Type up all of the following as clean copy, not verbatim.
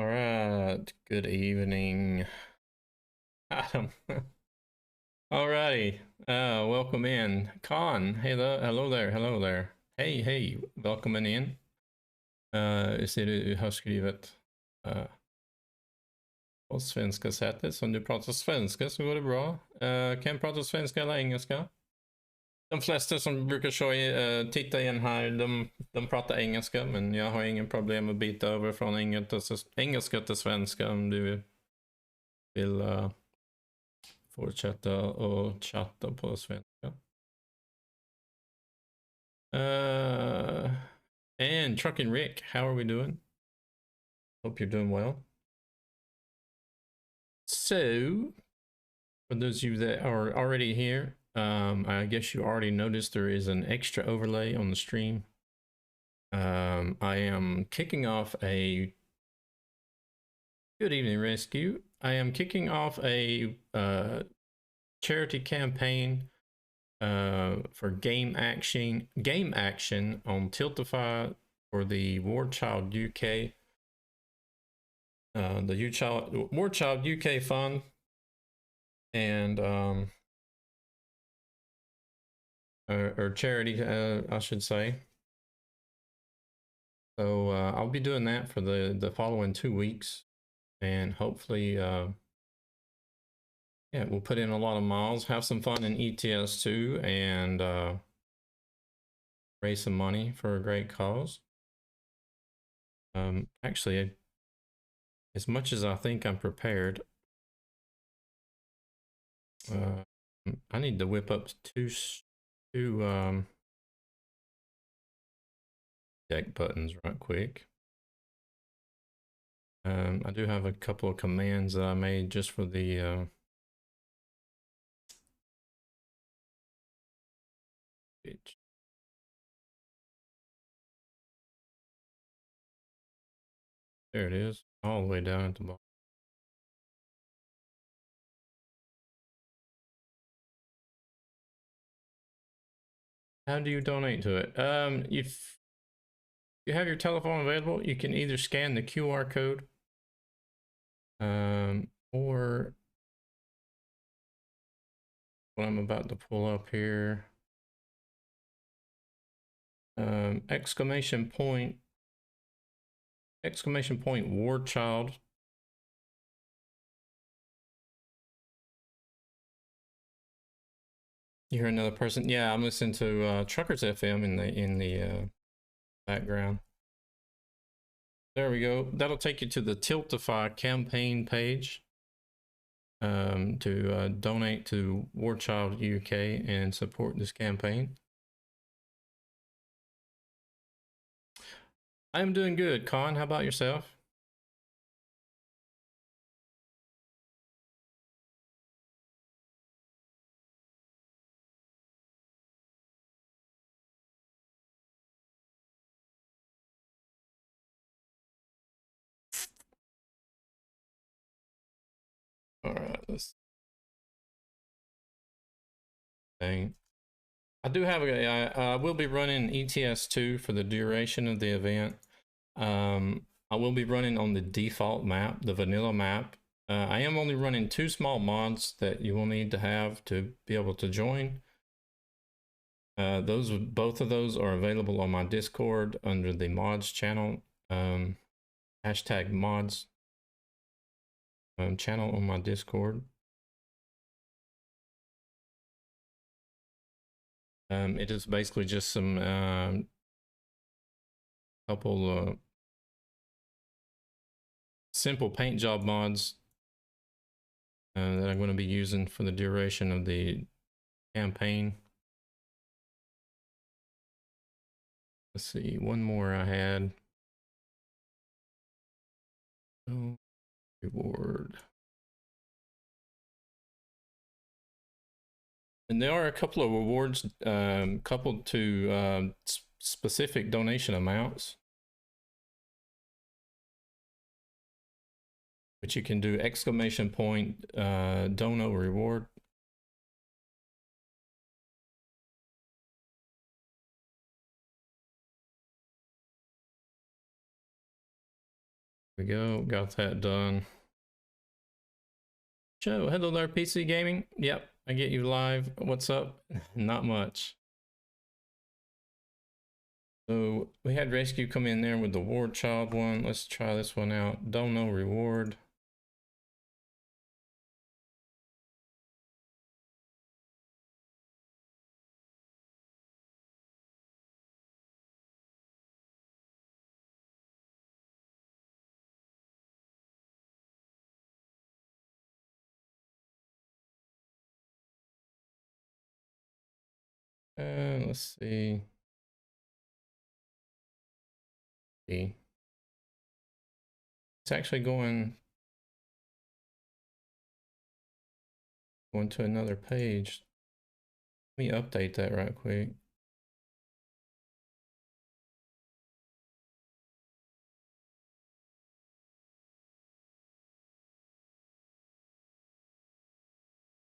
All right. Good evening, Adam. Alrighty. Welcome in, Con. Hello there. Hello there. Hej. Välkommen in. Ser du har skrivit på svenska sättet. Så om du pratar svenska så går det bra. Kan jag prata svenska eller engelska? De flesta som brukar titta in här, de pratar engelska, men jag har ingen problem att byta över från engelska till svenska om du vill fortsätta och chatta på svenska. And Trucky and Rick, how are we doing? Hope you're doing well. So, for those of you that are already here, I guess you already noticed there is an extra overlay on the stream. I am kicking off a good evening, Rescue. I am kicking off a charity campaign for game action on Tiltify for the War Child UK, the War Child UK Fund, and or charity, I should say. So I'll be doing that for the following 2 weeks, and hopefully, yeah, we'll put in a lot of miles, have some fun in ETS2, and raise some money for a great cause. Actually, as much as I think I'm prepared, I need to whip up two deck buttons right quick. I do have a couple of commands that I made just for the there it is, all the way down at the bottom. How do you donate to it? If you have your telephone available, you can either scan the QR code, or what I'm about to pull up here. Exclamation point War Child. You hear another person? Yeah, I'm listening to Truckers FM in the background. There we go. That'll take you to the Tiltify campaign page to donate to War Child UK and support this campaign. I'm doing good, Con. How about yourself? All right, let's. Dang. I do have I will be running ETS2 for the duration of the event. I will be running on the default map, the vanilla map. I am only running 2 small mods that you will need to have to be able to join. Both of those are available on my Discord under the mods channel, hashtag mods channel on my Discord. It is basically just some couple simple paint job mods that I'm going to be using for the duration of the campaign. Let's see, one more I had. Oh, reward. And there are a couple of rewards coupled to specific donation amounts, but you can do exclamation point dono reward. we go, got that done. Joe, hello there, PC Gaming. Yep, I get you live. What's up? Not much. So we had rescue come in there with the ward child one. Let's try this one out. Don't know reward. Let's see. It's actually going to another page. Let me update that right quick.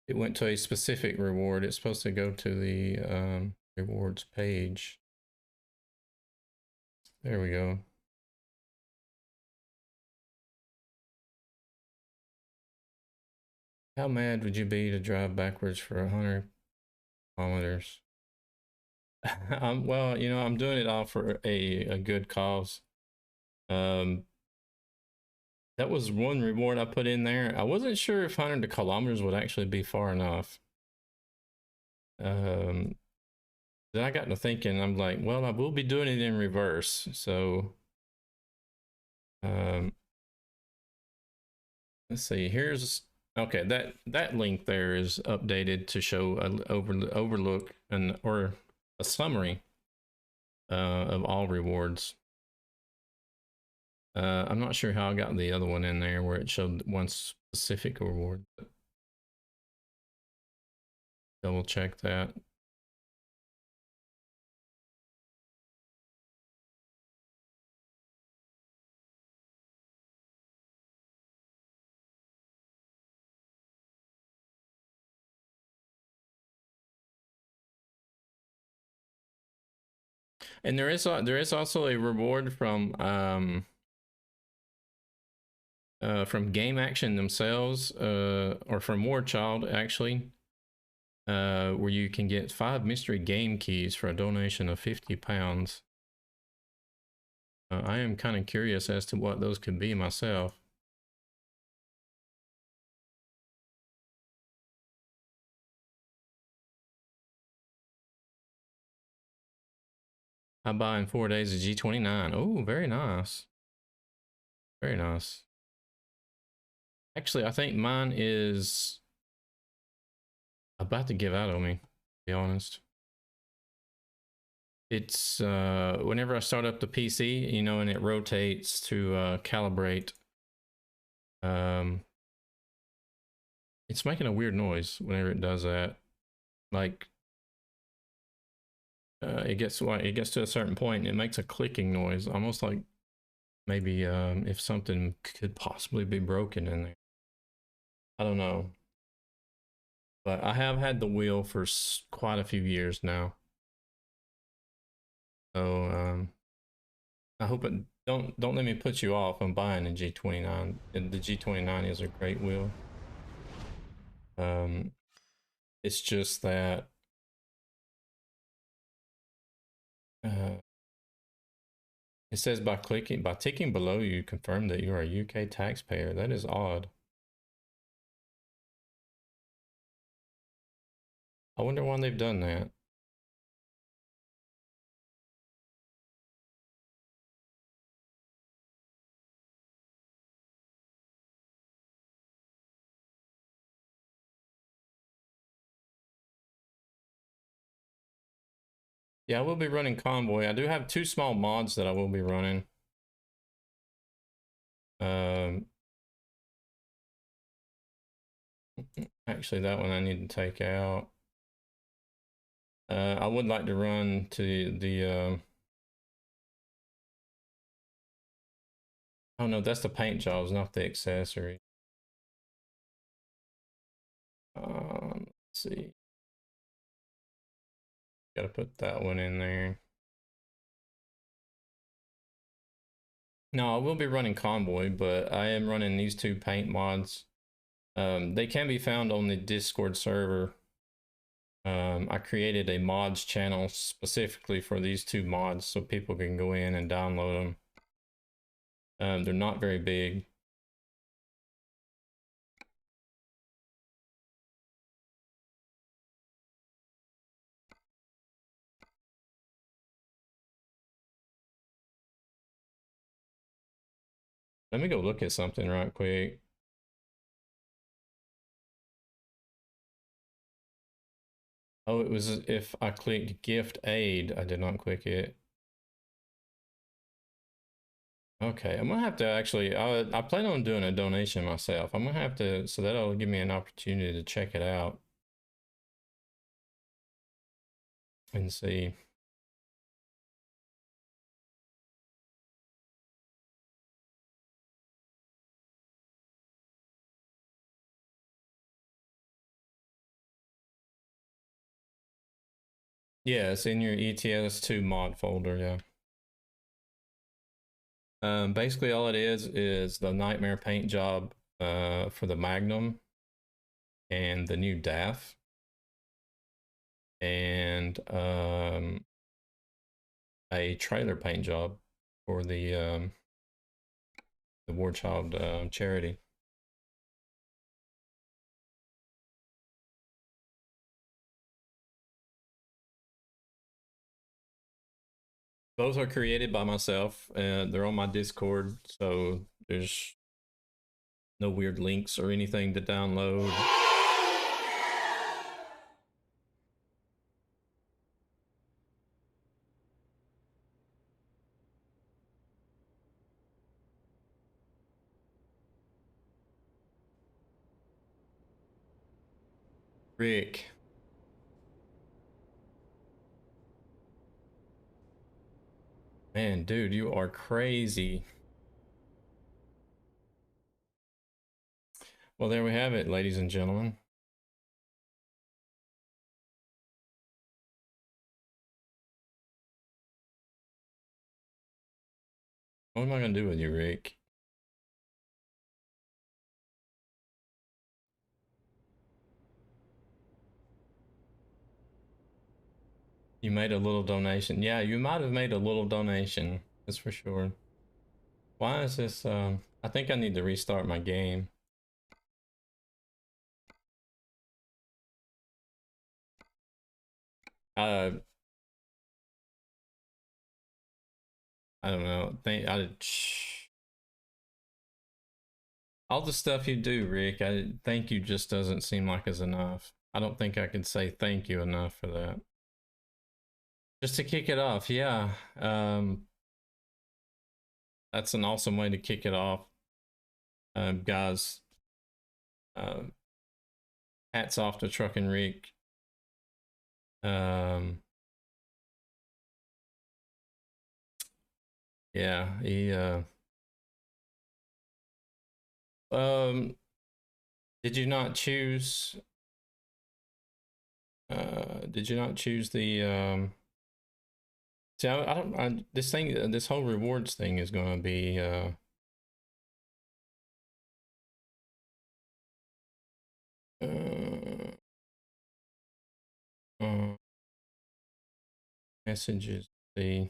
It went to a specific reward. It's supposed to go to the rewards page. There we go. How mad would you be to drive backwards for 100 kilometers? Well, you know, I'm doing it all for a good cause. That was one reward I put in there. I wasn't sure if 100 kilometers would actually be far enough. Then I got to thinking, I'm like, well, I will be doing it in reverse. So, let's see, here's, okay, that link there is updated to show an overlook or a summary of all rewards. I'm not sure how I got the other one in there where it showed one specific reward. Double check that. And there is also a reward from Game Action themselves, or from War Child actually, where you can get 5 mystery game keys for a donation of £50. I am kind of curious as to what those could be myself. I buy in 4 days a G29. Oh, very nice. Very nice. Actually, I think mine is about to give out on me, to be honest. It's whenever I start up the PC, you know, and it rotates to calibrate, it's making a weird noise whenever it does that. Like it gets to a certain point and it makes a clicking noise, almost like maybe if something could possibly be broken in there. I don't know. But I have had the wheel for quite a few years now. So I hope it don't let me put you off on buying a G29. The G29 is a great wheel. It's just that it says by ticking below you confirm that you are a UK taxpayer. That is odd. I wonder why they've done that. Yeah, I will be running Convoy. I do have 2 small mods that I will be running. Actually, that one I need to take out. I would like to run to the oh no, that's the paint jobs, not the accessory. Let's see. Got to put that one in there. No, I will be running Convoy, but I am running these two paint mods. They can be found on the Discord server. I created a mods channel specifically for these two mods so people can go in and download them. They're not very big. Let me go look at something right quick. Oh, it was if I clicked gift aid, I did not click it. Okay, I'm gonna have to actually, I plan on doing a donation myself. I'm gonna have to, so that'll give me an opportunity to check it out and see. Yeah, it's in your ETS2 mod folder, yeah. Basically all it is the Nightmare paint job for the Magnum and the new DAF. And a trailer paint job for the War Child charity. Those are created by myself, and they're on my Discord, so there's no weird links or anything to download. Rick. Man, dude, you are crazy. Well, there we have it, ladies and gentlemen. What am I gonna do with you, Rick? You made a little donation. Yeah, you might have made a little donation. That's for sure. Why is this? I think I need to restart my game. Uh, I don't know. All the stuff you do, Rick, I thank you just doesn't seem like is enough. I don't think I can say thank you enough for that. Just to kick it off, yeah. That's an awesome way to kick it off. Guys, hats off to Truck and Rick. Yeah, he did you not choose did you not choose the see I don't this thing this whole rewards thing is going to be uh, messages, the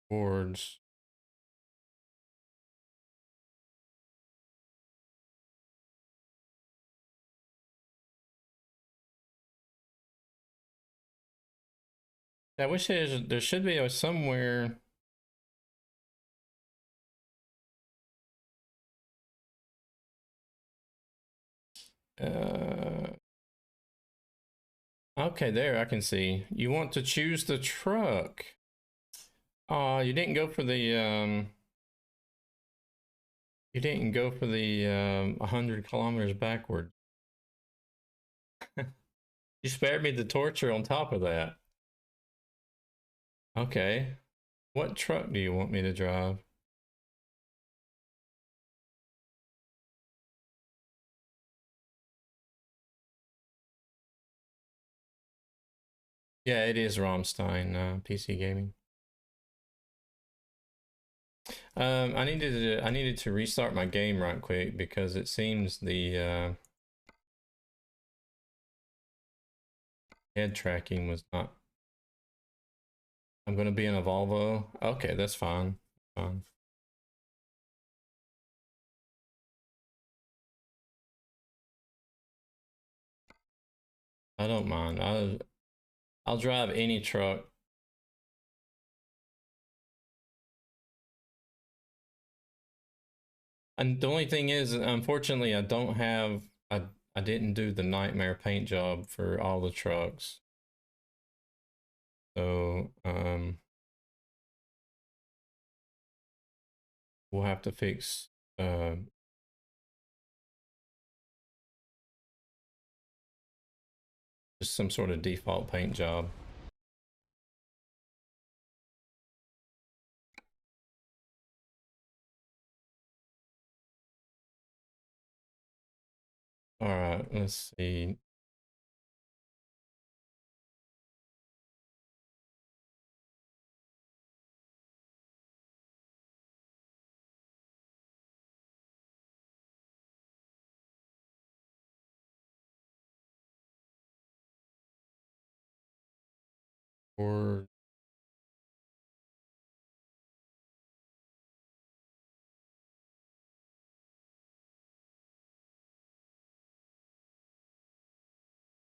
rewards. I wish there should be a somewhere. Okay, there I can see. You want to choose the truck. Oh, you didn't go for the you didn't go for the 100 kilometers backward. You spared me the torture on top of that. Okay. What truck do you want me to drive? Yeah, it is Rammstein PC Gaming. I needed to restart my game right quick because it seems the head tracking was not. I'm gonna be in a Volvo. Okay, that's fine. Fine. I don't mind. I'll drive any truck. And the only thing is, unfortunately, I don't have. I didn't do the nightmare paint job for all the trucks. So we'll have to fix just some sort of default paint job. All right, let's see. Or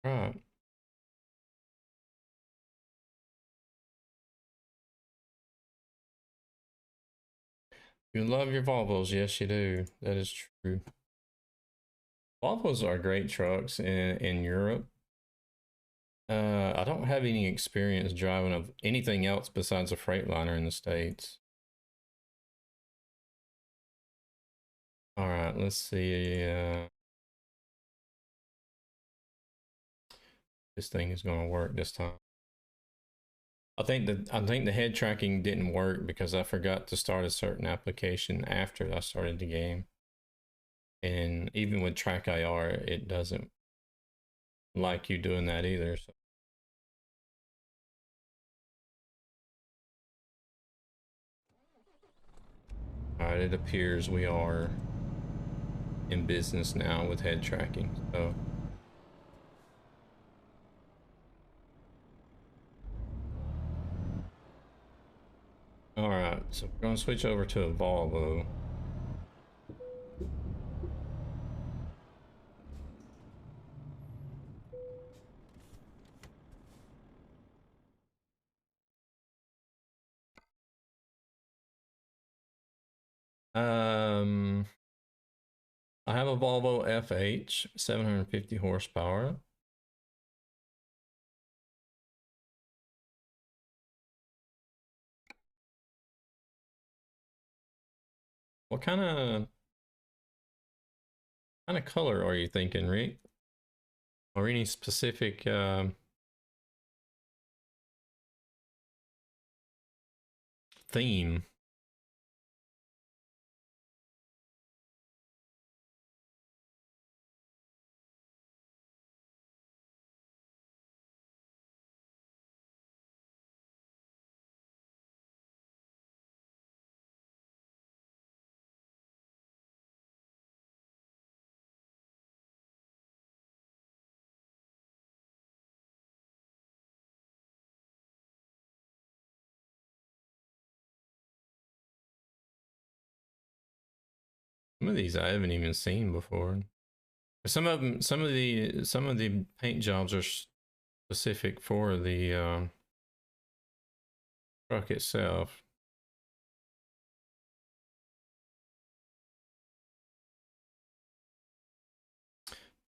right. You love your Volvos, yes you do. That is true. Volvos are great trucks in Europe. I don't have any experience driving of anything else besides a Freightliner in the States. All right, let's see. This thing is going to work this time. I think the head tracking didn't work because I forgot to start a certain application after I started the game. And even with Track IR, it doesn't like you doing that either. So. All right, it appears we are in business now with head tracking. So. All right, so we're going to switch over to a Volvo. I have a Volvo FH, 750 horsepower. What kind of color are you thinking, Rick? Or any specific theme? Some of these I haven't even seen before. Some of them, some of the paint jobs are specific for the truck itself.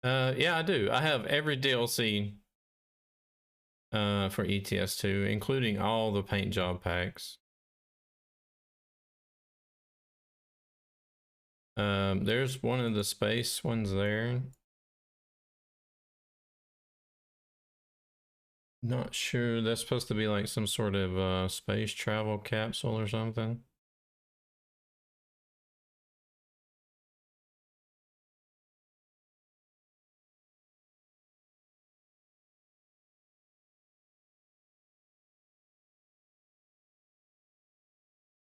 Yeah, I do. I have every DLC for ETS2, including all the paint job packs. There's one of the space ones there. Not sure. That's supposed to be like some sort of space travel capsule or something.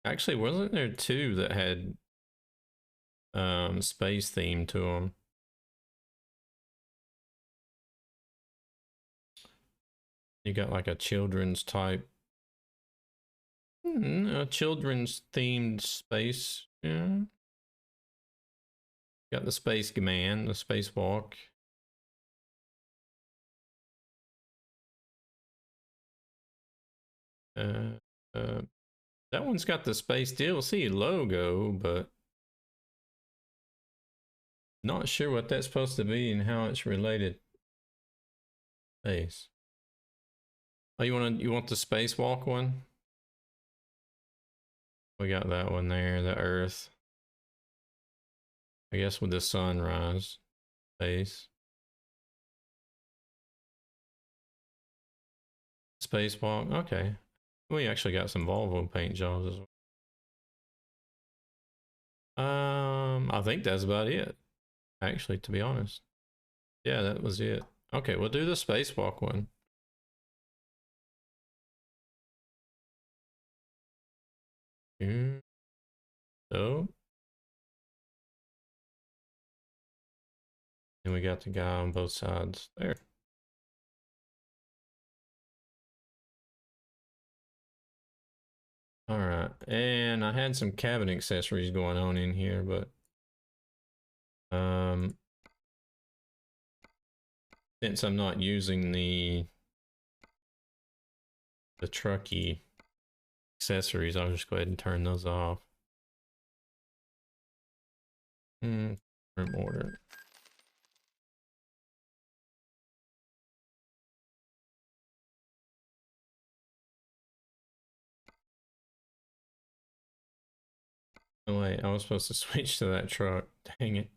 Actually, wasn't there two that had space theme to them? You got like a children's type, a children's themed space. Yeah. Got the space man, the spacewalk. Uh, uh, that one's got the space DLC logo, but not sure what that's supposed to be and how it's related. Space. Oh, you want the spacewalk one? We got that one there, the Earth. I guess with the sunrise. Space. Spacewalk. Okay. We actually got some Volvo paint jobs as well. I think that's about it. Actually, to be honest. Yeah, that was it. Okay, we'll do the spacewalk one. So. And we got the guy on both sides there. All right, and I had some cabin accessories going on in here, but since I'm not using the Trucky accessories, I'll just go ahead and turn those off. Room order. Oh wait, I was supposed to switch to that truck. Dang it.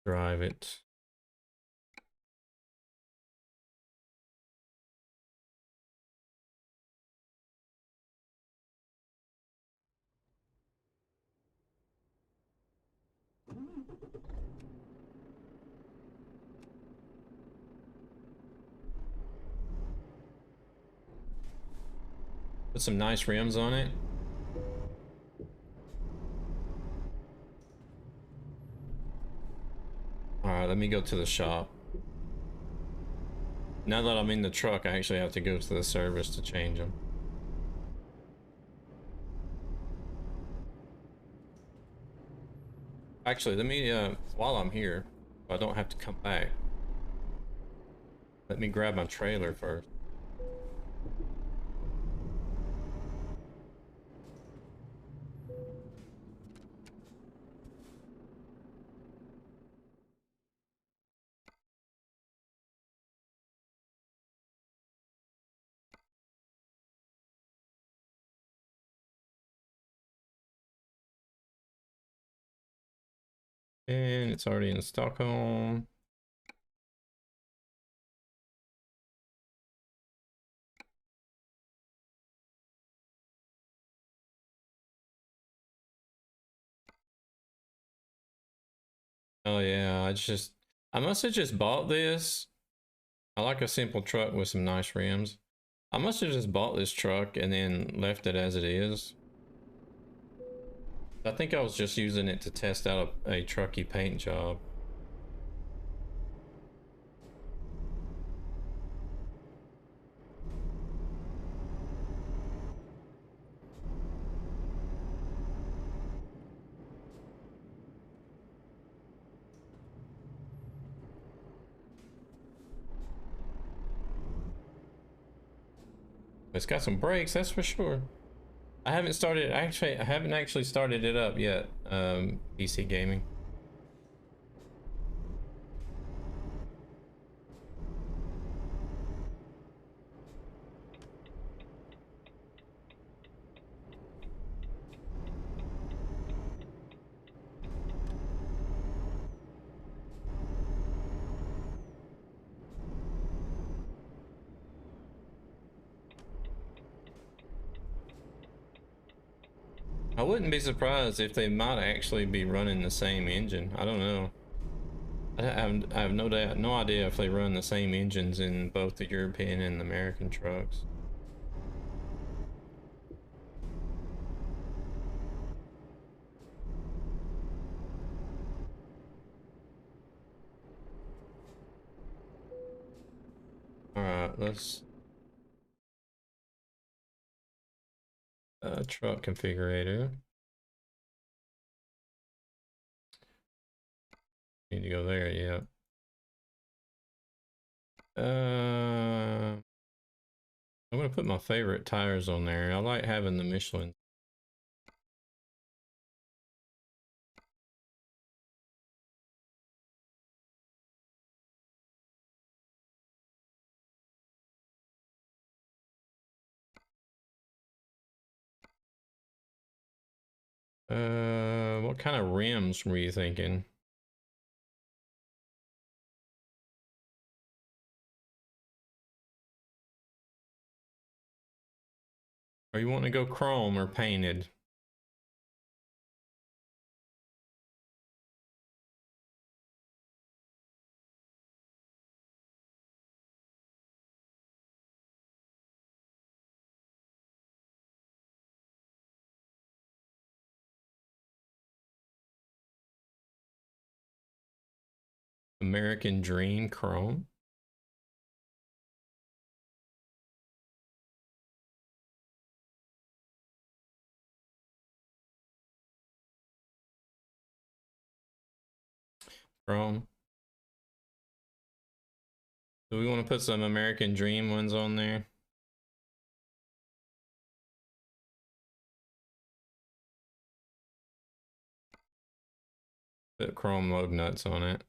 Drive it. Put some nice rims on it. Alright, let me go to the shop. Now that I'm in the truck, I actually have to go to the service to change them. Actually, let me, while I'm here, I don't have to come back. Let me grab my trailer first. And it's already in Stockholm. Oh yeah, I must have just bought this. I like a simple truck with some nice rims. I must have just bought this truck and then left it as it is. I think I was just using it to test out a Trucky paint job. It's got some brakes, that's for sure. I haven't actually started it up yet, PC gaming. I wouldn't be surprised if they might actually be running the same engine. I don't know. I have no idea if they run the same engines in both the European and the American trucks. right, let's truck configurator. Need to go there, yeah. I'm gonna put my favorite tires on there. I like having the Michelin. What kind of rims were you thinking? Or you want to go chrome or painted? American Dream chrome. Chrome. Do we want to put some American Dream ones on there? Put chrome lug nuts on it.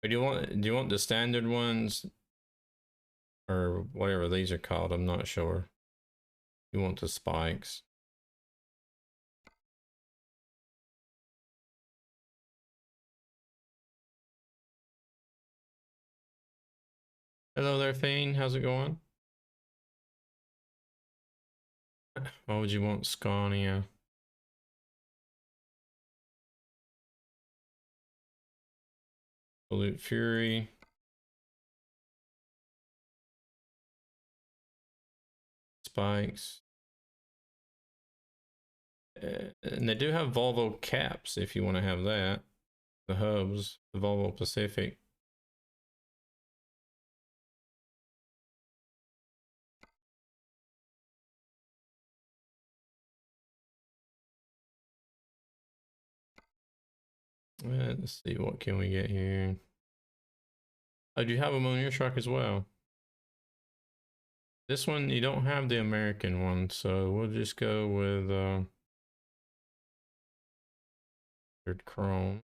Or do you want the standard ones or whatever these are called? I'm not sure. You want the spikes. Hello there, Fiend. How's it going? Why would you want Scania? Absolute Fury. Spikes. And they do have Volvo caps if you want to have that. The hubs, the Volvo Pacific. Let's see, what can we get here? Oh, do you have them on your truck as well? This one, you don't have the American one, so we'll just go with chrome.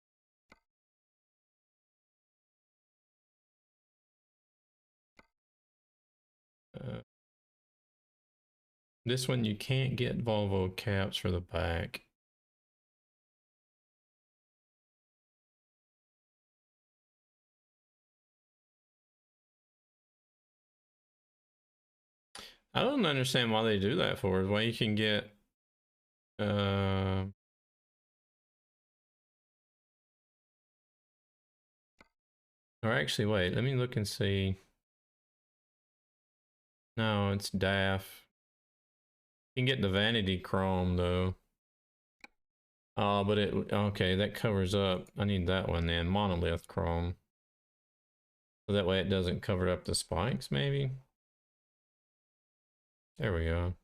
This one, you can't get Volvo caps for the back. I don't understand why they do that for. Why you can get or actually wait, let me look and see. No, it's DAF. You can get the vanity chrome though. Oh, but okay, that covers up. I need that one then, monolith chrome. So that way it doesn't cover up the spikes maybe. There we go.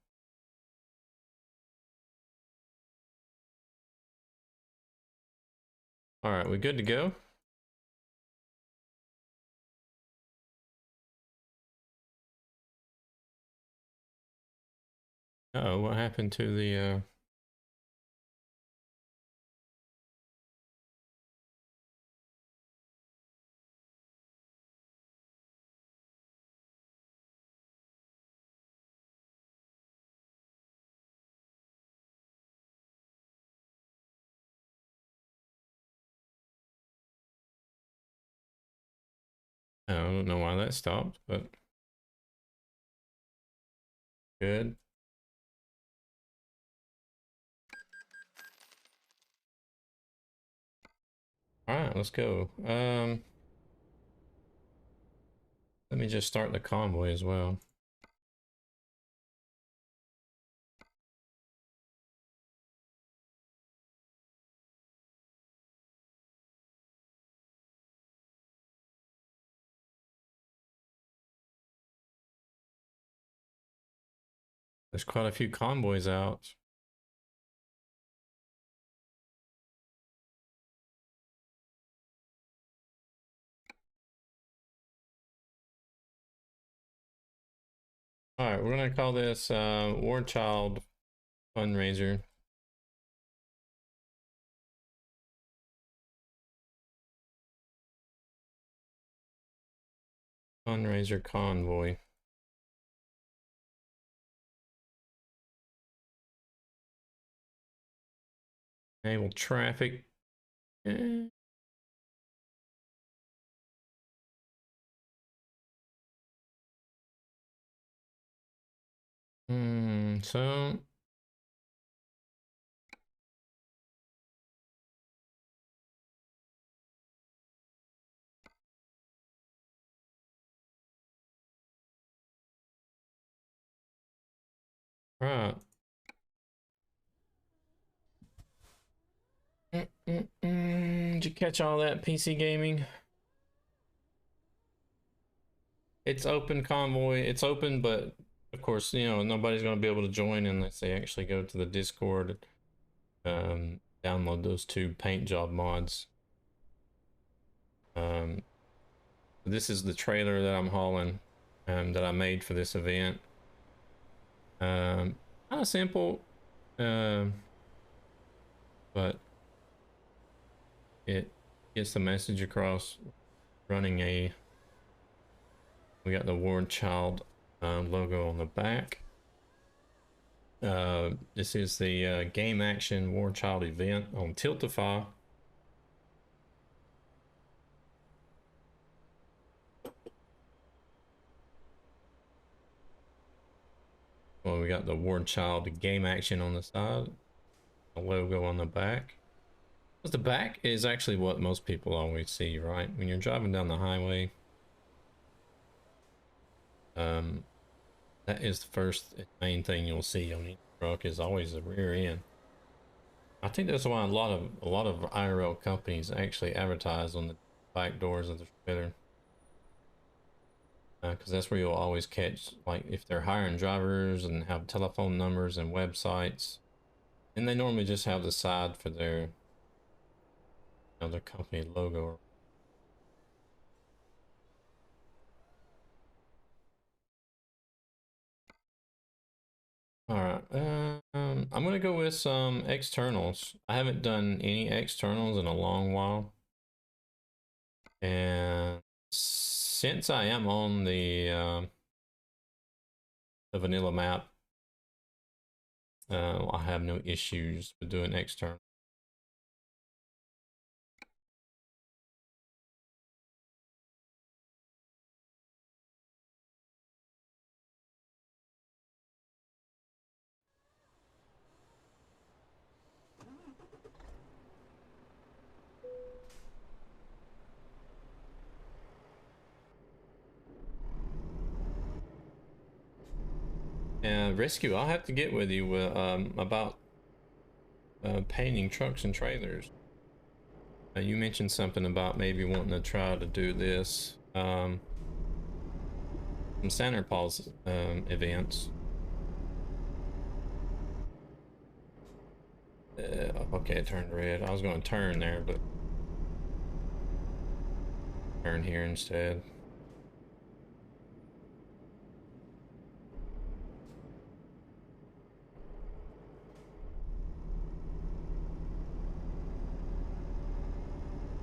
All right, we good to go? Uh-oh, what happened to the I don't know why that stopped, but good. All right, let's go. Let me just start the convoy as well. There's quite a few convoys out. All right, we're gonna call this War Child fundraiser. Fundraiser convoy. Enable traffic. So right. Did you catch all that, PC gaming? It's open, convoy. It's open, but of course, you know, nobody's going to be able to join unless they actually go to the Discord, download those 2 paint job mods. This is the trailer that I'm hauling, that I made for this event. Kind of simple, but it gets the message across. Running a, we got the War Child logo on the back. This is the game action War Child event on Tiltify. Well, we got the War Child game action on the side, the logo on the back. But the back is actually what most people always see, right? When you're driving down the highway, that is the first main thing you'll see on each truck is always the rear end. I think that's why a lot of IRL companies actually advertise on the back doors of the trailer, because that's where you'll always catch, like, if they're hiring drivers and have telephone numbers and websites, and they normally just have the side for their, you know, their company logo. All right, I'm gonna go with some externals. I haven't done any externals in a long while, and since I am on the vanilla map, I have no issues with doing external. Rescue, I'll have to get with you about painting trucks and trailers. You mentioned something about maybe wanting to try to do this, some Santa Paul's events. Okay, it turned red. I was going to turn there, but turn here instead.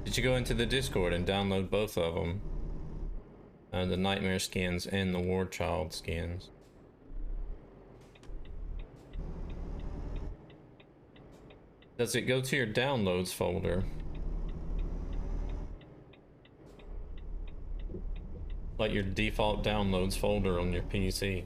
Did you go into the Discord and download both of them? The Nightmare skins and the War Child skins. Does it go to your downloads folder? Like your default downloads folder on your PC?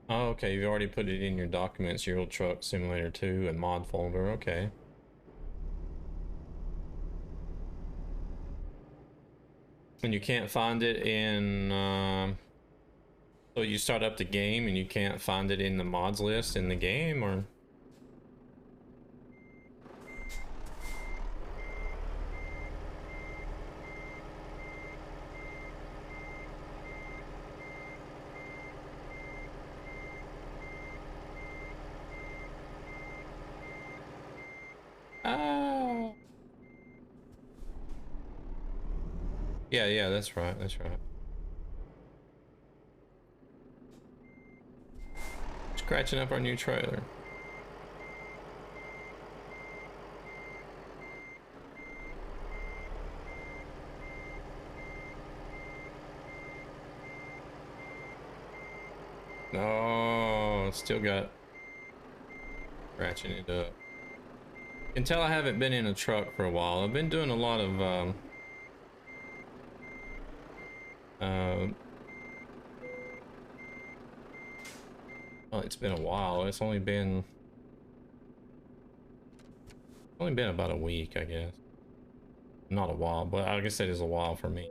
Oh, okay, you've already put it in your documents, Euro Truck Simulator 2 and mod folder, okay. And you can't find it in, so you start up the game and you can't find it in the mods list in the game, or? Oh. Yeah, that's right, that's right. Scratching up our new trailer. Oh, still got scratching it up. You can tell I haven't been in a truck for a while. I've been doing a lot of well, it's been a while. It's only been about a week, I guess. Not a while, but I guess it is a while for me.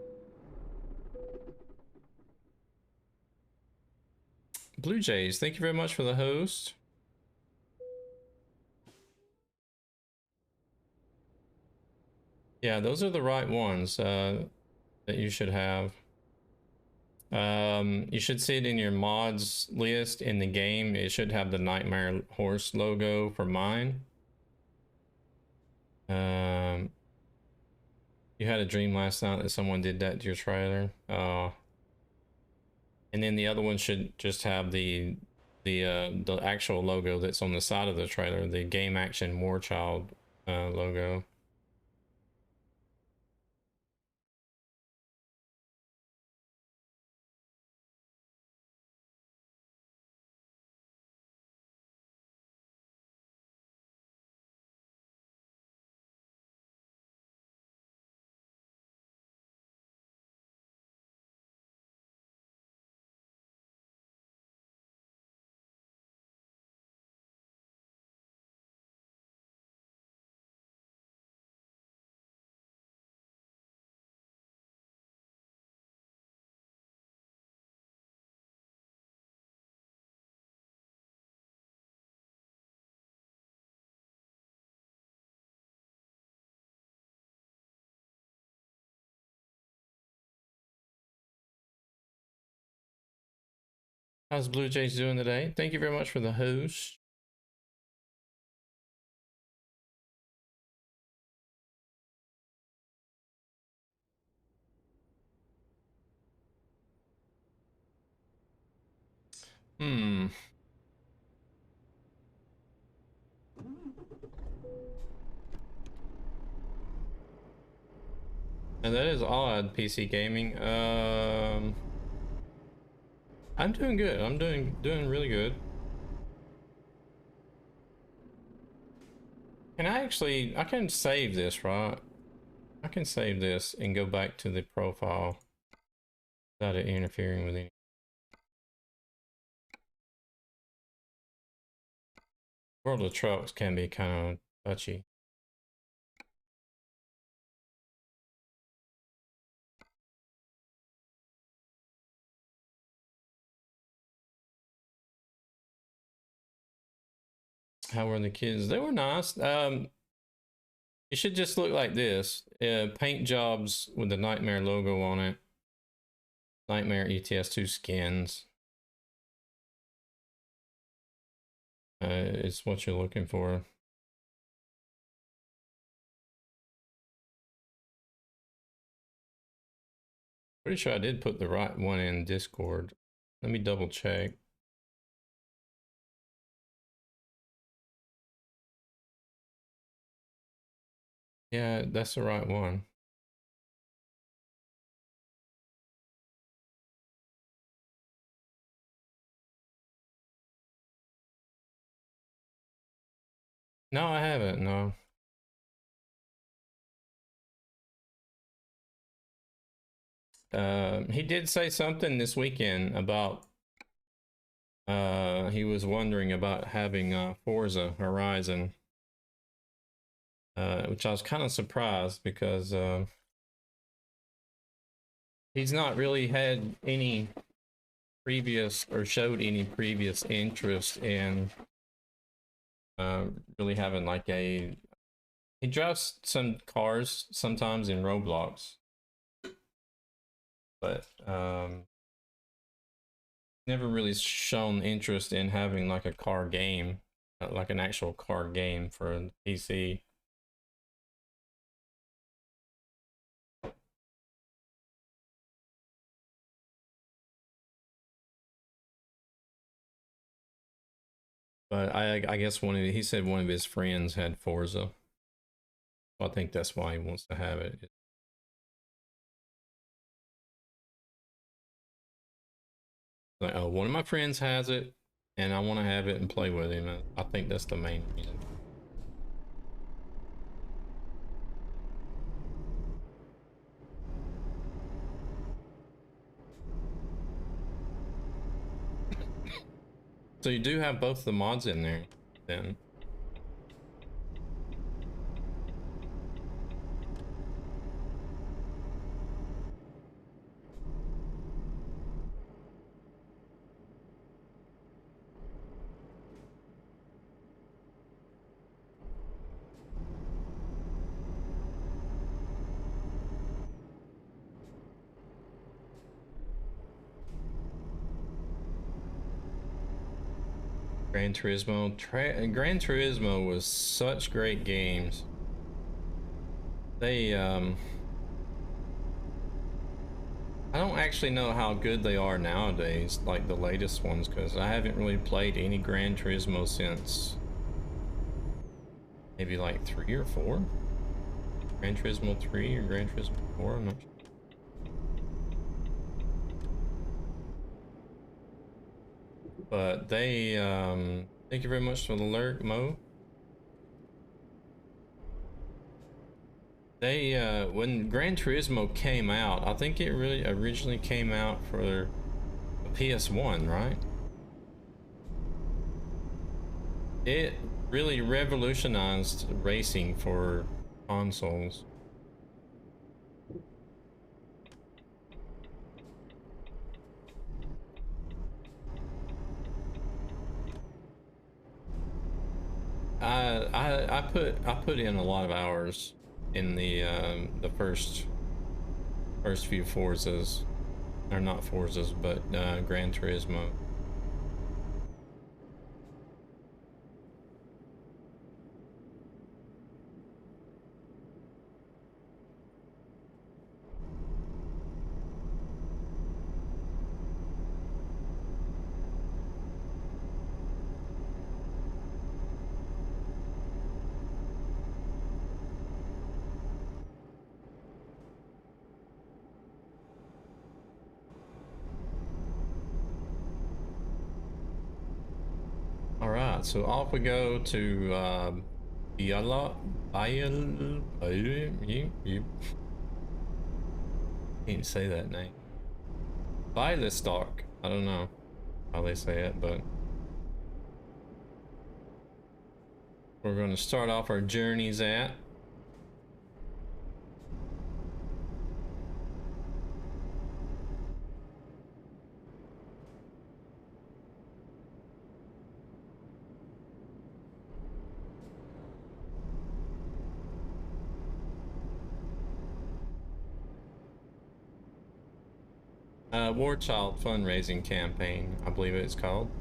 Blue Jays, thank you very much for the host. Yeah, those are the right ones that you should have. You should see it in your mods list in the game. It should have the Nightmare Horse logo for mine. You had a dream last night that someone did that to your trailer. And then the other one should just have the actual logo that's on the side of the trailer, the Game Action War Child logo. How's Blue Jays doing today? Thank you very much for the host. And that is odd, PC gaming. I'm doing good. I'm doing really good. Can I can save this, right? I can save this and go back to the profile without it interfering with any. World of Trucks can be kind of touchy. How were the kids? They were nice. It should just look like this. Paint jobs with the Nightmare logo on it. Nightmare ETS2 skins. It's what you're looking for. Pretty sure I did put the right one in Discord. Let me double check. Yeah, that's the right one. No, I haven't, no. He did say something this weekend about he was wondering about having Forza Horizon, which I was kind of surprised because he's not really had any previous or showed any previous interest in really having like a. He drives some cars sometimes in Roblox, but never really shown interest in having like a car game, like an actual car game for a PC. But I guess he said one of his friends had Forza. So I think that's why he wants to have it. Like, oh, one of my friends has it, and I want to have it and play with him. I think that's the main reason. So you do have both the mods in there, then. Gran Turismo. Gran Turismo was such great games. They I don't actually know how good they are nowadays, like the latest ones, because I haven't really played any Gran Turismo since maybe like 3 or 4. Gran Turismo 3 or Gran Turismo 4, I'm not sure. But they thank you very much for the alert, Mo. They when Gran Turismo came out, I think it really originally came out for the PS1, right? It really revolutionized racing for consoles. I put in a lot of hours in the first few Forzas, or not Forzas, but Gran Turismo. All right, so off we go to Biala, you can't say that name. Bialystok. I don't know how they say it, but we're going to start off our journeys at. War Child fundraising campaign, I believe it's called.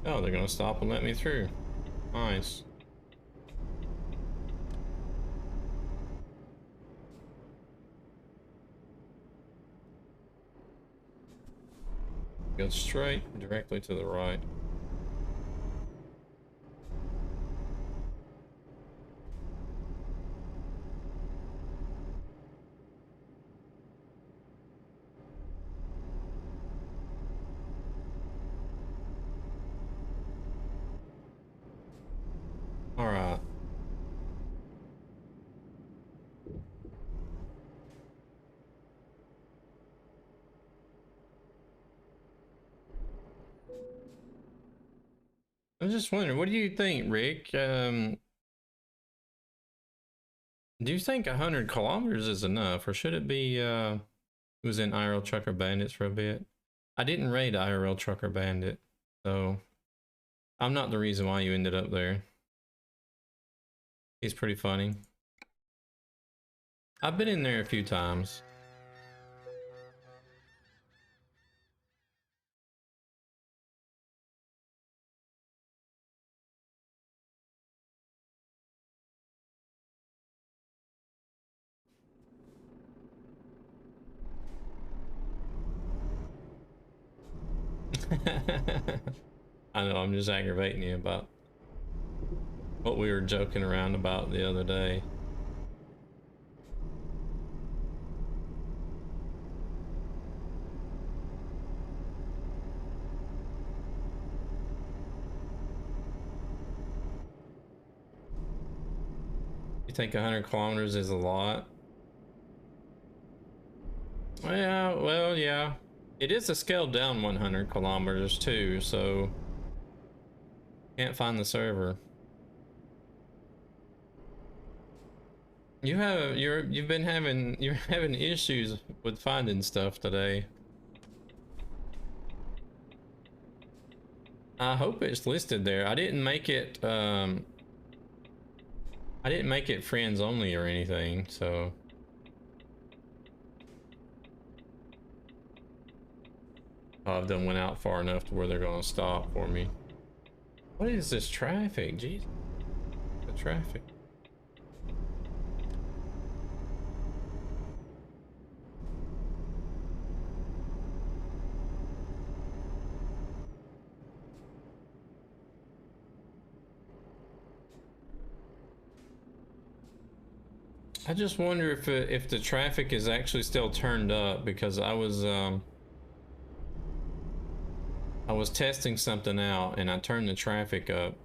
Oh, they're gonna stop and let me through. Nice. Go straight, directly to the right. All right. I'm just wondering, what do you think, Rick? Do you think 100 kilometers is enough, or should it be, it was in IRL Trucker Bandits for a bit? I didn't raid IRL Trucker Bandit, so I'm not the reason why you ended up there. He's pretty funny. I've been in there a few times. I know, I'm just aggravating you about what we were joking around about the other day. You think 100 kilometers is a lot? Yeah, well, yeah. It is a scaled down 100 kilometers too, so can't find the server. You've been having issues with finding stuff today. I hope it's listed there. I didn't make it friends only or anything, so I've done went out far enough to where they're gonna stop for me. What is this traffic? Jeez, the traffic. I just wonder if the traffic is actually still turned up, because I was testing something out and I turned the traffic up.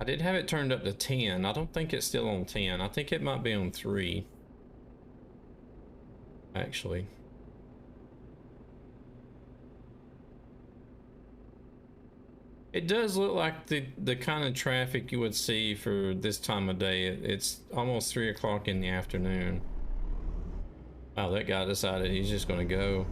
I did have it turned up to 10. I don't think it's still on 10. I think it might be on 3. Actually. It does look like the kind of traffic you would see for this time of day. It's almost 3 o'clock in the afternoon. Wow, that guy decided he's just gonna go.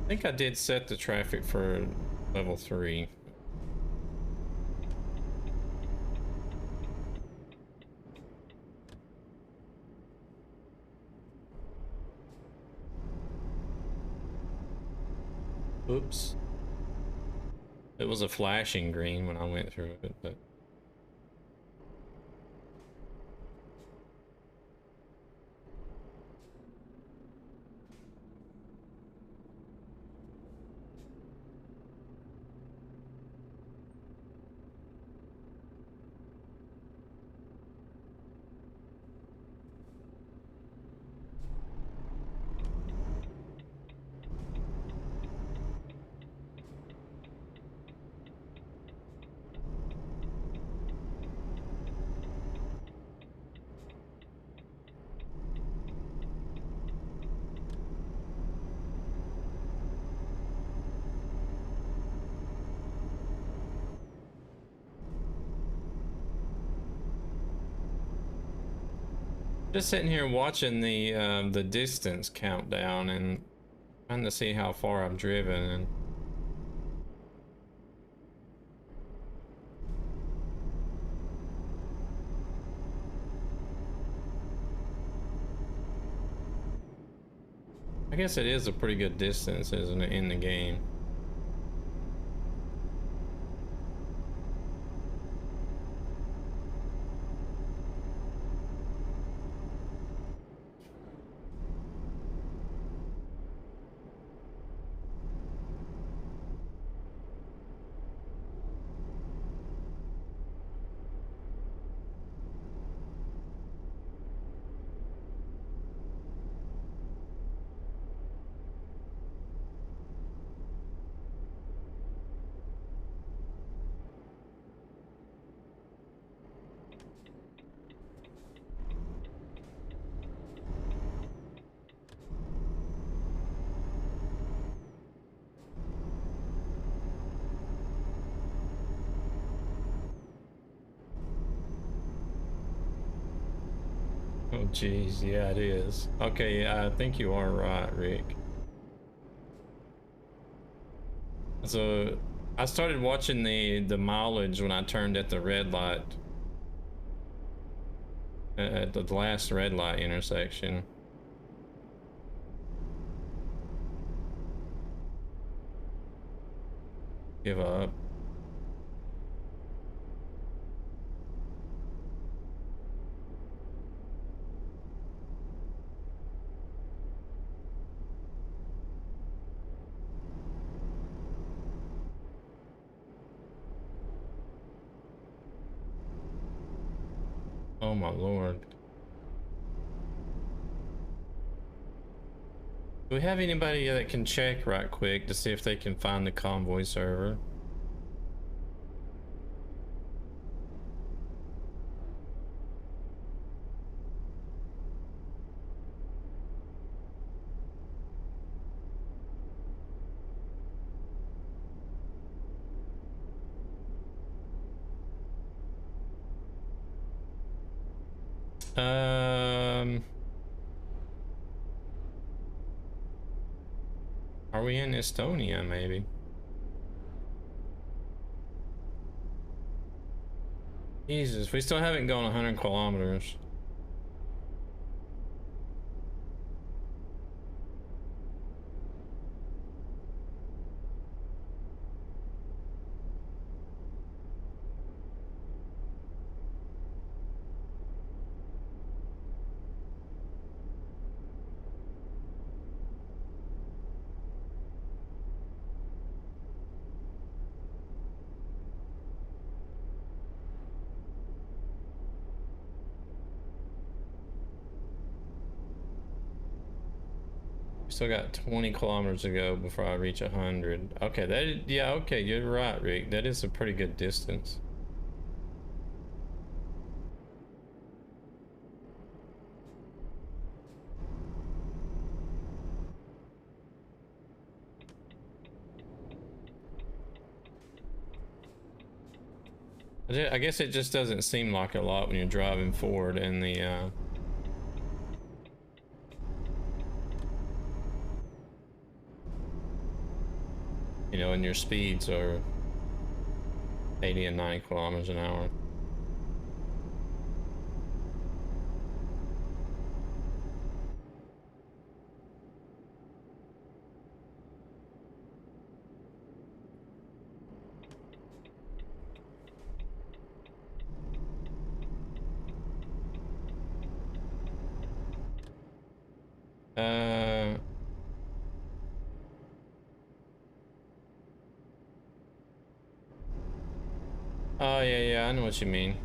I think I did set the traffic for level 3. Oops. It was a flashing green when I went through it, but just sitting here watching the distance countdown and trying to see how far I've driven, and I guess it is a pretty good distance, isn't it, in the game? Oh geez, yeah it is. Okay, yeah, I think you are right, Rick. So I started watching the mileage when I turned at the red light, at the last red light intersection. Give up. Oh my lord. Do we have anybody that can check right quick to see if they can find the convoy server? Are we in Estonia maybe? Jesus, we still haven't gone 100 kilometers. Still got 20 kilometers to go before I reach 100. Okay, yeah, okay, you're right, Rick. That is a pretty good distance. I guess it just doesn't seem like a lot when you're driving forward and the you know, and your speeds are 80 and 90 kilometers an hour. Oh yeah, I know what you mean.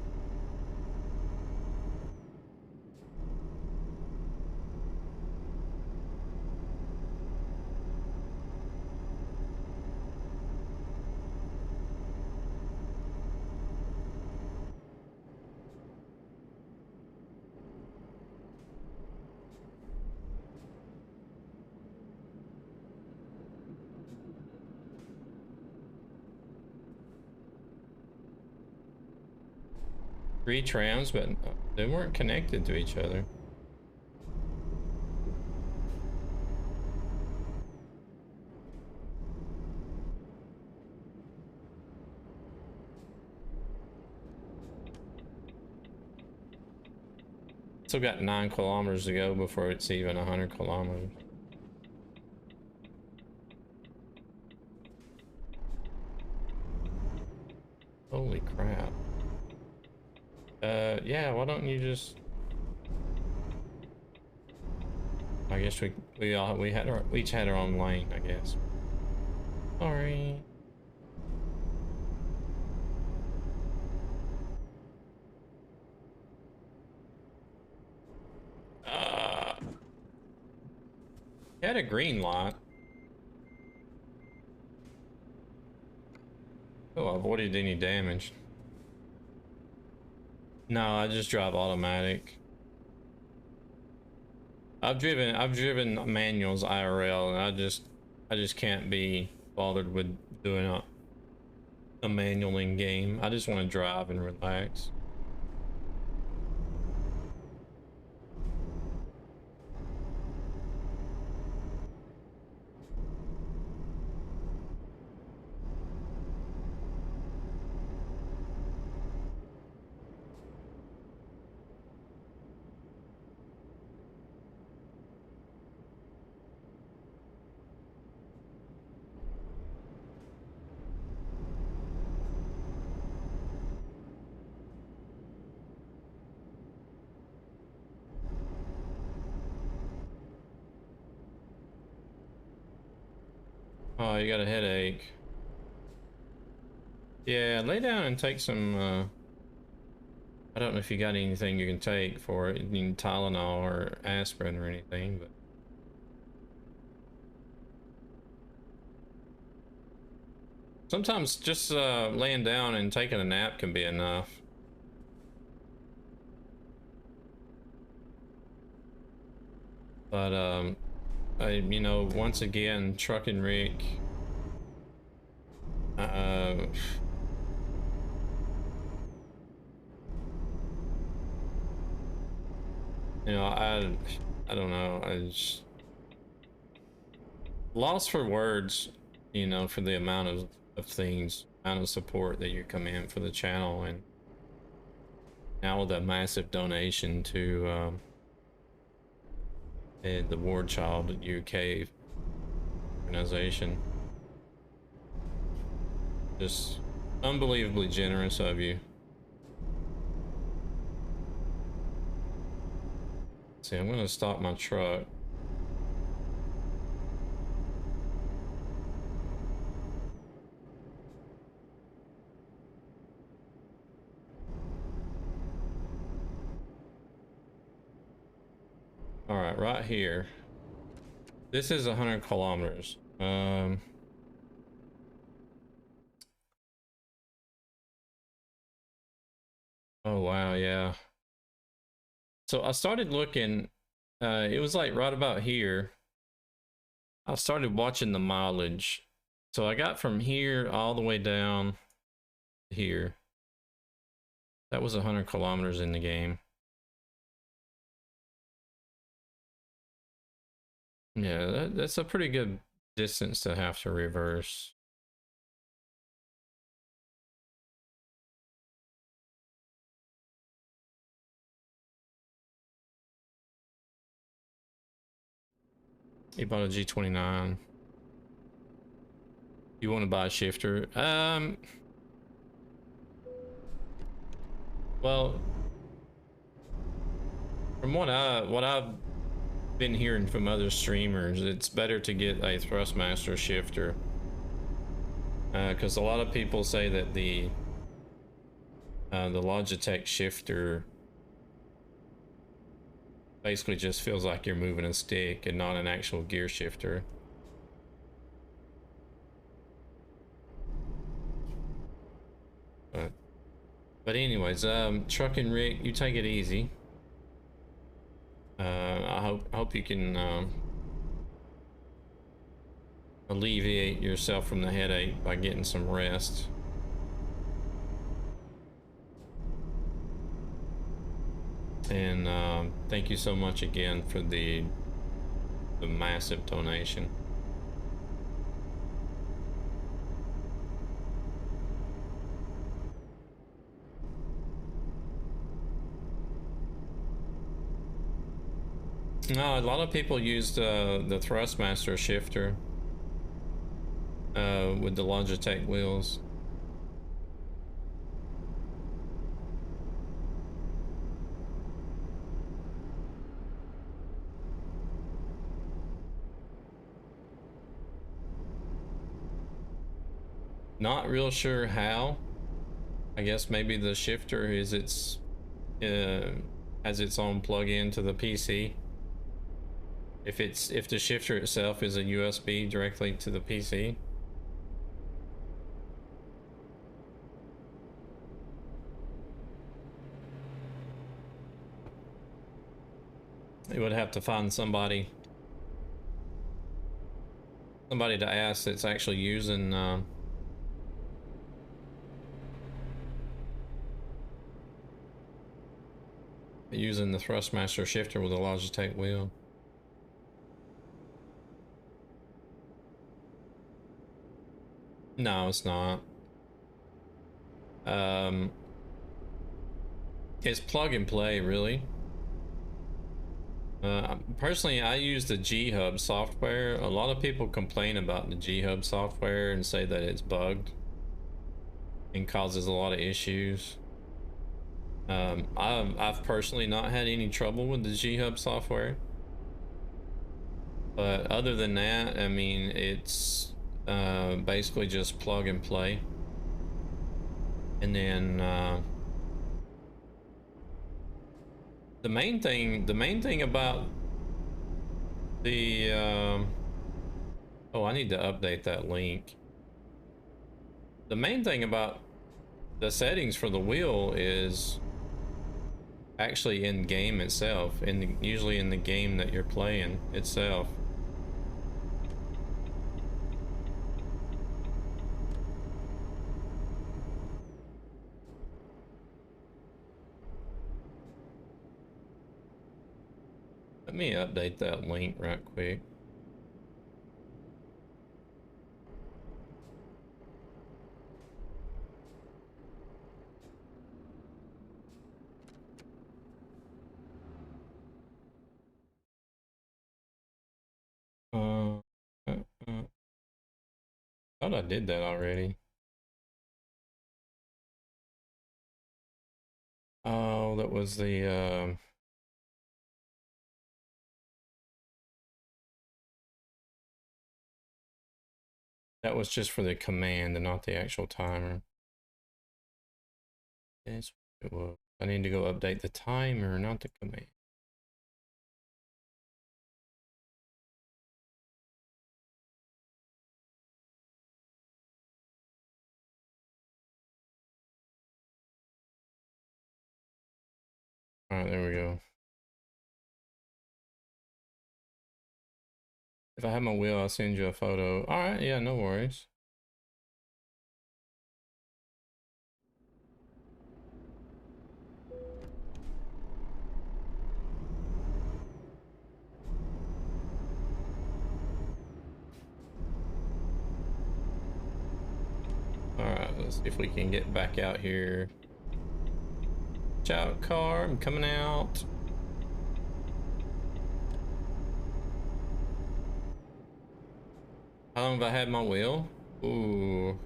Three trams, but they weren't connected to each other. Still got 9 kilometers to go before it's even 100 kilometers. Holy crap. Yeah, why don't you just... I guess we each had our own lane, I guess. Sorry. Had a green light. Oh, I avoided any damage. No, I just drive automatic. I've driven manuals IRL, and I just can't be bothered with doing a manual in game. I just want to drive and relax. Oh, you got a headache. Yeah, lay down and take some, I don't know if you got anything you can take for it. You need Tylenol or aspirin or anything, but sometimes just laying down and taking a nap can be enough. But you know, once again, Truck and Rick, you know, I don't know, I just lost for words, you know, for the amount of things, amount of support that you come in for the channel, and now with a massive donation to the War Child UK organization. Just unbelievably generous of you. See, I'm gonna stop my truck. All right, right here. This is 100 kilometers. Oh wow, yeah. So I started looking, it was like right about here. I started watching the mileage. So I got from here all the way down here. That was 100 kilometers in the game. Yeah, that's a pretty good distance to have to reverse. He bought a G29. You want to buy a shifter? Well, from what I've been hearing from other streamers, it's better to get a Thrustmaster shifter, because a lot of people say that the Logitech shifter basically just feels like you're moving a stick and not an actual gear shifter. But anyways, Truck and Rick, you take it easy. I hope you can alleviate yourself from the headache by getting some rest. And thank you so much again for the massive donation. No, a lot of people used the Thrustmaster shifter with the Logitech wheels. Not real sure how. I guess maybe the shifter is has its own plug-in to the PC. If the shifter itself is a USB directly to the PC. It would have to find somebody to ask that's actually using using the Thrustmaster shifter with a Logitech wheel. No, it's not. It's plug and play, really. Personally, I use the G-Hub software. A lot of people complain about the G-Hub software and say that it's bugged and causes a lot of issues. I've personally not had any trouble with the G-Hub software. But other than that, I mean, it's Basically just plug and play. And then the main thing about the oh, I need to update that link. The main thing about the settings for the wheel is actually in game itself, usually in the game that you're playing itself. Let me update that link right quick. Thought I did that already. Oh, that was the that was just for the command and not the actual timer. That's what it was. I need to go update the timer, not the command. All right, there we go. If I have my wheel, I'll send you a photo. All right, yeah, no worries. All right, let's see if we can get back out here. Watch out, car, I'm coming out. How long have I had my wheel? Ooh.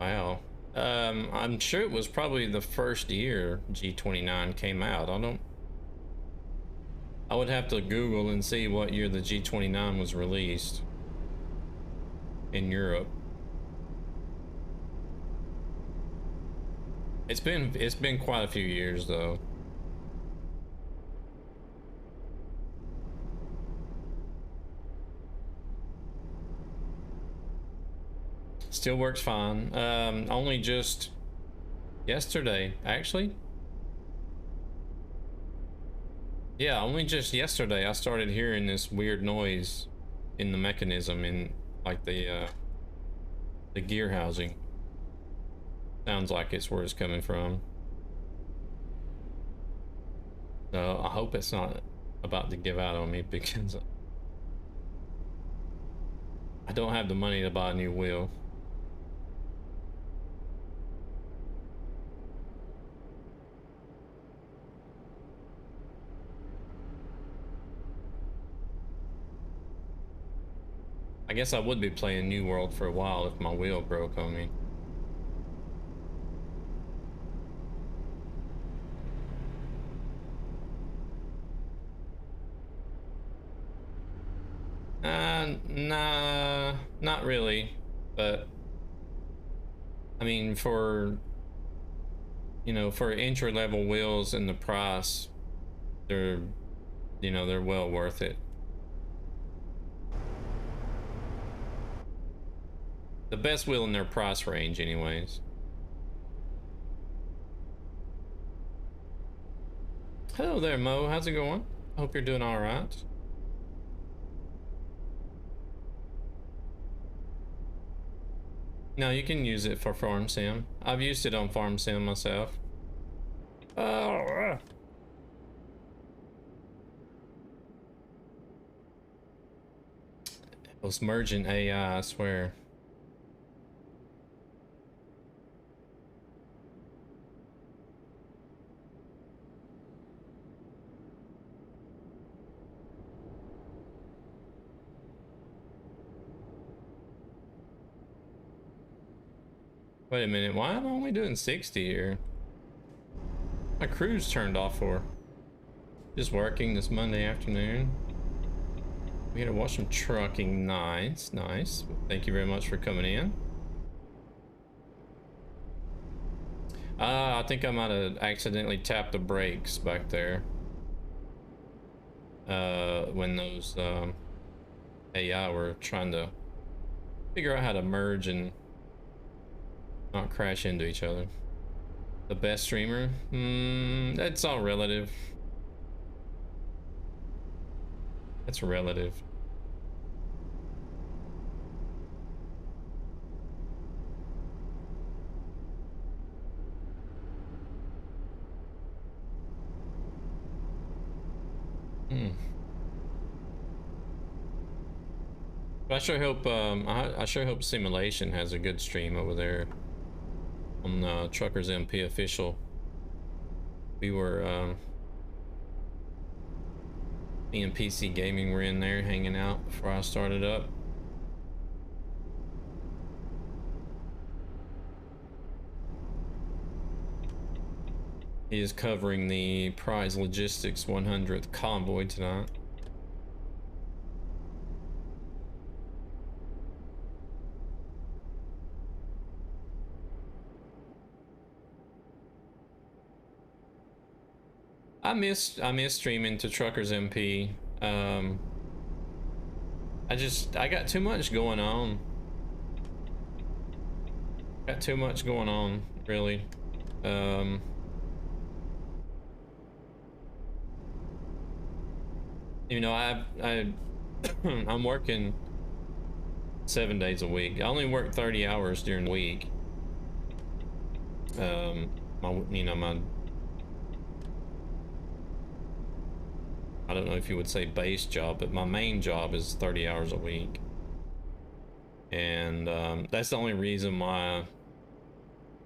Wow. I'm sure it was probably the first year G29 came out. I would have to Google and see what year the G29 was released in Europe. It's been quite a few years though. Still works fine. Only just yesterday, actually. Yeah, only just yesterday I started hearing this weird noise in the mechanism in like the gear housing. Sounds like it's where it's coming from. No, I hope it's not about to give out on me because I don't have the money to buy a new wheel. I guess I would be playing New World for a while if my wheel broke on me. Nah, not really, but I mean, for entry level wheels and the price, they're they're well worth it. The best wheel in their price range, anyways. Hello there, Mo. How's it going? Hope you're doing all right. No, you can use it for farm sim. I've used it on farm sim myself. Oh. It was merging AI, I swear. Wait a minute, why am I only doing 60 here? My crew's turned off for just working this Monday afternoon. We're gonna watch some trucking. Nice, nice. Thank you very much for coming in. I think I might have accidentally tapped the brakes back there. When those AI were trying to figure out how to merge and not crash into each other. The best streamer? That's all relative. That's relative. I sure hope I sure hope Simulation has a good stream over there on Truckers MP official. We were me and PC Gaming were in there hanging out before I started up. He is covering the Prize Logistics 100th Convoy tonight. I miss streaming to Truckers MP. I got too much going on. Got too much going on, really. You know, I'm working 7 days a week. I only work 30 hours during the week. My I don't know if you would say base job, but my main job is 30 hours a week. And that's the only reason why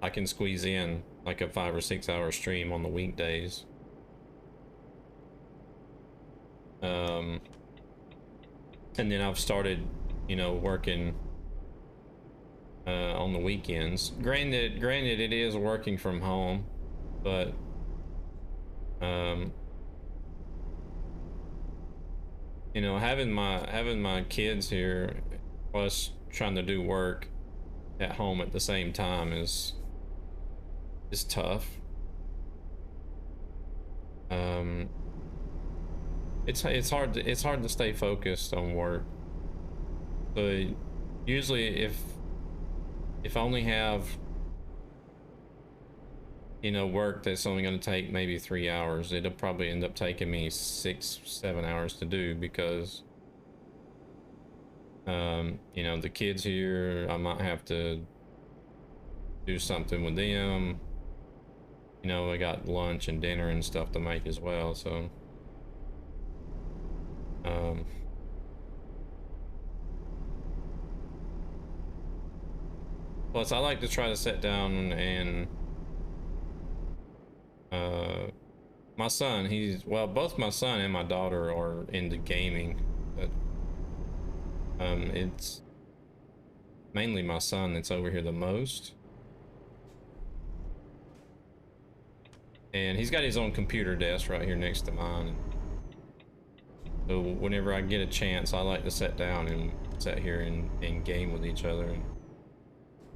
I can squeeze in like a 5 or 6 hour stream on the weekdays. And then I've started, you know, working on the weekends. Granted it is working from home, but you know, having my kids here plus trying to do work at home at the same time is tough. It's hard to stay focused on work. So usually if I only have, you know, work that's only going to take maybe 3 hours, it'll probably end up taking me 6-7 hours to do because you know, the kids here, I might have to do something with them. You know, I got lunch and dinner and stuff to make as well, so plus I like to try to sit down and my son, both my son and my daughter are into gaming, but it's mainly my son that's over here the most. And he's got his own computer desk right here next to mine. So whenever I get a chance, I like to sit down and sit here and game with each other and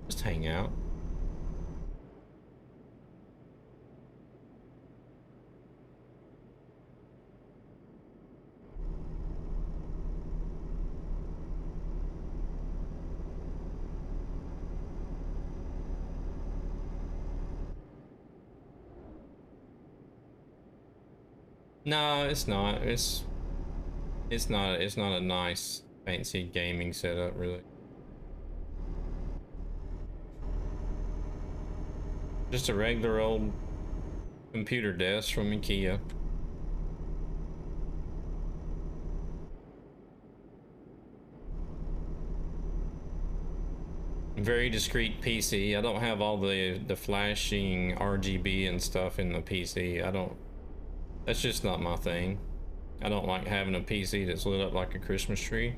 just hang out. No, it's not. It's not a nice fancy gaming setup, really. Just a regular old computer desk from IKEA. Very discreet PC. I don't have all the flashing RGB and stuff in the PC. That's just not my thing. I don't like having a PC that's lit up like a Christmas tree.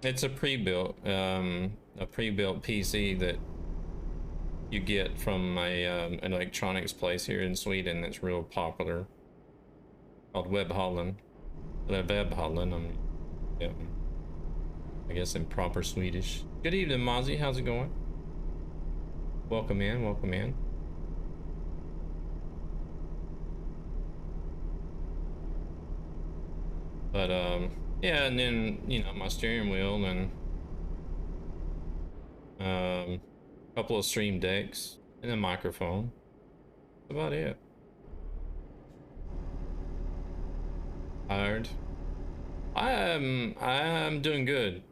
It's a pre-built PC that you get from an electronics place here in Sweden that's real popular, called Webhallen. Webhallen, yeah, I guess in proper Swedish. Good evening, Mozzie. How's it going? Welcome in, welcome in. But yeah, and then you know my steering wheel and a couple of stream decks and a microphone. That's about it. Tired. I'm doing good.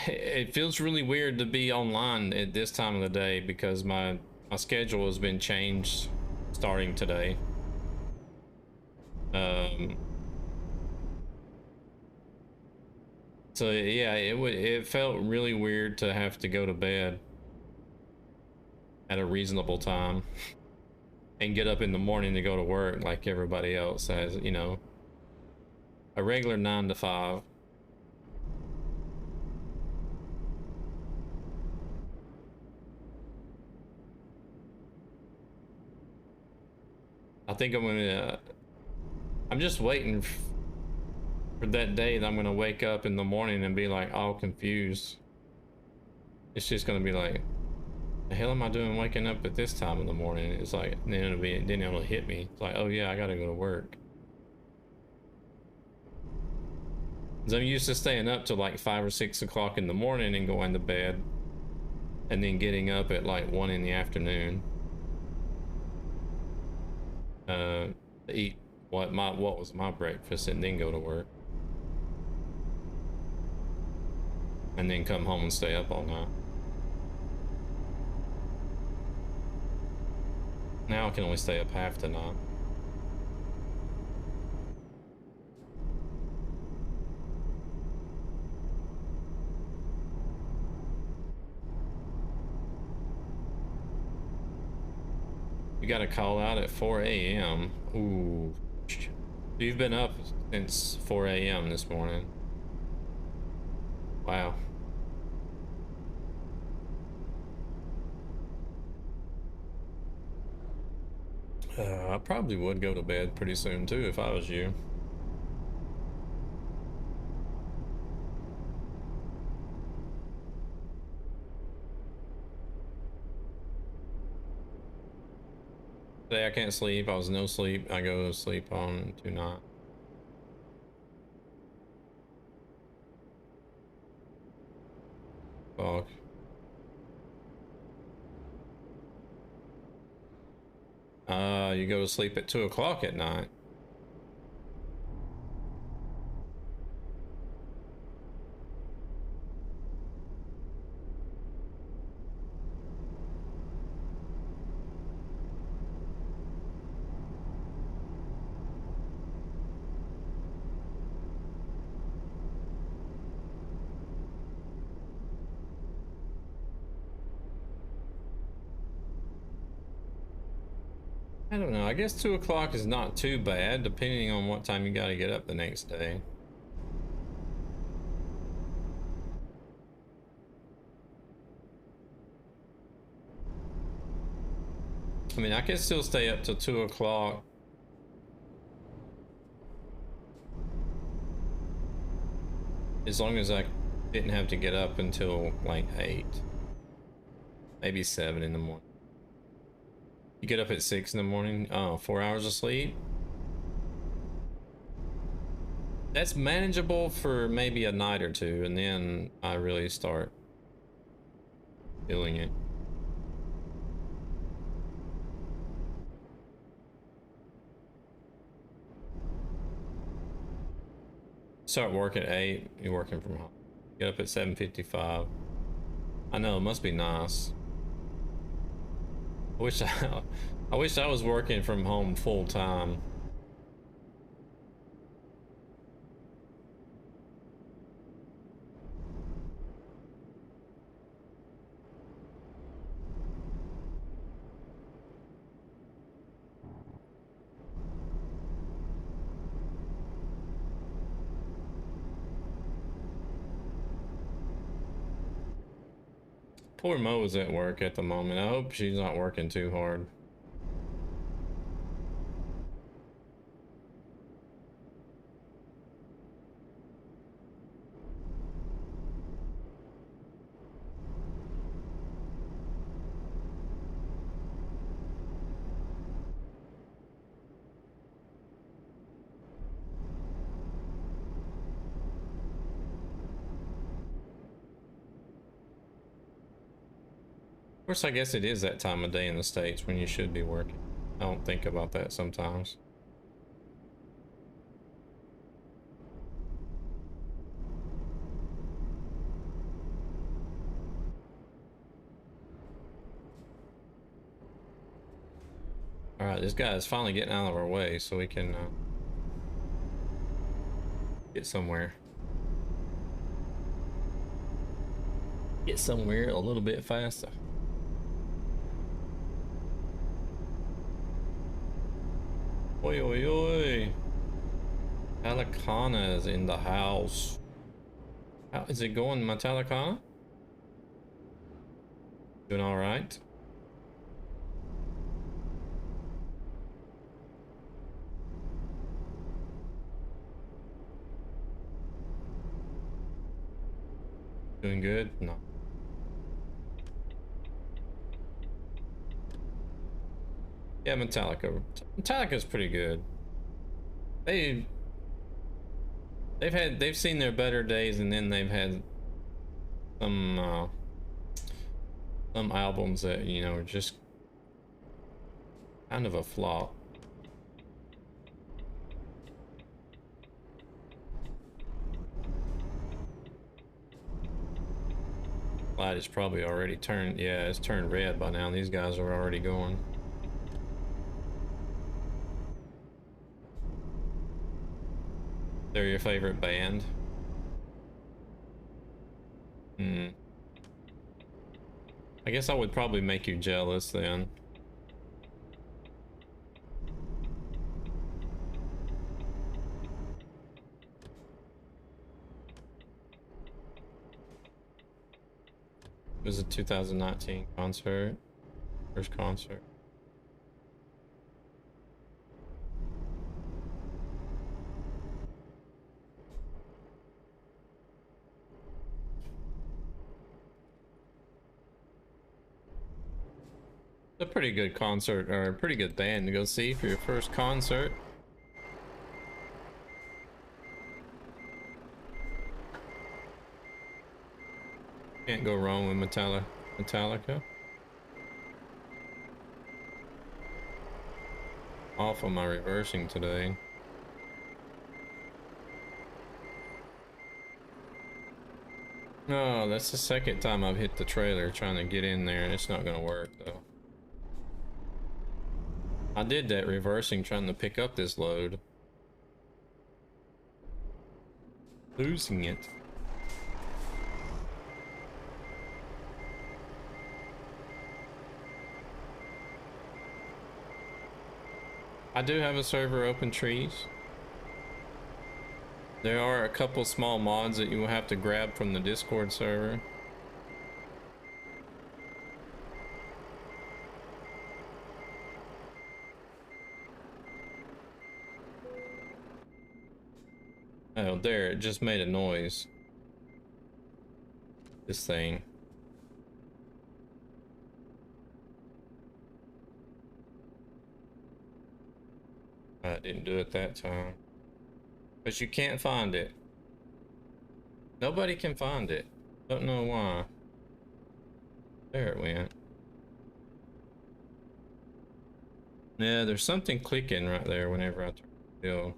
It feels really weird to be online at this time of the day because my schedule has been changed starting today. So yeah, it felt really weird to have to go to bed at a reasonable time and get up in the morning to go to work like everybody else has, you know, a regular 9 to 5. I think I'm just waiting for that day that I'm gonna wake up in the morning and be like all confused. It's just gonna be like, the hell am I doing waking up at this time in the morning? It's like, then it'll hit me. It's like, oh yeah, I gotta go to work. 'Cause I'm used to staying up till like 5 or 6 o'clock in the morning and going to bed, and then getting up at like 1 in the afternoon. To eat what was my breakfast and then go to work. And then come home and stay up all night. Now I can only stay up half the night. You got a call out at 4 a.m. Ooh. You've been up since 4 a.m. this morning. Wow. I probably would go to bed pretty soon too if I was you. Today I can't sleep. I was no sleep. I go to sleep on tonight. Fuck. You go to sleep at 2 o'clock at night. I don't know. I guess 2 o'clock is not too bad, depending on what time you got to get up the next day. I mean, I can still stay up till 2 o'clock. As long as I didn't have to get up until like 8. Maybe 7 in the morning. You get up at 6 in the morning? Oh, 4 hours of sleep? That's manageable for maybe a night or two, and then I really start feeling it. Start work at 8, you're working from home. Get up at 7:55. I know, it must be nice. I wish I was working from home full time. Poor Mo is at work at the moment. I hope she's not working too hard. Of course, I guess it is that time of day in the States when you should be working. I don't think about that sometimes. All right, this guy is finally getting out of our way so we can get somewhere. Get somewhere a little bit faster. Oi, oi, oi. Talicana is in the house. How is it going, my Talicana? Doing all right? Doing good? No. Yeah, Metallica. Metallica's pretty good. They've seen their better days, and then they've had some albums that, you know, are just kind of a flop. Light is probably already turned. Yeah, it's turned red by now. These guys are already going. They're your favorite band? Hmm. I guess I would probably make you jealous then. It was a 2019 concert. First concert. It's a pretty good concert, or a pretty good band to go see for your first concert. Can't go wrong with Metallica. Off on my reversing today. No, that's the second time I've hit the trailer trying to get in there, and it's not gonna work though. I did that reversing trying to pick up this load. Losing it. I do have a server open, trees. There are a couple small mods that you will have to grab from the Discord server. Oh, there, it just made a noise. This thing. I didn't do it that time. But you can't find it. Nobody can find it. Don't know why. There it went. Yeah, there's something clicking right there whenever I turn the wheel.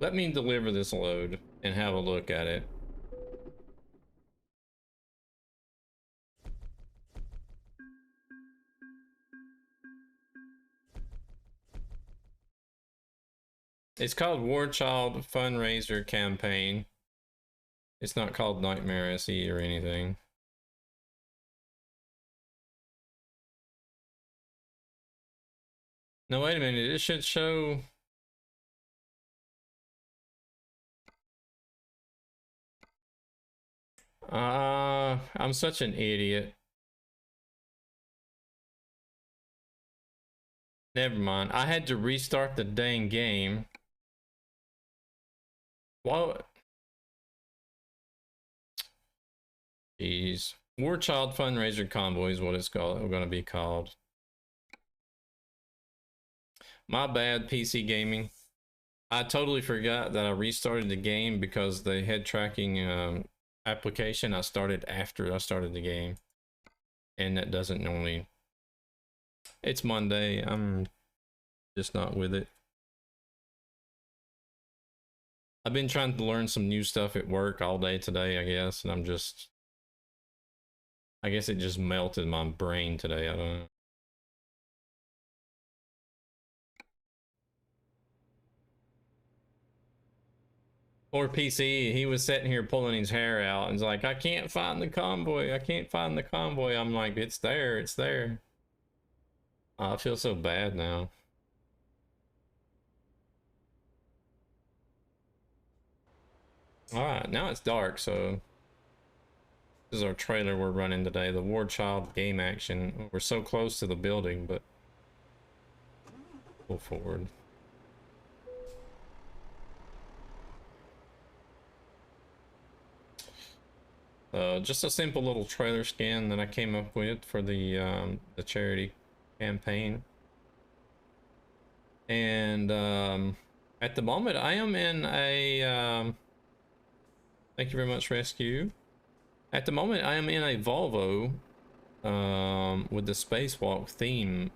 Let me deliver this load and have a look at it. It's called War Child Fundraiser Campaign. It's not called Nightmare SE or anything. No, wait a minute. It should show. I'm such an idiot. Never mind. I had to restart the dang game. What? Jeez. War Child Fundraiser Convoy is what it's called. It's going to be called. My bad, PC gaming. I totally forgot that I restarted the game because the head tracking application I started after I started the game. And that doesn't normally... It's Monday. I'm just not with it. I've been trying to learn some new stuff at work all day today, I guess. And I'm just... I guess it just melted my brain today. I don't know. Poor PC, he was sitting here pulling his hair out and he's like, I can't find the convoy. I can't find the convoy. I'm like, it's there. It's there. Oh, I feel so bad now. All right, now it's dark, so this is our trailer we're running today, the War Child game action. We're so close to the building, but pull forward. Just a simple little trailer scan that I came up with for the charity campaign. And at the moment, I am in a thank you very much, Rescue. At the moment, I am in a Volvo with the spacewalk theme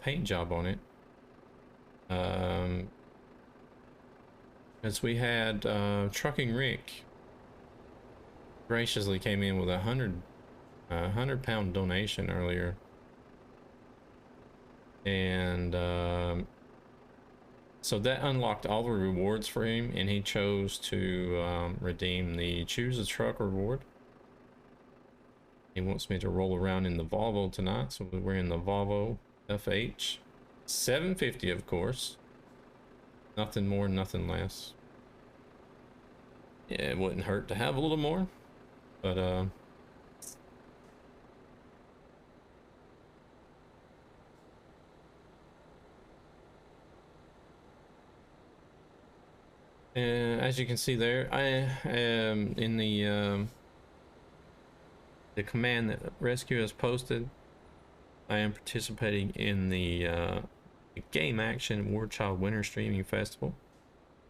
paint job on it. As we had Trucking Rick graciously came in with a 100-pound donation earlier, and so that unlocked all the rewards for him, and he chose to redeem the Choose a Truck reward. He wants me to roll around in the Volvo tonight, so we're in the Volvo FH 750, of course. Nothing more, nothing less. Yeah, it wouldn't hurt to have a little more, but as you can see there, I am in the command that Rescue has posted. I am participating in the game action War Child Winter Streaming Festival.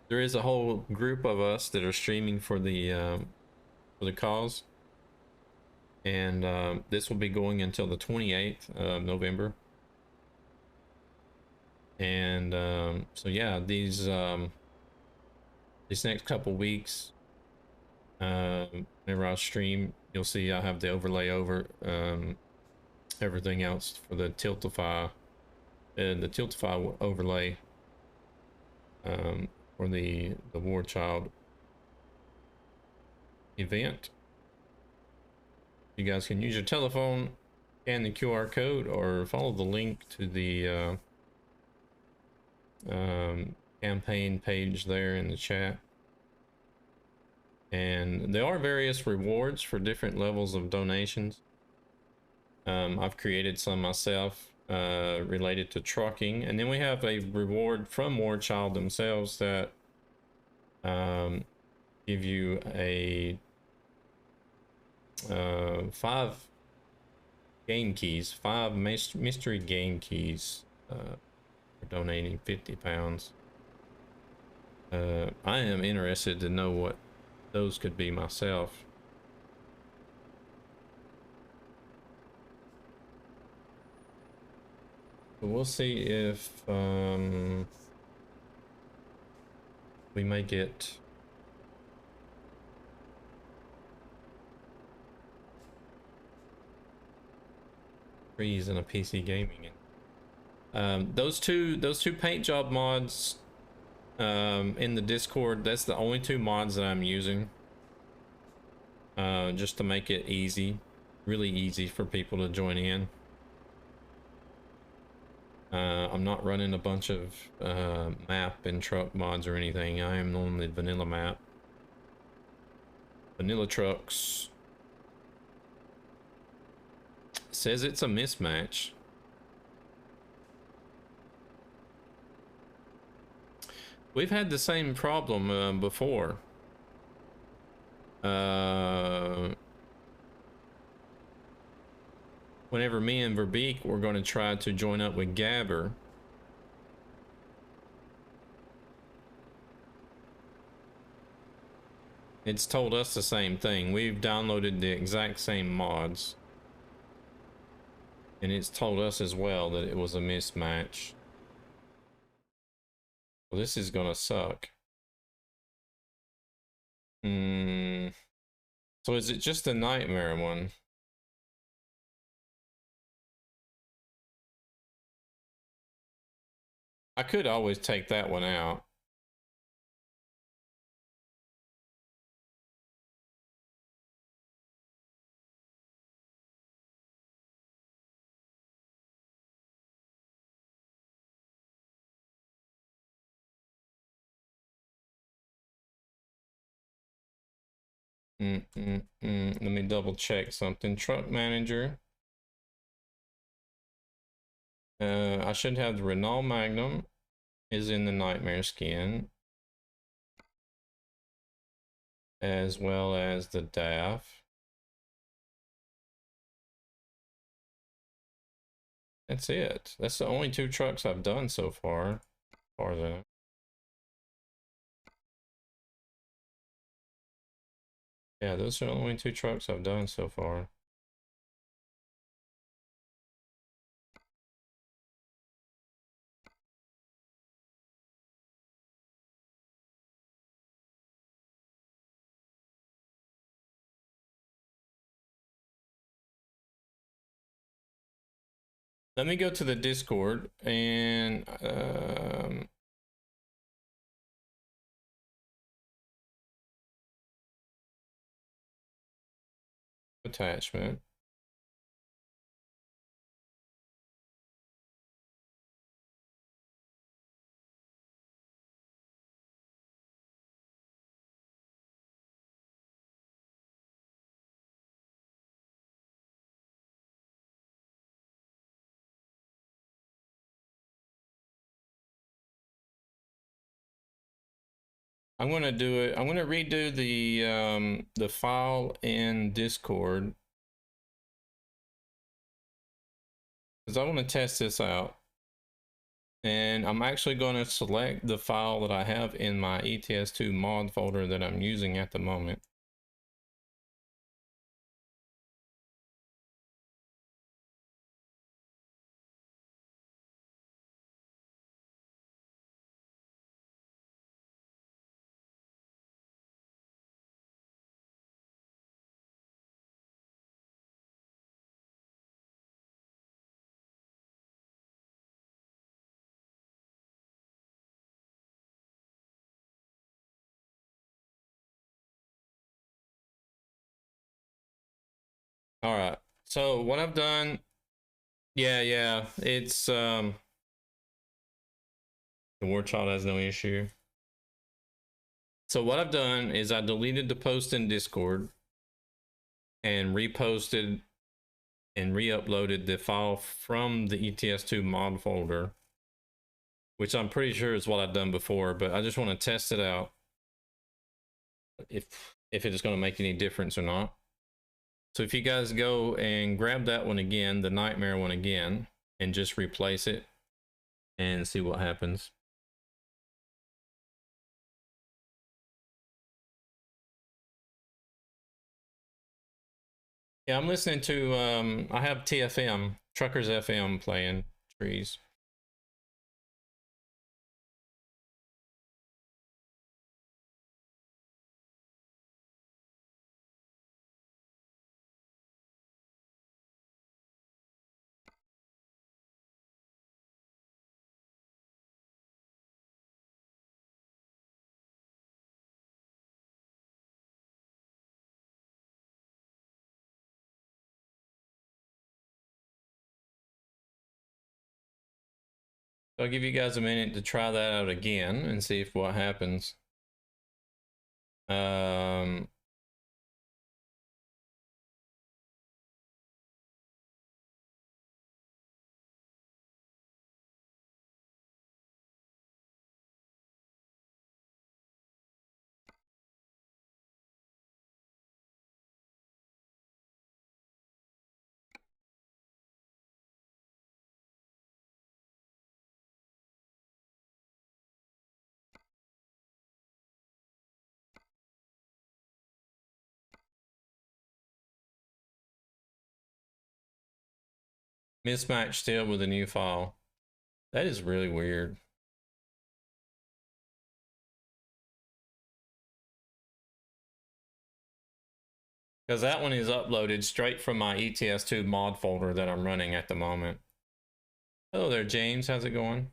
There is a whole group of us that are streaming for the cause, and this will be going until the 28th of November. And so yeah, these next couple weeks, whenever I stream, you'll see I have the overlay over everything else for the Tiltify, the Tiltify overlay for the War Child event. You guys can use your telephone, scan the QR code, or follow the link to the campaign page there in the chat. And there are various rewards for different levels of donations. I've created some myself related to trucking, and then we have a reward from War Child themselves that give you a 5 game keys, 5 mystery game keys for donating 50 pounds. I am interested to know what those could be myself. We'll see if we may get trees in a PC gaming. Those two paint job mods in the Discord, that's the only 2 mods that I'm using, just to make it easy, really easy for people to join in. I'm not running a bunch of map and truck mods or anything. I am on the vanilla map. Vanilla trucks. Says it's a mismatch. We've had the same problem before. Whenever me and Verbeek were going to try to join up with Gabber, it's told us the same thing. We've downloaded the exact same mods, and it's told us as well that it was a mismatch. Well, this is gonna suck. So is it just the nightmare one? I could always take that one out. Let me double check something. Truck manager. I should have the Renault Magnum is in the nightmare skin, as well as the DAF. That's it. That's the only 2 trucks I've done so far. Yeah, those are the only 2 trucks I've done so far. Let me go to the Discord and attachment. I'm gonna do it. I'm gonna redo the file in Discord because I want to test this out. And I'm actually going to select the file that I have in my ETS2 mod folder that I'm using at the moment. All right. So what I've done, yeah, it's the war child has no issue. So what I've done is I deleted the post in Discord and reposted and re-uploaded the file from the ETS2 mod folder, which I'm pretty sure is what I've done before, but I just want to test it out if it is going to make any difference or not. So if you guys go and grab that one again, the nightmare one again, and just replace it and see what happens. Yeah, I'm listening to, I have TFM, Truckers FM playing Trees. So I'll give you guys a minute to try that out again and see if what happens. Mismatch still with a new file. That is really weird. Because that one is uploaded straight from my ETS2 mod folder that I'm running at the moment. Hello there, James. How's it going?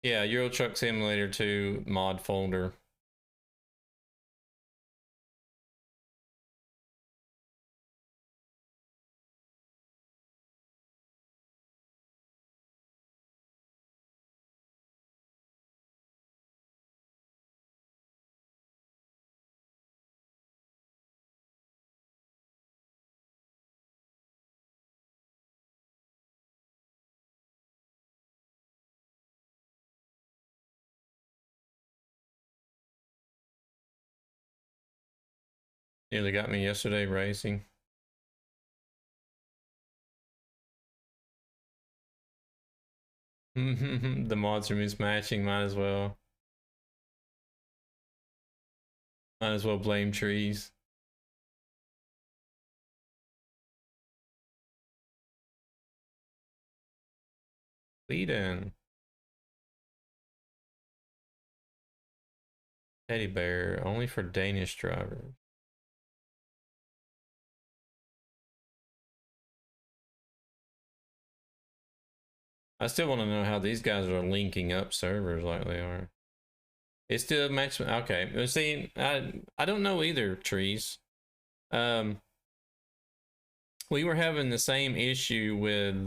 Yeah, Euro Truck Simulator 2 mod folder. Nearly got me yesterday racing. The mods are mismatching, might as well. Might as well blame trees. Lead in. Teddy bear, only for Danish drivers. I still want to know how these guys are linking up servers like they are. It's still match. Okay, but see, I don't know either. Trees. We were having the same issue with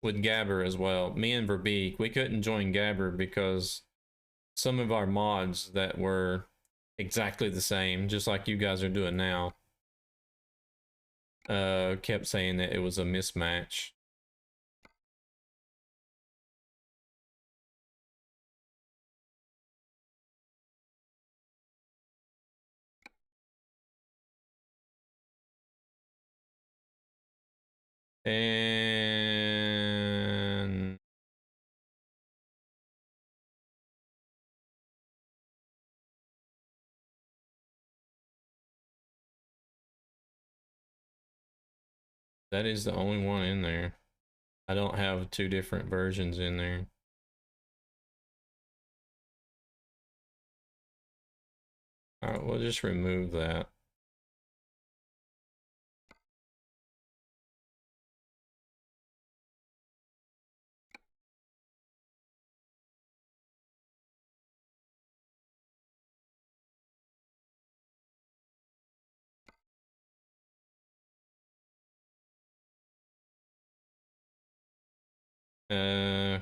Gabber as well. Me and Verbeek, we couldn't join Gabber because some of our mods that were exactly the same, just like you guys are doing now, kept saying that it was a mismatch. And that is the only one in there. I don't have two different versions in there. All right, we'll just remove that.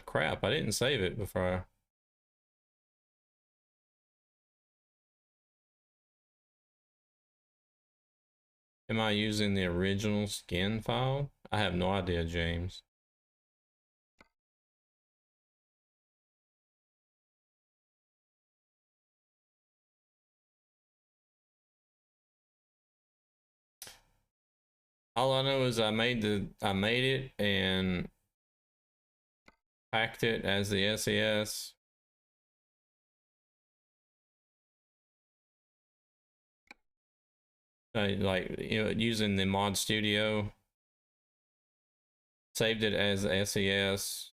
Crap, I didn't save it before. Am I using the original skin file? I have no idea, James. All I know is I made it and packed it as the SCS. Like, you know, using the mod studio, saved it as SES.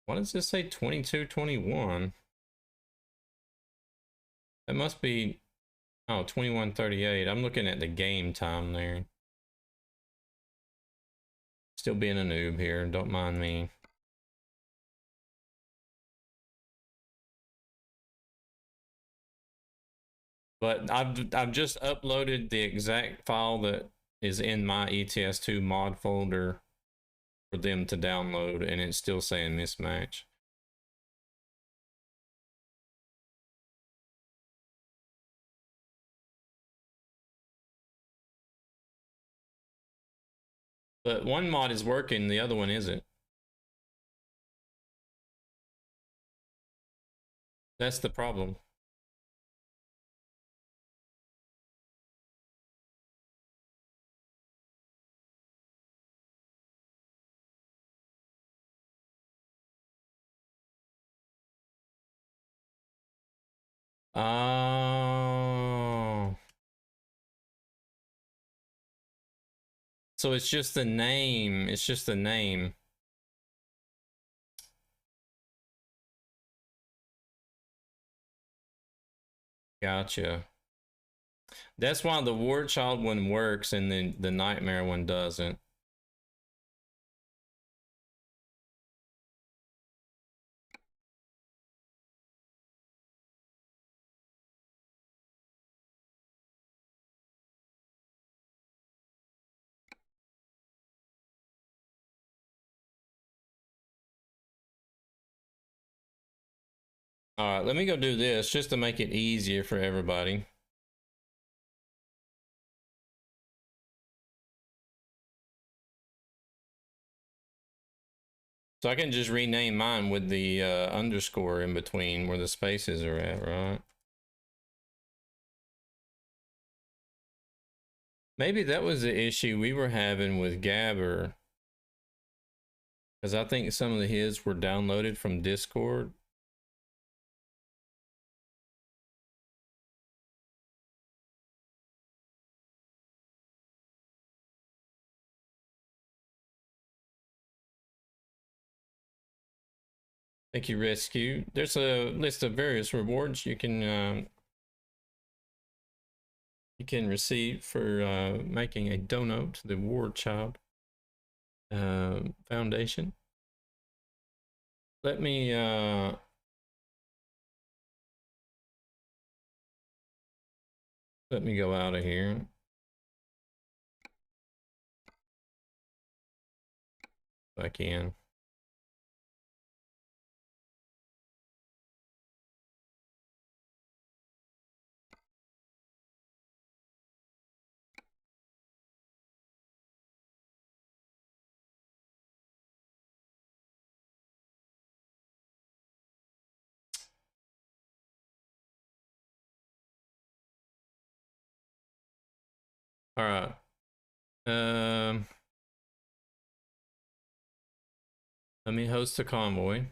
What does this say? 2221. That must be, oh, 2138. I'm looking at the game time there. Still being a noob here, don't mind me. But I've just uploaded the exact file that is in my ETS2 mod folder for them to download, and it's still saying mismatch. But one mod is working, the other one isn't. That's the problem. Oh. So it's just the name. It's just the name. Gotcha. That's why the War Child one works and the Nightmare one doesn't. All right, let me go do this just to make it easier for everybody. So I can just rename mine with the underscore in between where the spaces are at, right? Maybe that was the issue we were having with Gabber. Because I think some of his were downloaded from Discord. Thank you, Rescue. There's a list of various rewards you can receive for making a donut to the War Child Foundation. Let me go out of here. If I can. All right. Let me host a convoy.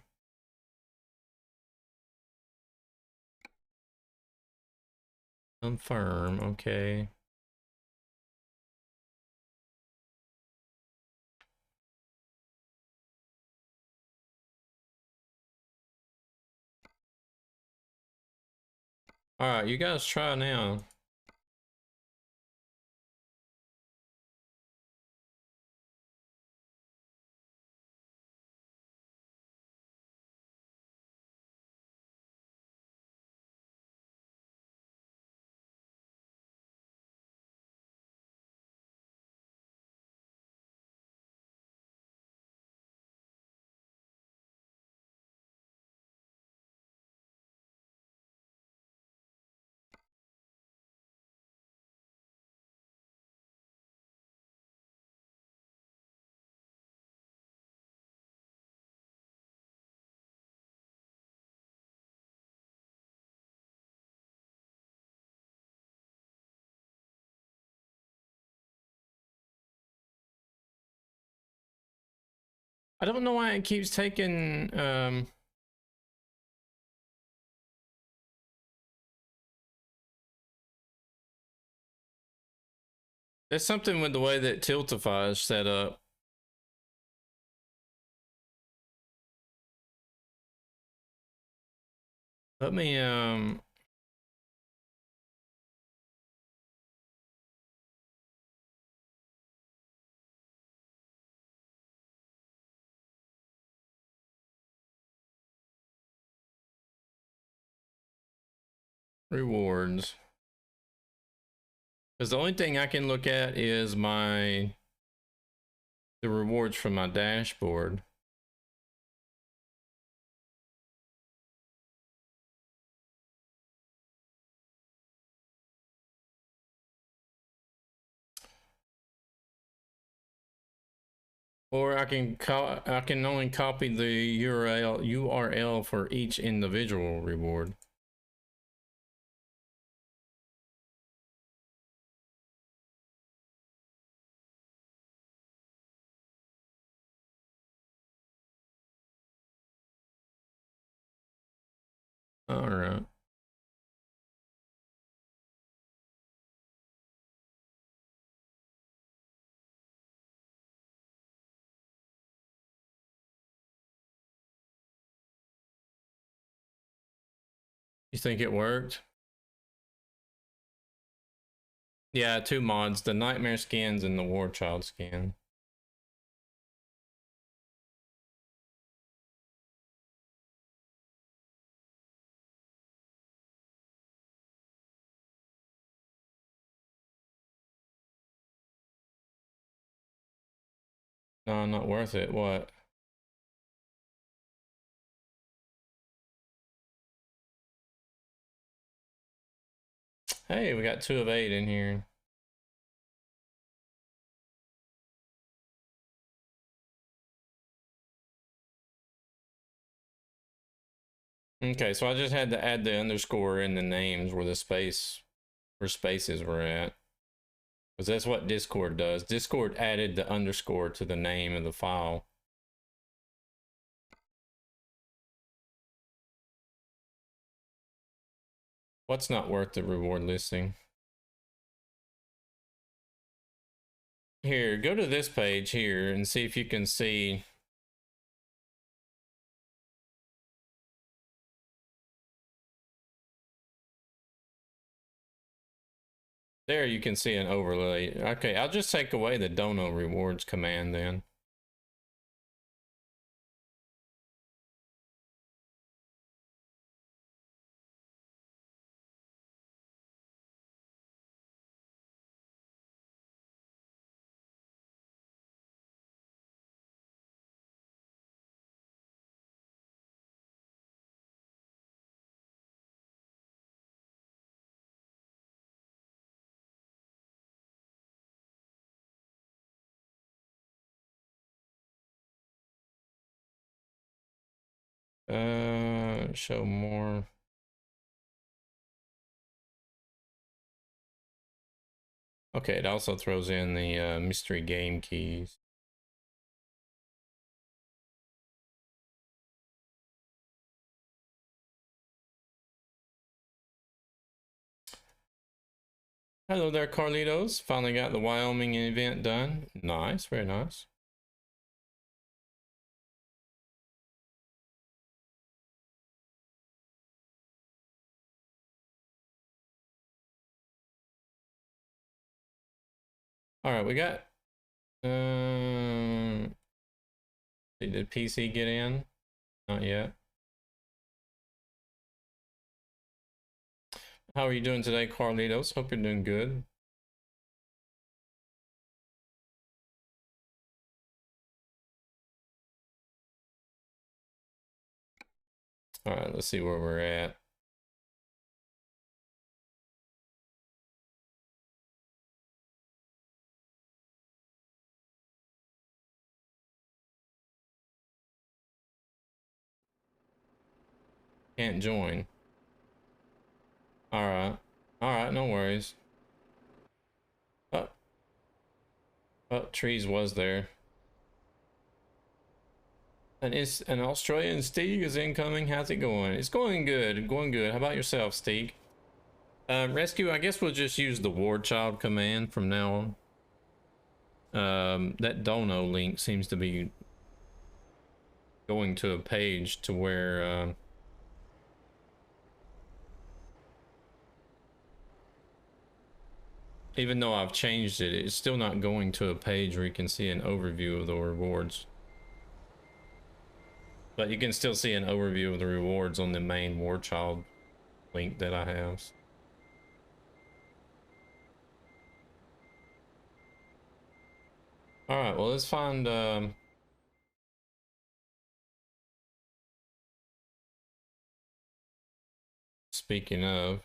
Confirm. Okay. All right, you guys try now. I don't know why it keeps taking there's something with the way that Tiltify is set up. Let me rewards. Because the only thing I can look at is the rewards from my dashboard. Or I can only copy the URL for each individual reward. All right. You think it worked? Yeah, 2 mods, the Nightmare skins and the War Child skin. No, not worth it. What? Hey, we got 2 of 8 in here. Okay, so I just had to add the underscore in the names where the spaces were at. Because that's what Discord does. Discord added the underscore to the name of the file. What's not worth the reward listing? Here, go to this page here and see if you can see. There you can see an overlay. Okay, I'll just take away the dono rewards command then. Show more. Okay, it also throws in the mystery game keys. Hello there, Carlitos. Finally got the Wyoming event done. Nice, very nice. All right, we got. Did PC get in? Not yet. How are you doing today, Carlitos? Hope you're doing good. All right, let's see where we're at. Can't join. All right. All right, no worries. Oh, oh, trees was there. An Australian Steve is incoming. How's it going? It's going good. Going good. How about yourself, Steve? Rescue, I guess we'll just use the War Child command from now on. That dono link seems to be going to a page to where even though I've changed it, it's still not going to a page where you can see an overview of the rewards. But you can still see an overview of the rewards on the main War Child link that I have. All right, well, let's find speaking of,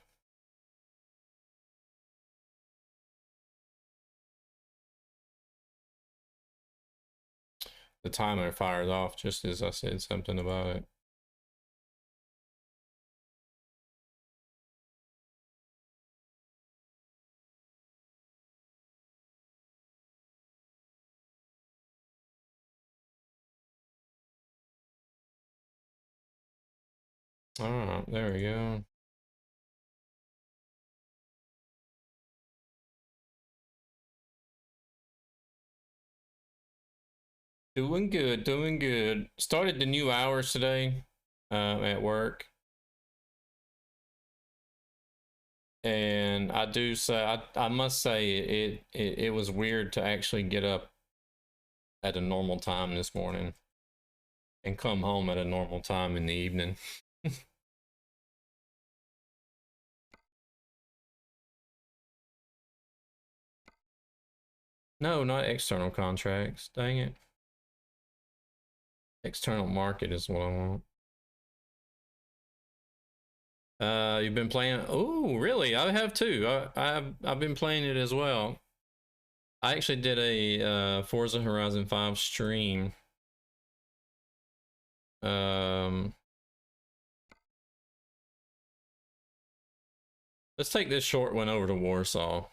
the timer fired off just as I said something about it. All right, there we go. Doing good, doing good. Started the new hours today at work. And I do say, I must say it was weird to actually get up at a normal time this morning and come home at a normal time in the evening. No, not external contracts. Dang it. External market is what I want. You've been playing? Oh, really? I have too. I've been playing it as well. I actually did a Forza Horizon 5 stream. Let's take this short one over to Warsaw.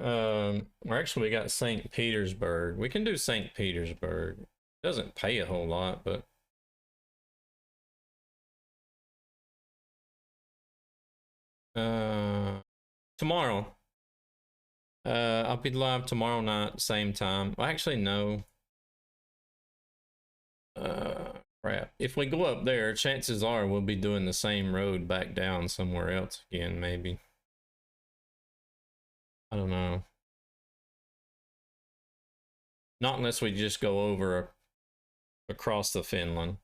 Or actually, we got St. Petersburg. We can do St. Petersburg. Doesn't pay a whole lot, but tomorrow. I'll be live tomorrow night, same time. Well, actually, no. Crap. If we go up there, chances are we'll be doing the same road back down somewhere else again, maybe. I don't know. Not unless we just go over across the Finland.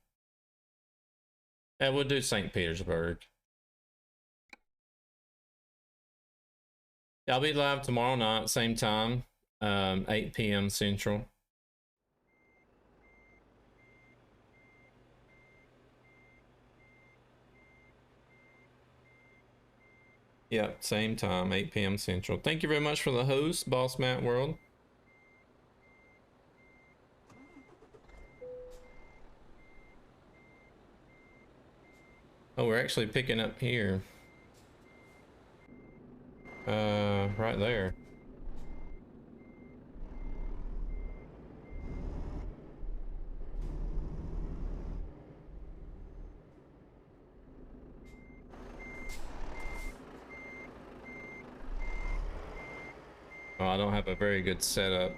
Yeah, we'll do St. Petersburg. I'll be live tomorrow night, same time, 8 p.m. Central. Yep, same time, 8 p.m. Central. Thank you very much for the host, Boss Matt World. Oh, we're actually picking up here. Right there. Oh, I don't have a very good setup.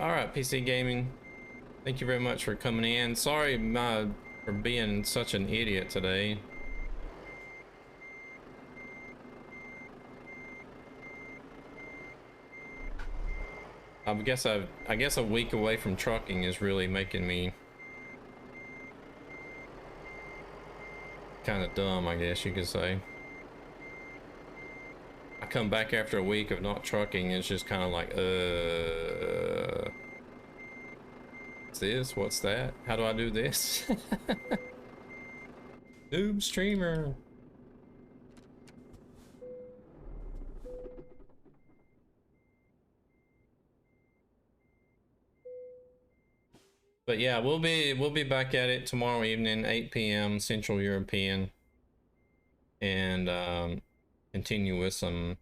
All right, PC Gaming. Thank you very much for coming in. Sorry for being such an idiot today. I guess a week away from trucking is really making me kind of dumb, I guess you could say. I come back after a week of not trucking, it's just kind of like, what's this? What's that? How do I do this? Noob streamer. But yeah, we'll be back at it tomorrow evening, 8 p.m. Central European, and continue with some.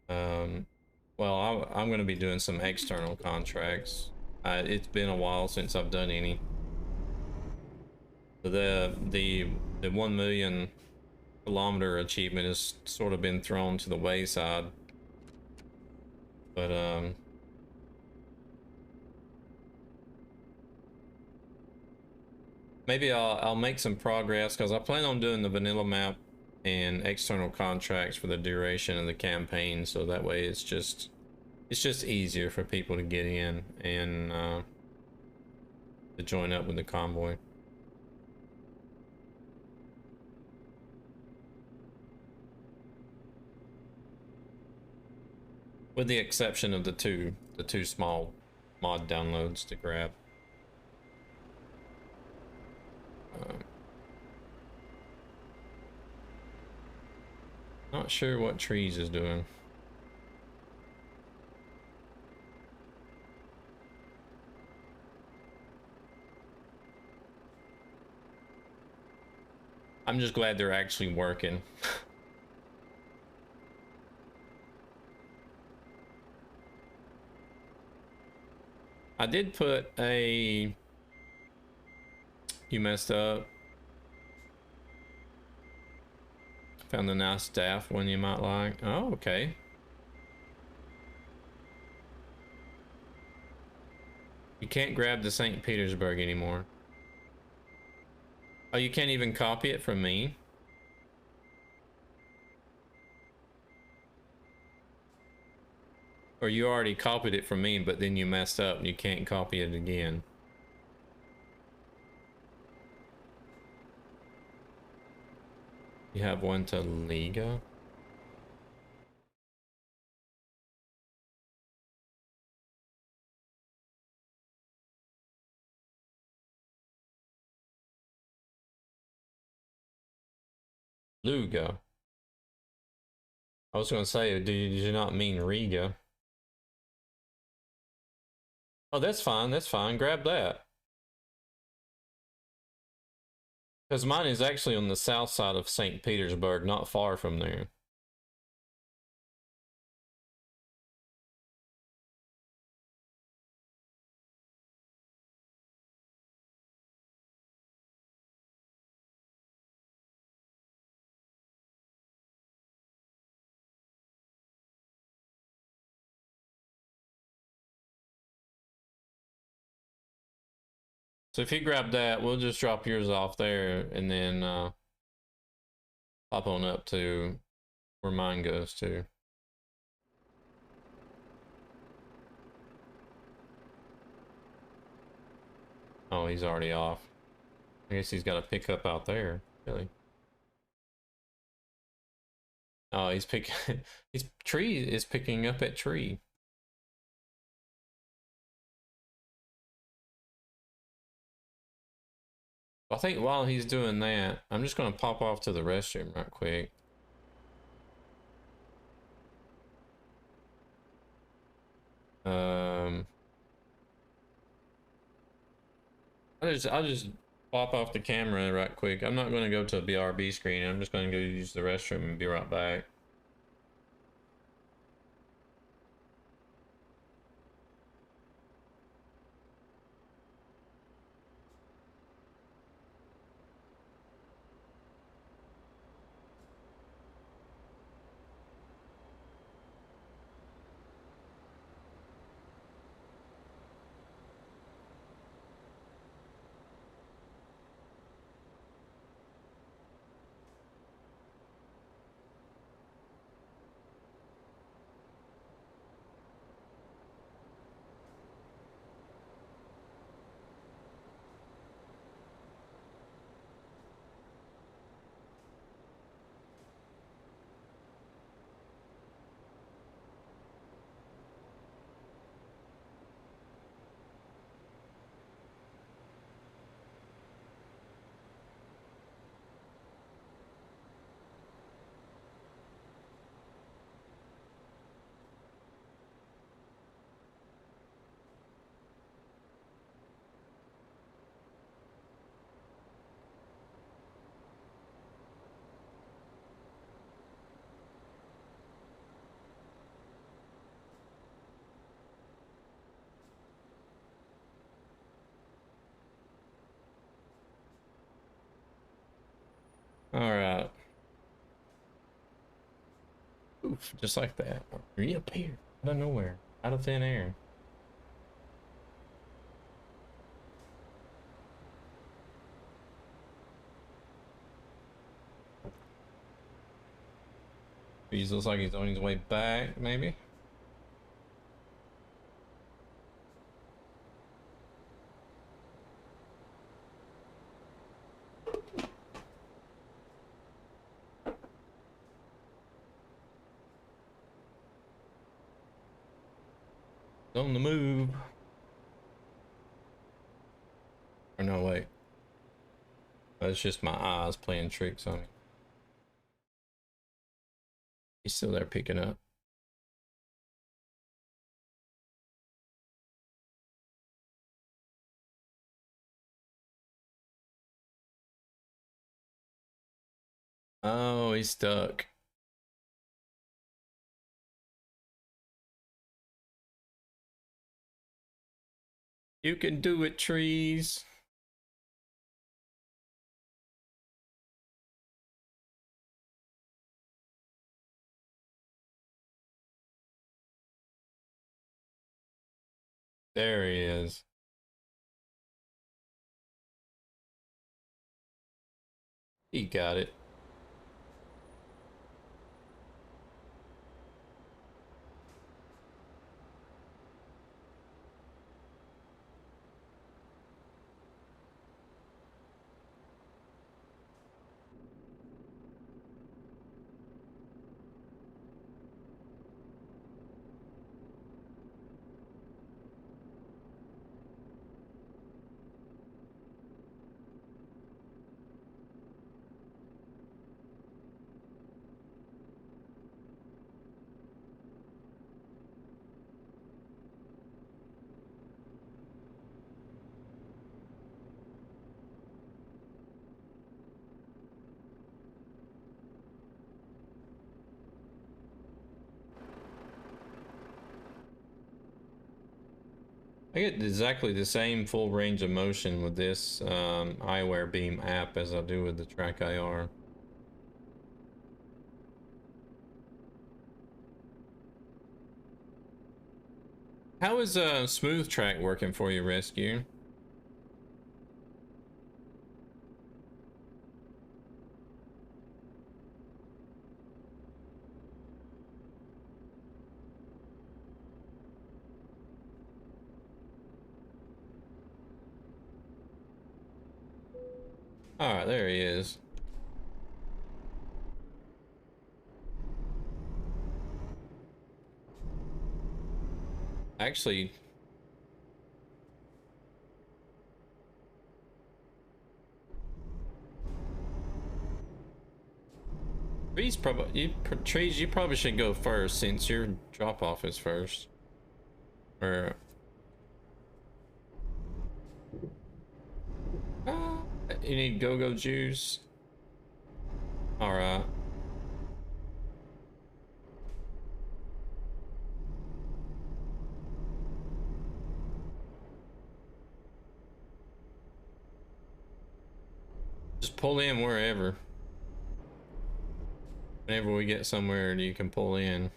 Well, I'm going to be doing some external contracts. It's been a while since I've done any. The 1 million kilometer achievement has sort of been thrown to the wayside, but maybe I'll make some progress because I plan on doing the vanilla map and external contracts for the duration of the campaign, so that way it's just easier for people to get in and to join up with the convoy. With the exception of the two small mod downloads to grab. Not sure what Trees is doing. I'm just glad they're actually working. I did put a... You messed up. Found a nice staff one you might like. Oh, okay. You can't grab the St. Petersburg anymore. Oh, you can't even copy it from me? Or you already copied it from me, but then you messed up and you can't copy it again. You have one to Liga? Luga. I was going to say, did you not mean Riga? Oh, that's fine. That's fine. Grab that. Because mine is actually on the south side of St. Petersburg, not far from there. So if you grab that, we'll just drop yours off there and then pop on up to where mine goes to. Oh, he's already off. I guess he's got a pickup out there, really. Oh, he's picking. His tree is picking up at tree. I think while he's doing that, I'm just gonna pop off to the restroom right quick. I'll just pop off the camera right quick. I'm not gonna go to a BRB screen. I'm just gonna go use the restroom and be right back. All right. Oof, just like that. Reappear out of nowhere, out of thin air. He looks like he's on his way back, maybe. On the move. Or no, wait. That's just my eyes playing tricks on me. He's still there picking up. Oh, he's stuck. You can do it, trees. There he is. He got it. I get exactly the same full range of motion with this Eyeware beam app as I do with the Track IR. How is smooth track working for you, Rescue? All right, there he is. Actually, Trees, you probably should go first since your drop off is first. Or you need go-go juice. All right. Just pull in wherever. Whenever we get somewhere you can pull in.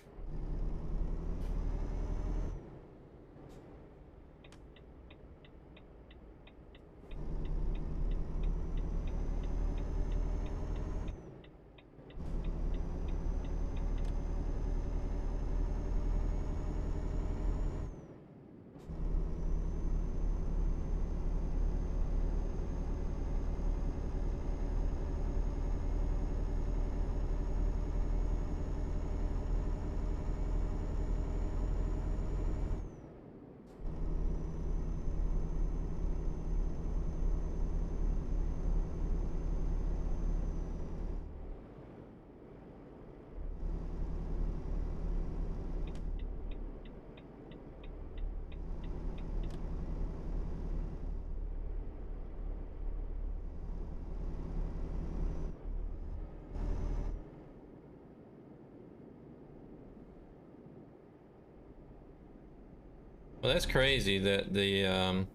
Well, that's crazy that the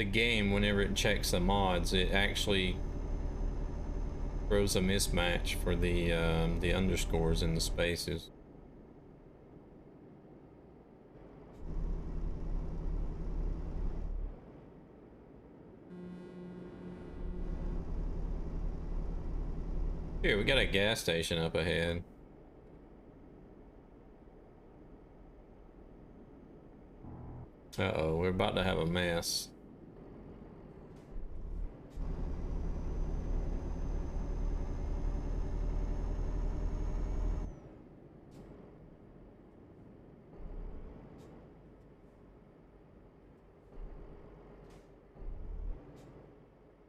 game, whenever it checks the mods, it actually throws a mismatch for the underscores in the spaces. Here, we got a gas station up ahead. Uh-oh, we're about to have a mess.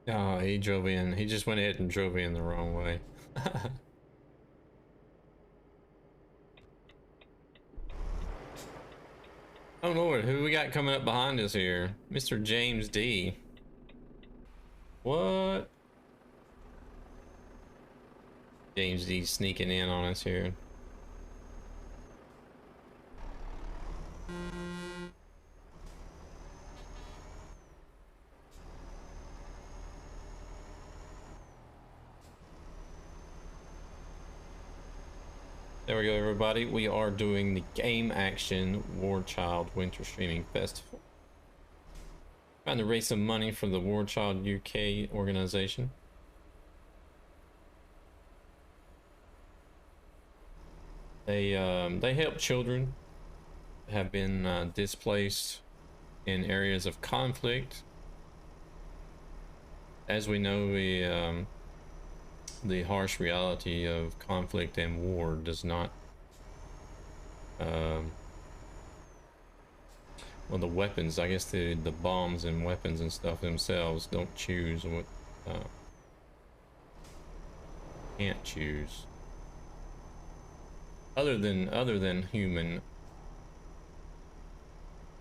Oh, he drove in. He just went ahead and drove in the wrong way. Oh Lord, who we got coming up behind us here? Mr. James D. What? James D sneaking in on us here. There we go, everybody. We are doing the Game Action War Child Winter Streaming Festival. Trying to raise some money for the War Child UK organization. They help children that have been displaced in areas of conflict. As we know, the harsh reality of conflict and war does not well, the weapons, I guess the bombs and weapons and stuff themselves don't choose what can't choose other than human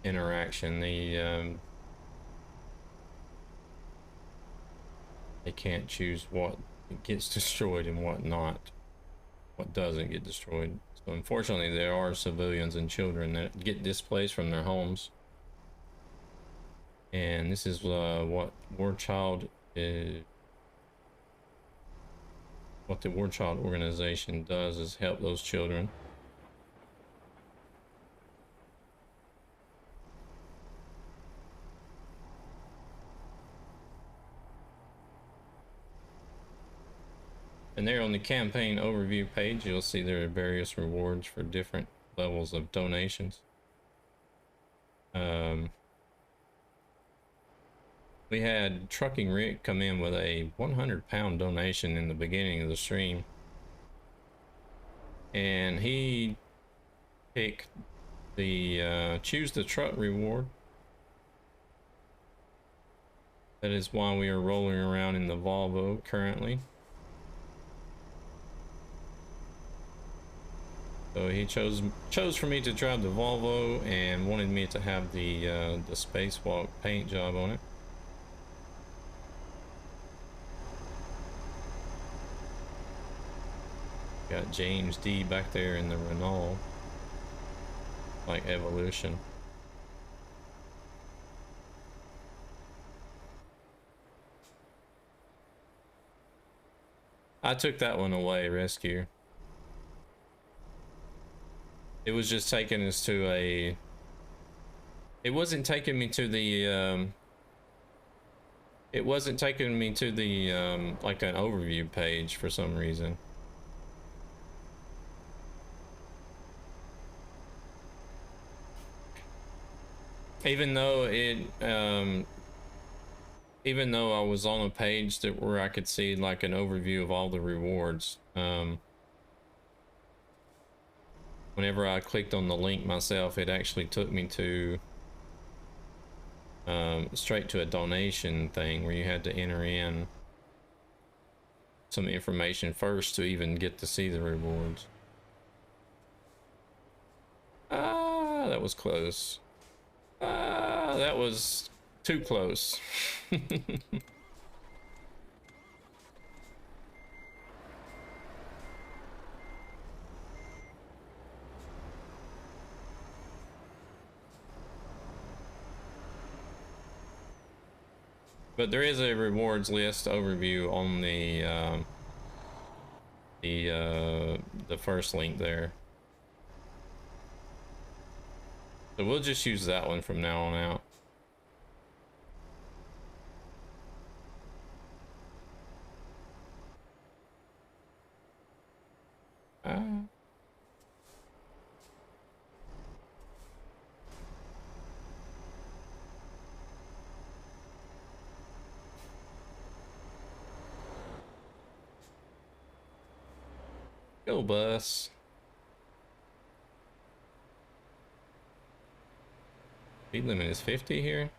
interaction. They can't choose what gets destroyed and what not, what doesn't get destroyed. So unfortunately, there are civilians and children that get displaced from their homes, and this is what War Child is. What the War Child organization does is help those children. And there on the campaign overview page, you'll see there are various rewards for different levels of donations. We had Trucking Rick come in with a 100-pound donation in the beginning of the stream, and he picked the choose the truck reward. That is why we are rolling around in the Volvo currently. So he chose for me to drive the Volvo and wanted me to have the spacewalk paint job on it. Got James D back there in the Renault, like Evolution. I took that one away, Rescue. It was just taking us to a... It wasn't taking me to the... It wasn't taking me to the, like an overview page for some reason. Even though even though I was on a page that where I could see like an overview of all the rewards, whenever I clicked on the link myself, it actually took me to straight to a donation thing where you had to enter in some information first to even get to see the rewards. Ah, that was close. Ah, that was too close. But there is a rewards list overview on the first link there. So we'll just use that one from now on out. Go bus. Speed limit is 50 here.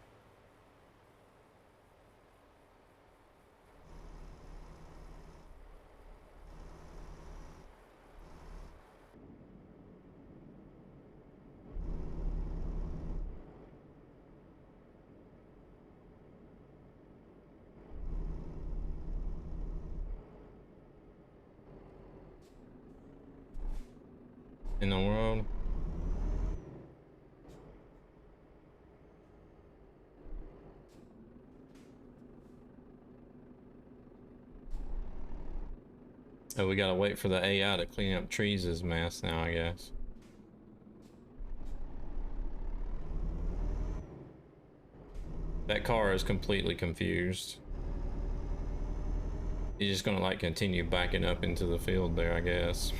In the world. Oh, we gotta wait for the AI to clean up Trees' mess now, I guess. That car is completely confused. He's just gonna like continue backing up into the field there, I guess.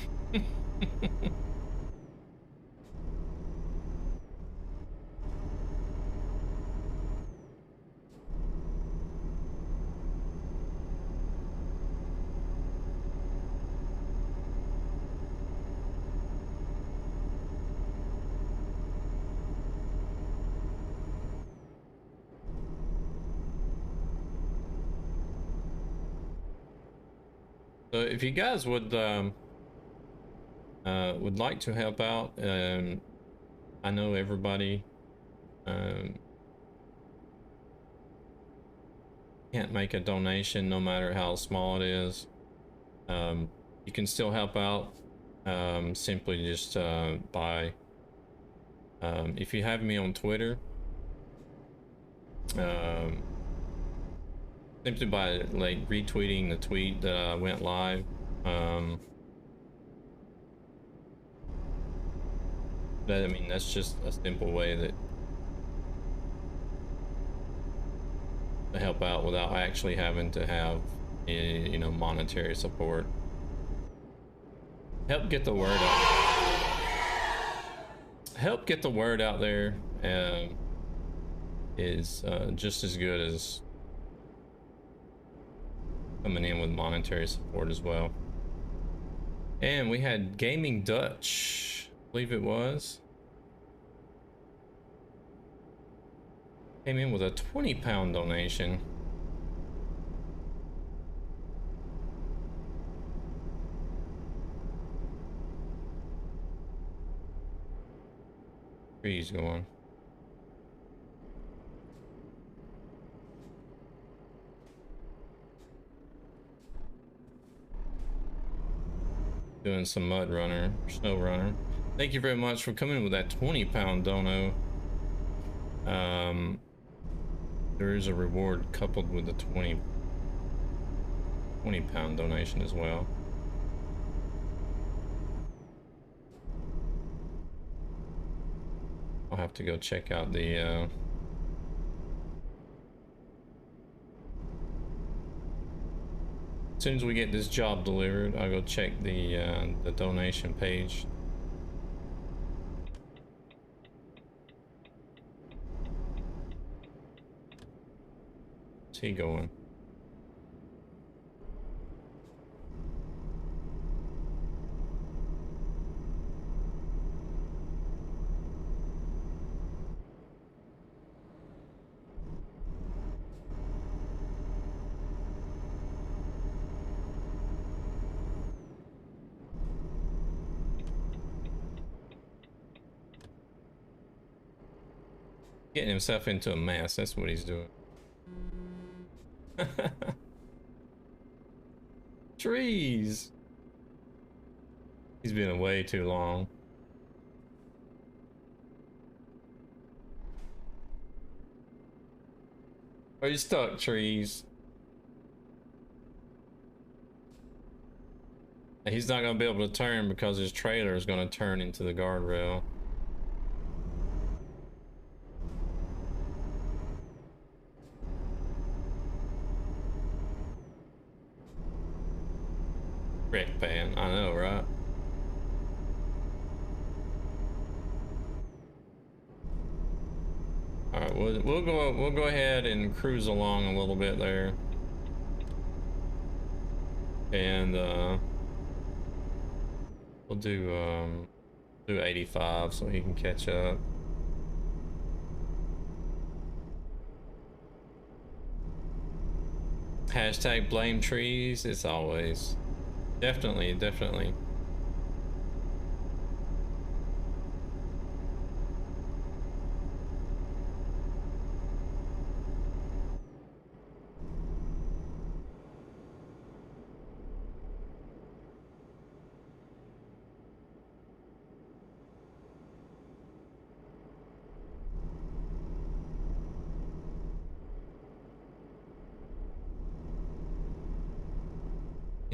So if you guys would like to help out, I know everybody can't make a donation no matter how small it is. You can still help out simply just by if you have me on Twitter, simply by like retweeting the tweet that I went live. I mean, that's just a simple way that to help out without actually having to have any, you know, monetary support. Help get the word out. Help get the word out there is just as good as coming in with monetary support as well. And we had Gaming Dutch, I believe it was, came in with a £20 donation. Trees going. Doing some mud runner, snow runner. Thank you very much for coming with that £20 dono. There is a reward coupled with the 20 £20 donation as well. I'll have to go check out the as soon as we get this job delivered, I'll go check the donation page. Where's he going? Getting himself into a mess, that's what he's doing. Trees! He's been away too long. Are you stuck, Trees? He's not gonna be able to turn because his trailer is gonna turn into the guardrail. Wreck pan, I know, right? All right, we'll go ahead and cruise along a little bit there, and we'll do 85 so he can catch up. Hashtag blame trees. It's always definitely.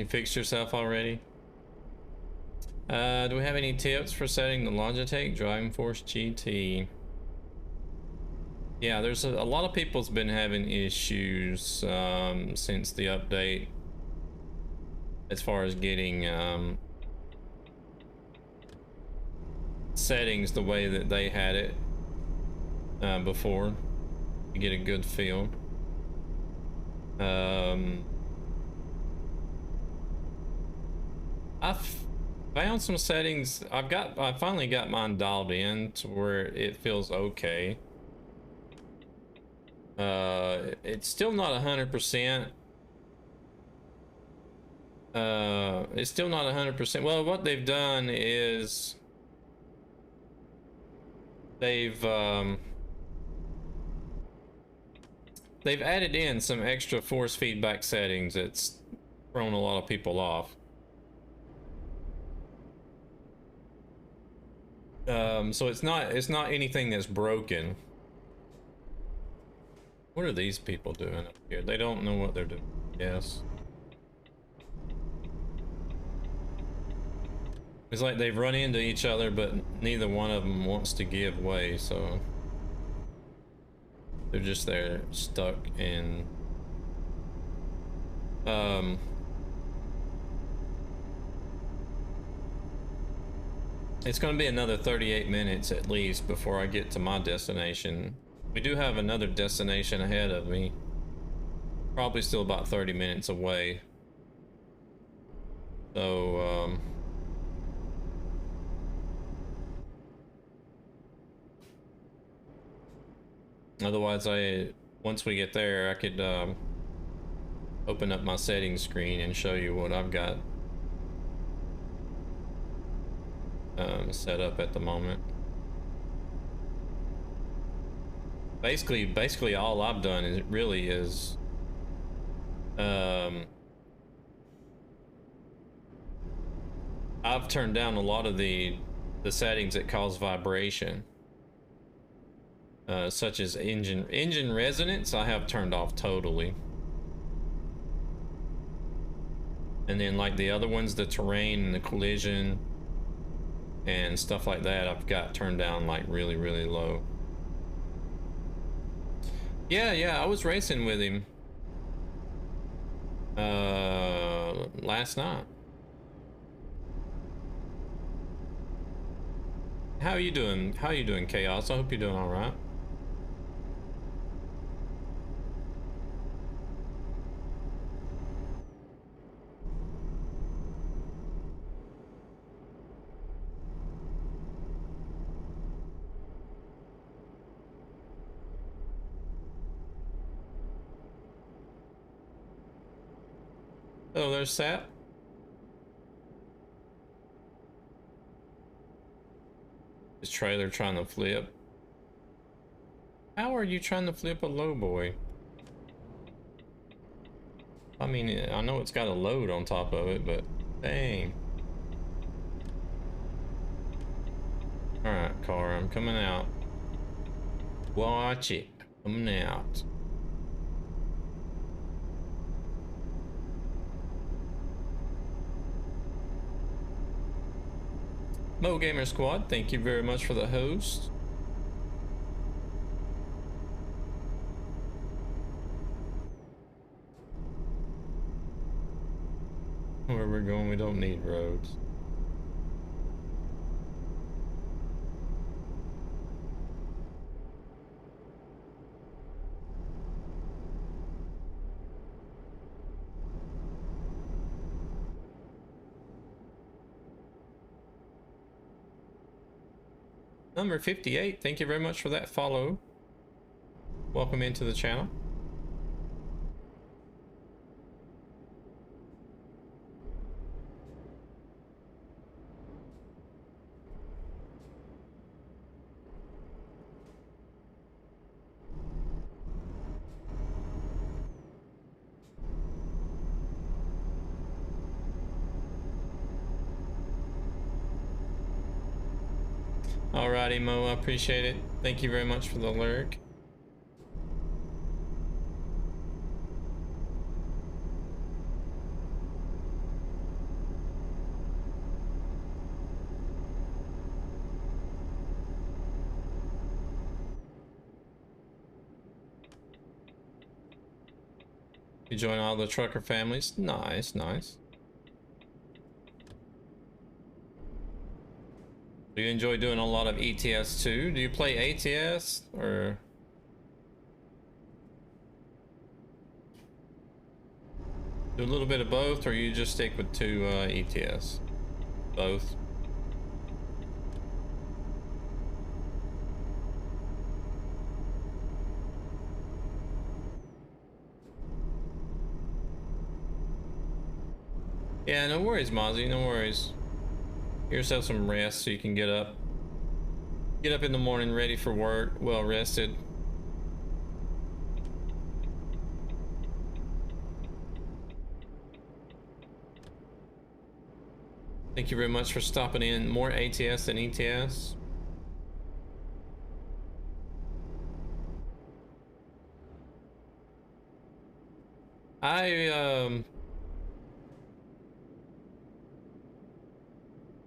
You fixed yourself already? Do we have any tips for setting the Logitech Driving Force GT? Yeah, there's a lot of people's been having issues since the update as far as getting settings the way that they had it before to get a good feel. I've found some settings. I finally got mine dialed in to where it feels okay. It's still not 100%. It's still not 100%. Well, what they've done is they've added in some extra force feedback settings that's thrown a lot of people off. So it's not anything that's broken. What are these people doing up here? They don't know what they're doing. Yes. It's like they've run into each other, but neither one of them wants to give way, so they're just there stuck in it's going to be another 38 minutes at least before I get to my destination. We do have another destination ahead of me, probably still about 30 minutes away, so otherwise once we get there I could open up my settings screen and show you what I've got set up at the moment. Basically all I've done is I've turned down a lot of the settings that cause vibration, such as engine resonance. I have turned off totally, and then like the other ones, the terrain and the collision and stuff like that, I've got turned down like really low. Yeah, I was racing with him last night. How are you doing? How are you doing, Chaos? I hope you're doing all right. Oh, there's Sap. This trailer trying to flip. How are you trying to flip a low boy? I mean, I know it's got a load on top of it, but dang. Alright, car, I'm coming out. Watch it. Coming out. Mo Gamer Squad, thank you very much for the host. Where we're going, we don't need roads. Number 58, thank you very much for that follow. Welcome into the channel. Alrighty, Mo, I appreciate it. Thank you very much for the lurk. You join all the trucker families. Nice, nice. Do you enjoy doing a lot of ETS too? Do you play ATS or? Do a little bit of both, or you just stick with two ETS? Both. Yeah, no worries, Mozzie, no worries. Give yourself some rest so you can get up. Get up in the morning ready for work, well rested. Thank you very much for stopping in. More ATS than ETS.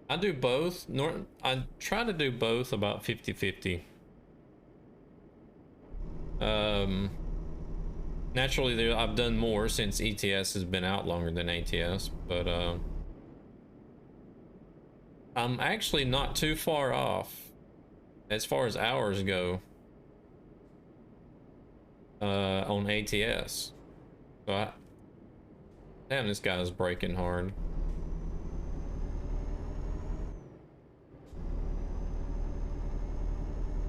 I do both. I try to do both about 50-50. Naturally, I've done more since ETS has been out longer than ATS, but I'm actually not too far off as far as hours go on ATS. So damn, this guy's braking hard.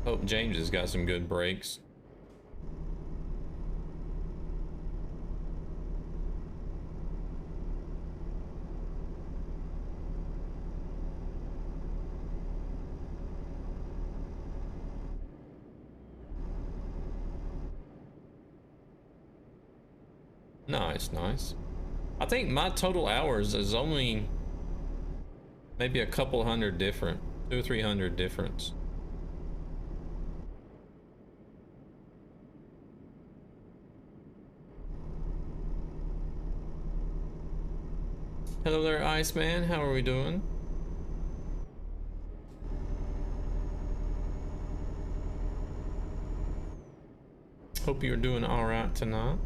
Hope James has got some good brakes. Nice, nice. I think my total hours is only maybe a couple hundred different, 200 or 300 difference. Hello there, Iceman. How are we doing? Hope you're doing all right tonight.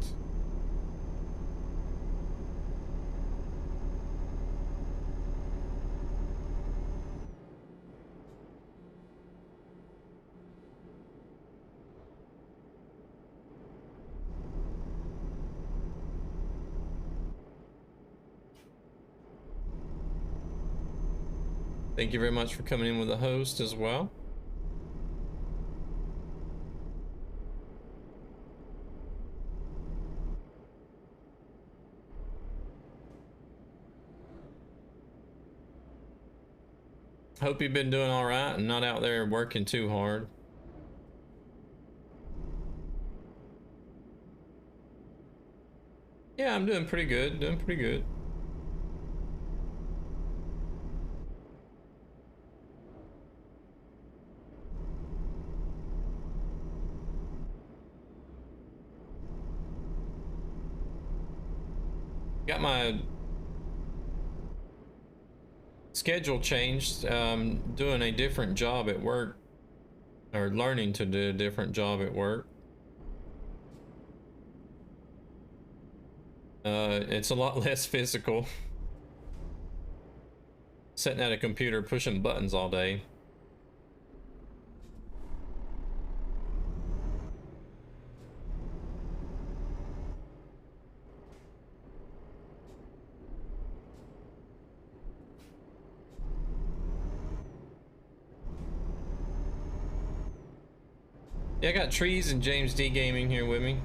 Thank you very much for coming in with a host as well. Hope you've been doing all right and not out there working too hard. Yeah, I'm doing pretty good, doing pretty good. Got my schedule changed, doing a different job at work, or learning to do a different job at work. It's a lot less physical. Sitting at a computer pushing buttons all day. Yeah, I got Trees and James D Gaming here with me.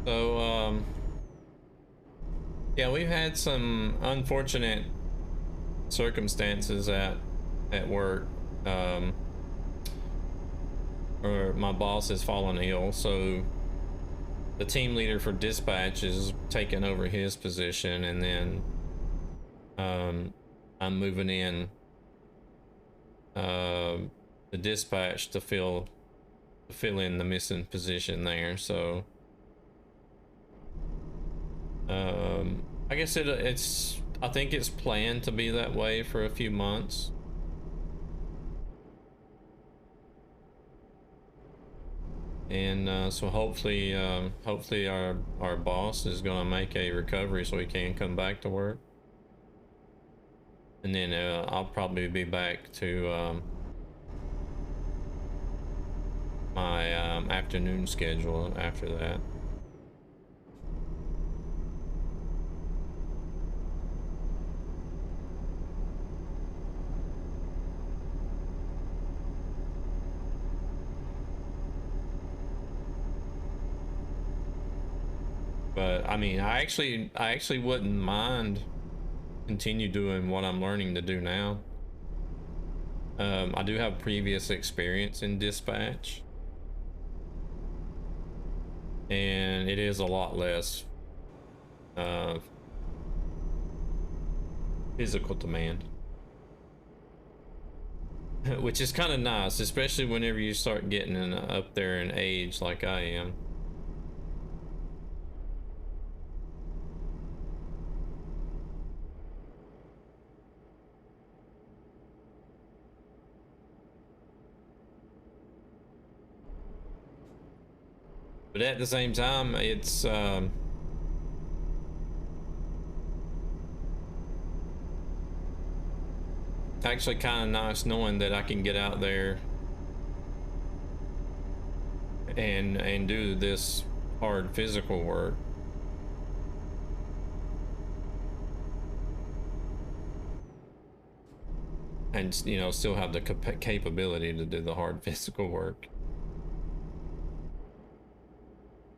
So, yeah, we've had some unfortunate circumstances at work. Or my boss has fallen ill, so the team leader for dispatch is taking over his position, and then I'm moving in the dispatch to fill in the missing position there. So I guess I think it's planned to be that way for a few months. And so hopefully, hopefully our boss is gonna make a recovery so he can come back to work. And then I'll probably be back to my afternoon schedule after that. But I mean, I actually wouldn't mind continue doing what I'm learning to do now. I do have previous experience in dispatch, and it is a lot less uh, physical demand, which is kind of nice, especially whenever you start getting up there in age like I am. But at the same time, it's actually kind of nice knowing that I can get out there and do this hard physical work. And, you know, still have the capability to do the hard physical work.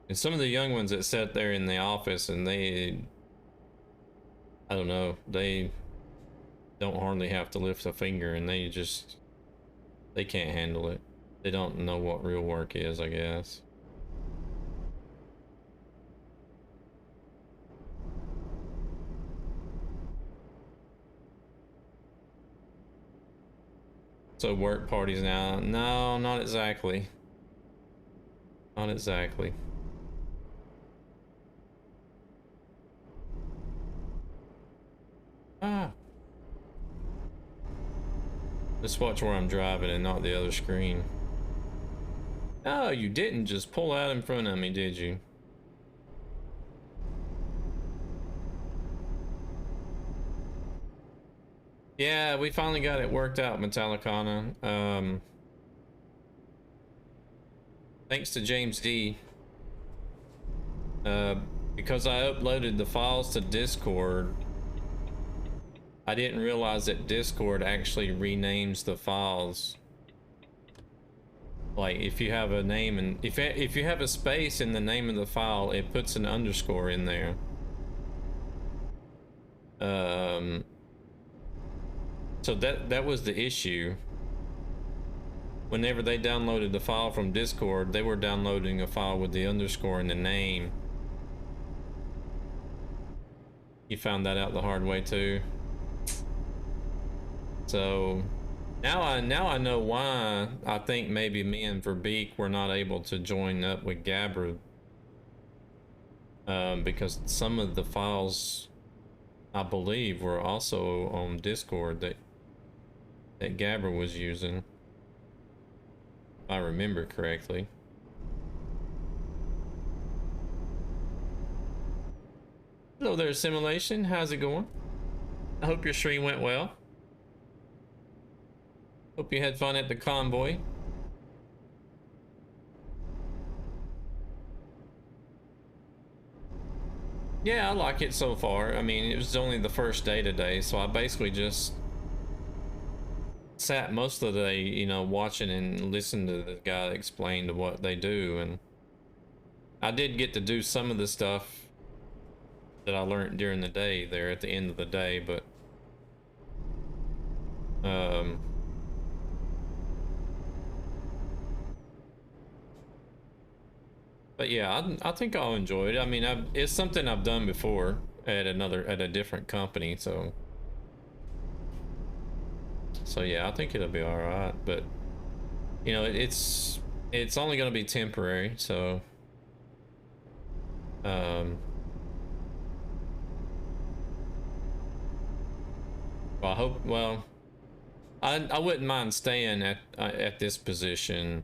And some of the young ones that sat there in the office and I don't know, they don't hardly have to lift a finger, and they can't handle it. They don't know what real work is, I guess. So work parties now? No, not exactly. Not exactly. Ah. Let's watch where I'm driving and not the other screen. Oh, you didn't just pull out in front of me, did you? Yeah, we finally got it worked out, Metallicana. Thanks to James D. Because I uploaded the files to Discord, I didn't realize that Discord actually renames the files. Like, if you have a name and if you have a space in the name of the file, it puts an underscore in there. So that was the issue. Whenever they downloaded the file from Discord, they were downloading a file with the underscore in the name. You found that out the hard way too. So now I know why I think maybe me and Verbeek were not able to join up with Gabra, because some of the files, I believe, were also on Discord that Gabra was using, if I remember correctly. Hello there, Simulation. How's it going? I hope your stream went well. Hope you had fun at the convoy. Yeah, I like it so far. I mean, it was only the first day today, so I basically just sat most of the day, you know, watching and listening to the guy explain what they do. And I did get to do some of the stuff that I learned during the day there at the end of the day, but yeah, I think I'll enjoy it. I mean, it's something I've done before at a different company, so yeah, I think it'll be all right. But you know, it's only going to be temporary, so well, I hope. Well, I wouldn't mind staying at this position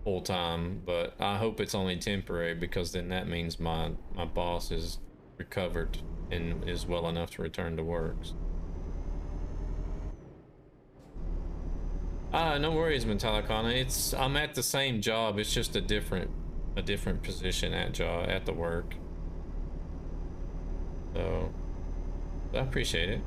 full time, but I hope it's only temporary, because then that means my boss is recovered and is well enough to return to work. No worries, Metallicana. I'm at the same job. It's just a different position at the work. So I appreciate it.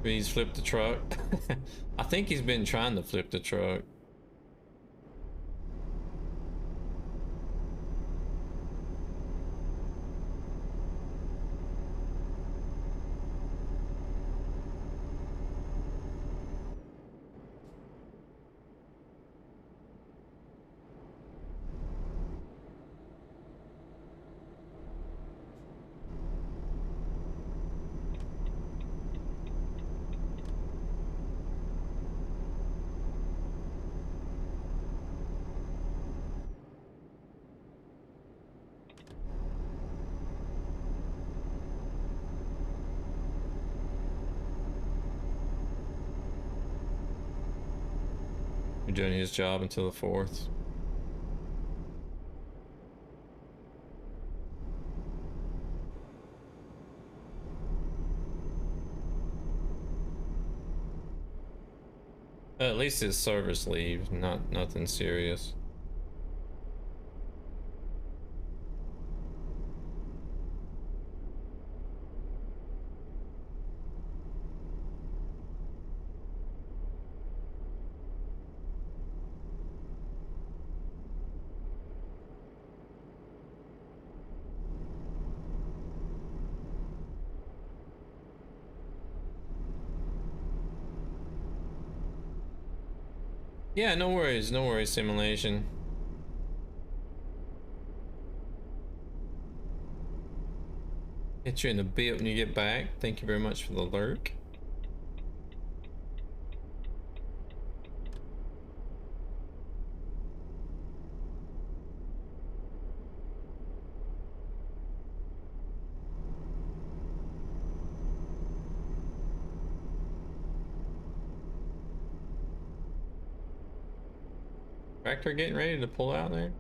He's flipped the truck. I think he's been trying to flip the truck. Doing his job until the 4th. At least it's service leave, nothing serious. Yeah, no worries, simulation. Hit you in the bit when you get back. Thank you very much for the lurk. Tractor getting ready to pull out there?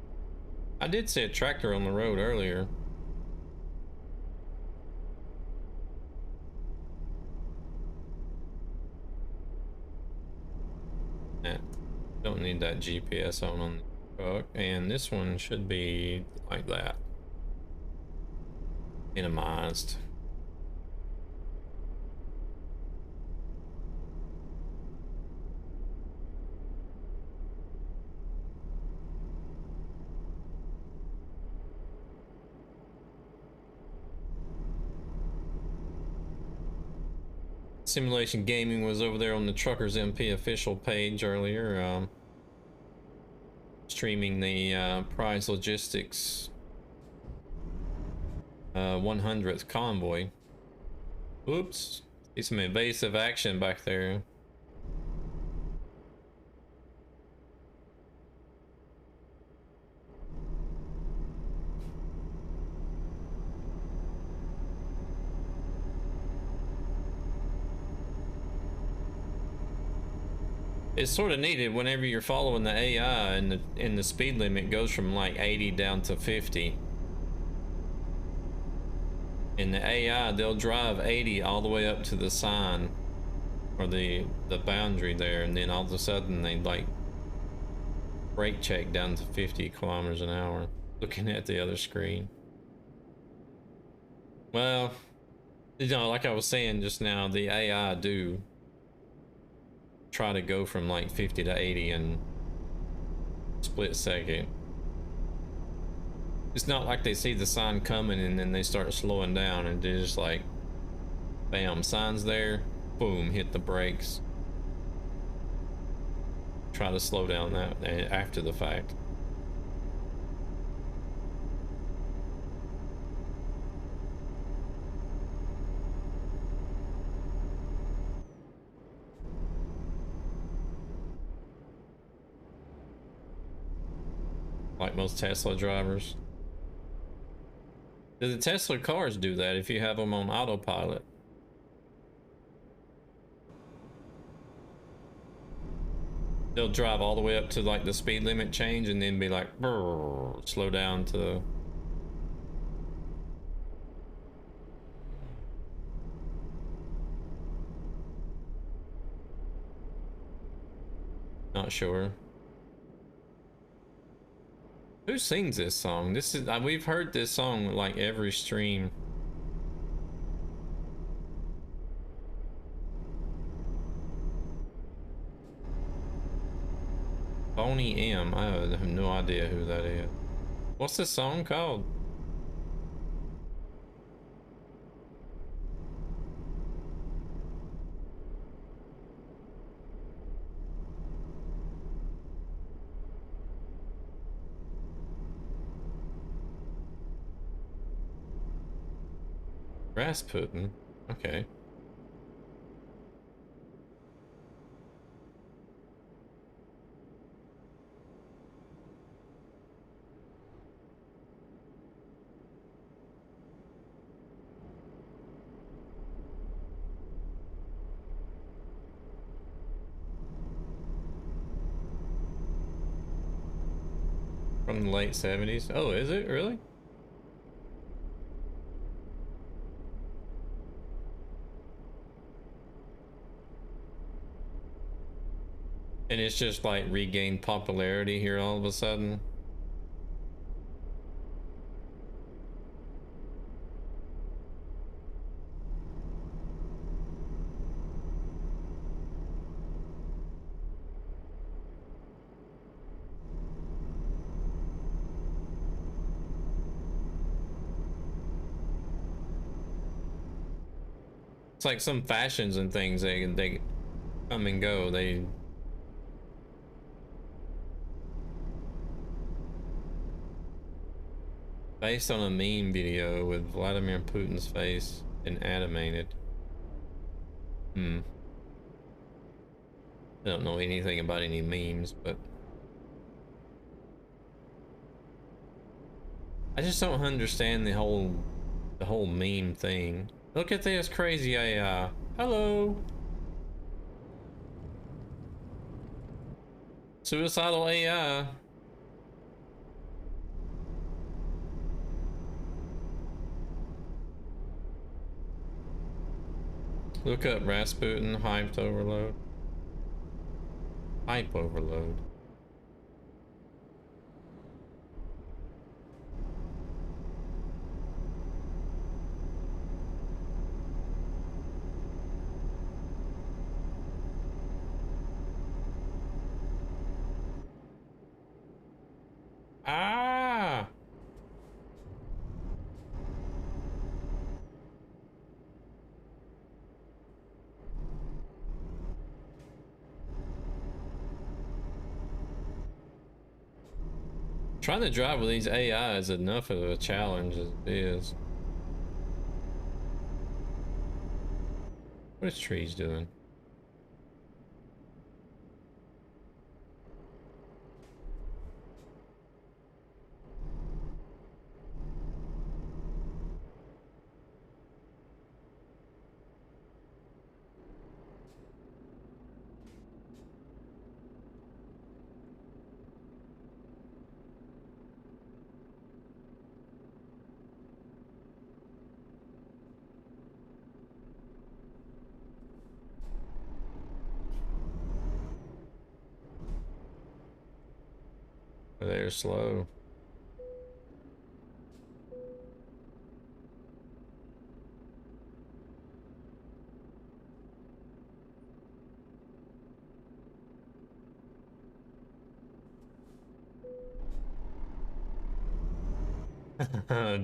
I did see a tractor on the road earlier. Yeah, don't need that GPS on the truck, and this one should be like that. Minimized. Simulation Gaming was over there on the Truckers MP official page earlier, streaming the Prize Logistics 100th convoy. Oops, see some evasive action back there. It's sort of needed whenever you're following the AI and the speed limit goes from like 80 down to 50. In the AI, they'll drive 80 all the way up to the sign or the boundary there, and then all of a sudden they like brake check down to 50 kilometers an hour. Looking at the other screen. Well, you know, like I was saying just now, the AI do try to go from like 50 to 80 in split second. It's not like they see the sign coming and then they start slowing down and they're just like, bam, sign's there, boom, hit the brakes. Try to slow down that after the fact. like most Tesla drivers. Do the Tesla cars do that if you have them on autopilot? They'll drive all the way up to like the speed limit change and then be like, slow down to. Not sure. Who sings this song? This is we've heard this song like every stream. Boney M. I have no idea who that is. What's this song called? Rasputin. Okay. From the late 70s. Oh, is it really? And it's just like regained popularity here all of a sudden. It's like some fashions and things, they come and go. They based on a meme video with Vladimir Putin's face and animated. I don't know anything about any memes, but I just don't understand the whole meme thing. Look at this crazy AI. Hello. Suicidal AI. Look up Rasputin hype overload. Hype overload. Ah! Trying to drive with these AI is enough of a challenge as it is. What is trees doing? They're slow.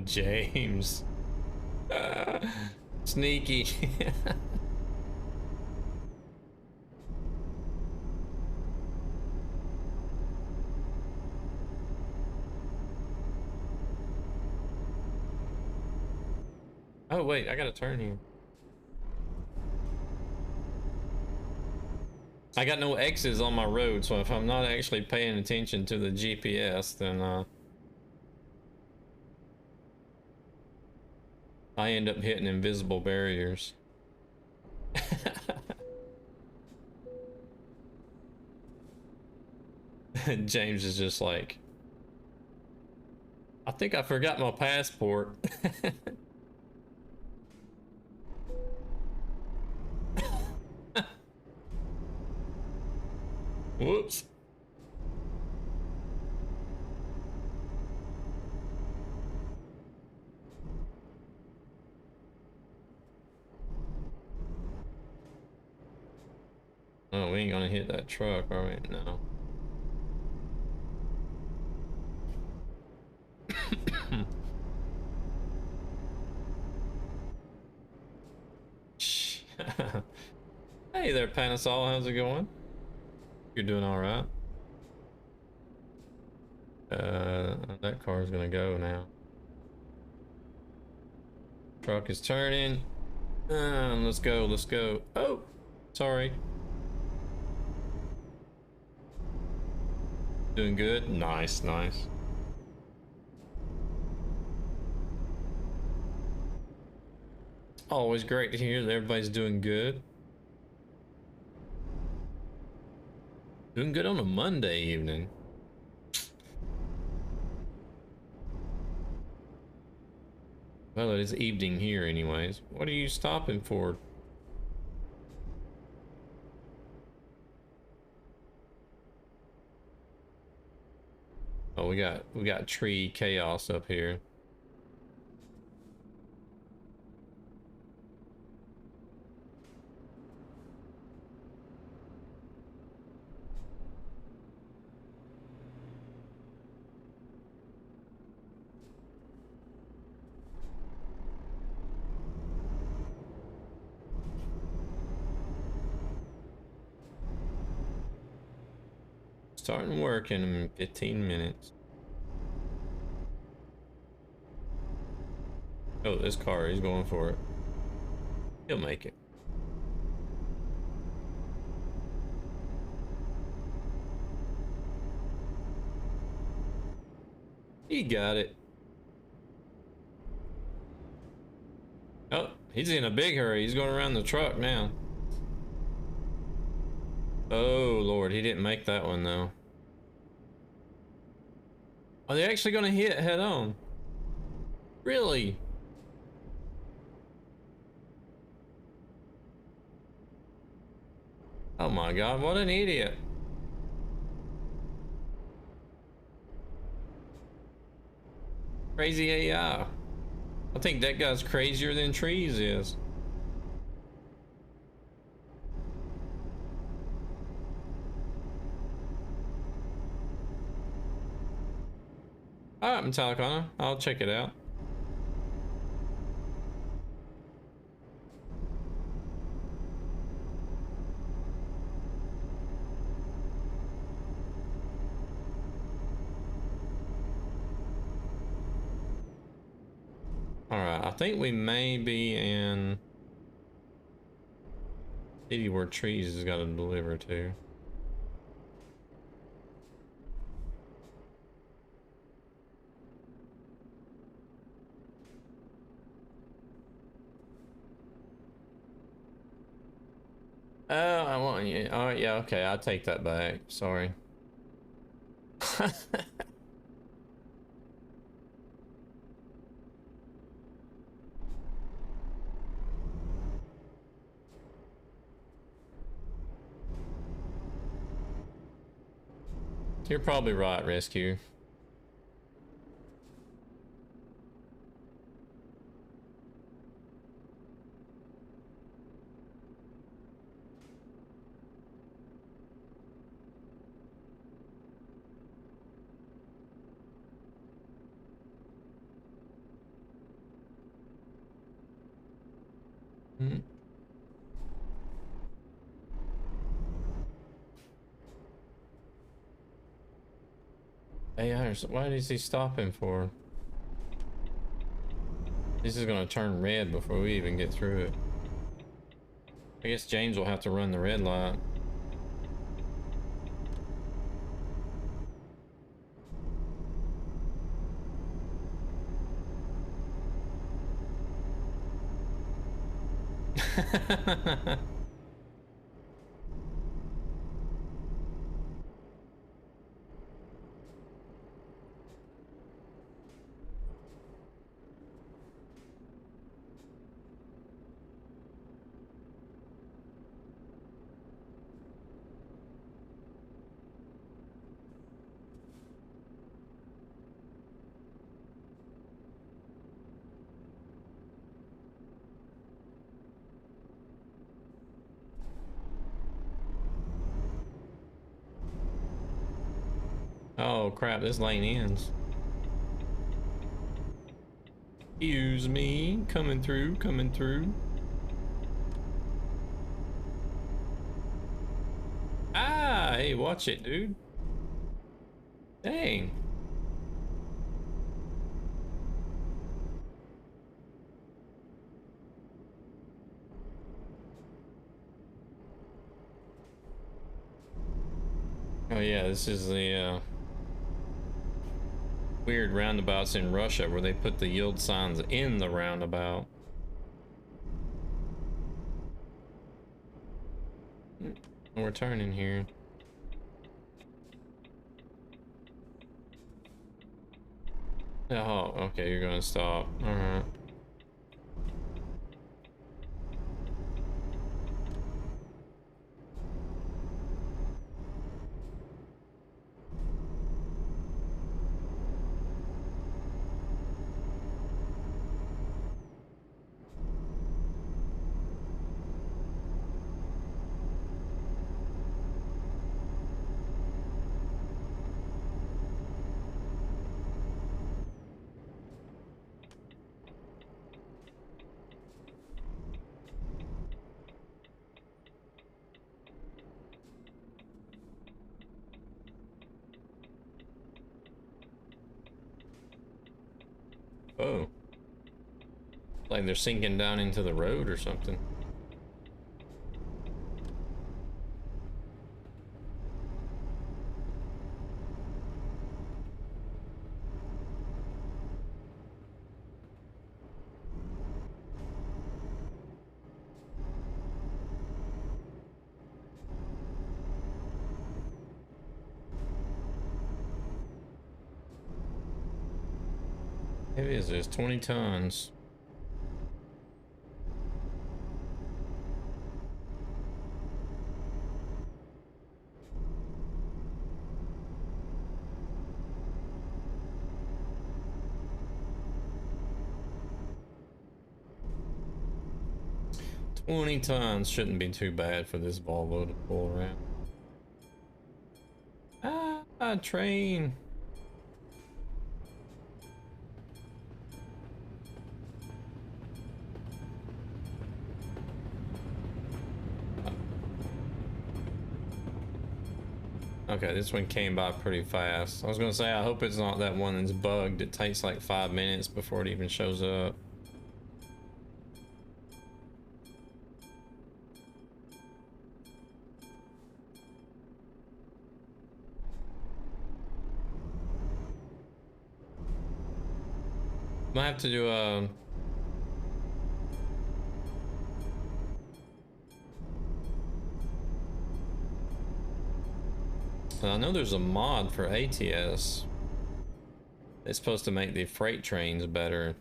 James. Sneaky. Oh wait, I gotta turn here. I got no X's on my road, so if I'm not actually paying attention to the GPS, then I end up hitting invisible barriers. James is just like, I think I forgot my passport. Whoops. Oh, we ain't gonna hit that truck, are we? No. Hey there, Panasol. How's it going? You're doing all right. That car's gonna go now. Truck is turning. Let's go. Let's go. Oh, sorry. Doing good. Nice, nice. Always great to hear that everybody's doing good. Doing good on a Monday evening. Well, it is evening here anyways. What are you stopping for? Oh, we got tree chaos up here. Starting work in 15 minutes. Oh, this car, he's going for it. He'll make it. He got it. Oh, he's in a big hurry. He's going around the truck now. Oh, Lord, he didn't make that one, though. Are they actually going to hit head on? Really? Oh my God, what an idiot. Crazy AI. I think that guy's crazier than Trees is. Alright, Metallicana, I'll check it out. Alright, I think we may be in city where Trees has got to deliver to. Oh, I want you. Oh, yeah, okay, I'll take that back. Sorry. You're probably right, Rescue. Hmm. AI, what is he stopping for? This is gonna turn red before we even get through it. I guess James will have to run the red light. Oh crap, this lane ends. Excuse me, coming through, coming through. Ah, hey, watch it, dude. Dang. Oh yeah, this is the weird roundabouts in Russia where they put the yield signs in the roundabout. We're turning here. Oh, okay, you're gonna stop. All right. Oh. Like they're sinking down into the road or something. Heavy is this? 20 tons. Twenty tons shouldn't be too bad for this Volvo to pull around. Ah, train. Okay, this one came by pretty fast. I was gonna say, I hope it's not that one that's bugged. It takes like 5 minutes before it even shows up. Might have to do a... I know there's a mod for ATS. It's supposed to make the freight trains better.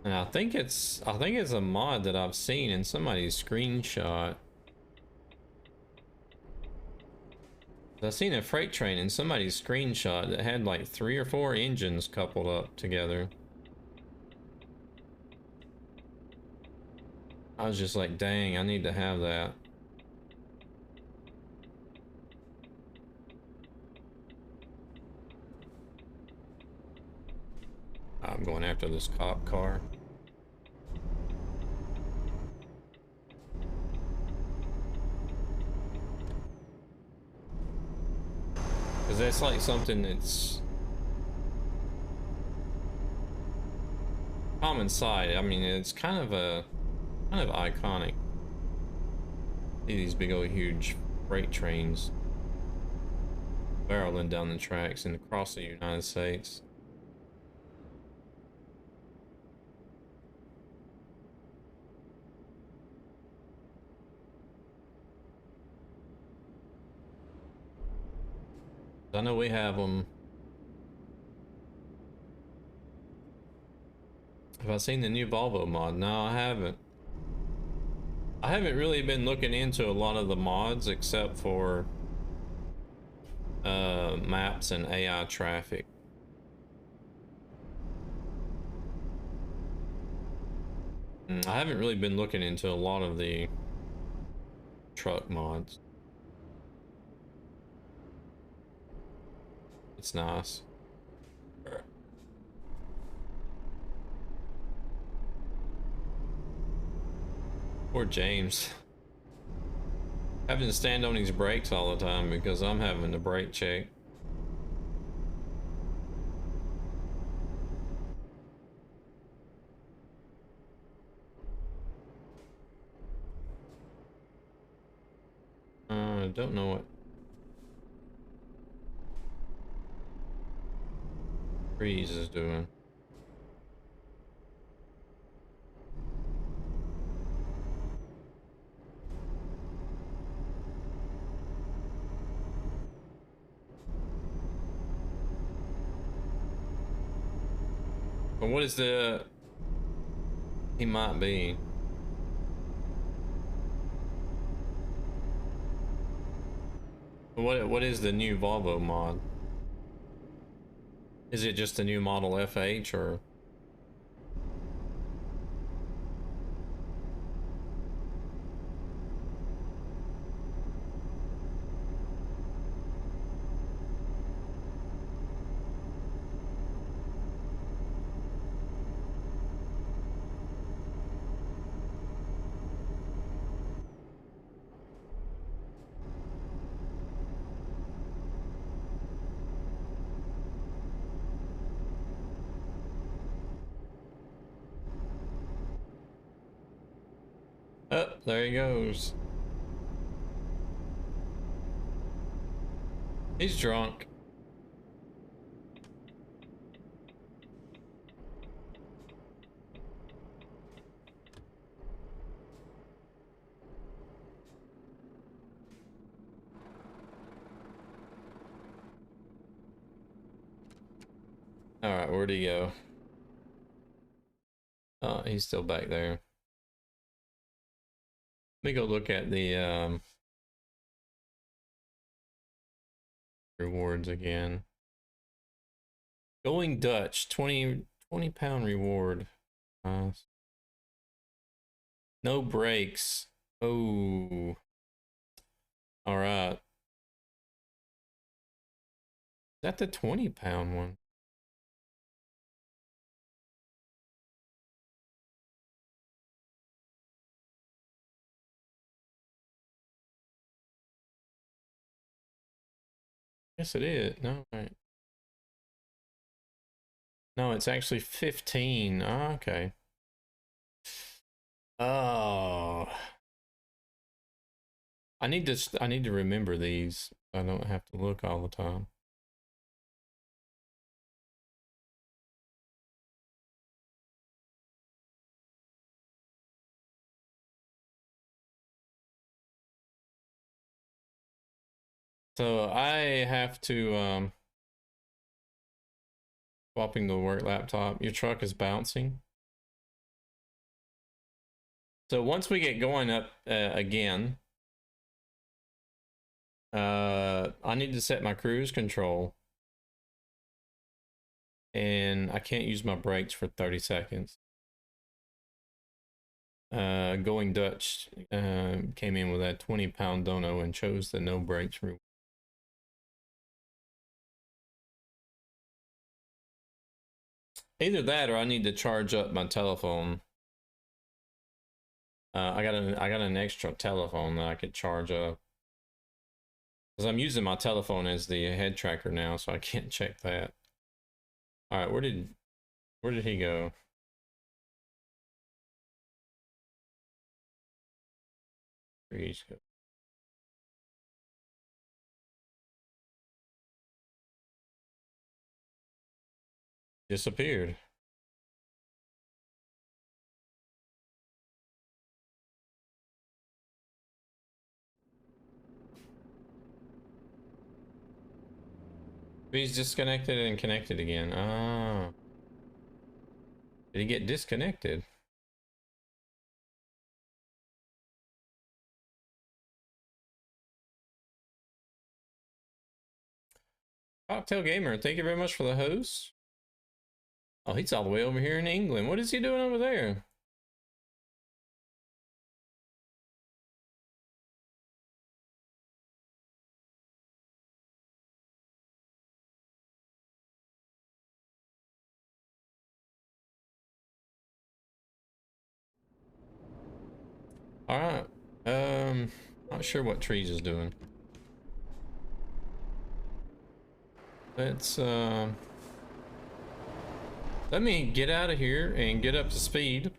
And I think it's a mod that I've seen in somebody's screenshot. I've seen a freight train in somebody's screenshot that had like 3 or 4 engines coupled up together. I was just like, dang, I need to have that. I'm going after this cop car. Because that's like something that's common sight. I mean, it's kind of iconic. See these big old huge freight trains barreling down the tracks and across the United States. I know we have them. Have I seen the new Volvo mod? No, I haven't. I haven't really been looking into a lot of the mods except for maps and AI traffic. I haven't really been looking into a lot of the truck mods. It's nice. Poor James. Having to stand on his brakes all the time because I'm having to brake check. I don't know what Freeze is doing. But what is the... He might be. What is the new Volvo mod? Is it just the new model FH or? Oh, there he goes. He's drunk. All right, where'd he go? Oh, he's still back there. Let me go look at the rewards again. Going Dutch, 20 pound reward. No brakes. Oh. All right. Is that the 20-pound one? Yes, it is. No, right. No, it's actually 15. Oh, okay. Oh. I need to remember these. I don't have to look all the time. So I have to swapping the work laptop. Your truck is bouncing. So once we get going up again, I need to set my cruise control. And I can't use my brakes for 30 seconds. Going Dutch came in with that 20-pound dono and chose the no brakes route. Either that or I need to charge up my telephone. I got an extra telephone that I could charge up. Because I'm using my telephone as the head tracker now, so I can't check that. Alright, where did he go? Freeze go. Disappeared. He's disconnected and connected again. Oh. Did he get disconnected? Cocktail Gamer, thank you very much for the host. Oh, he's all the way over here in England. What is he doing over there? All right. Not sure what Trees is doing. Let's let me get out of here and get up to speed.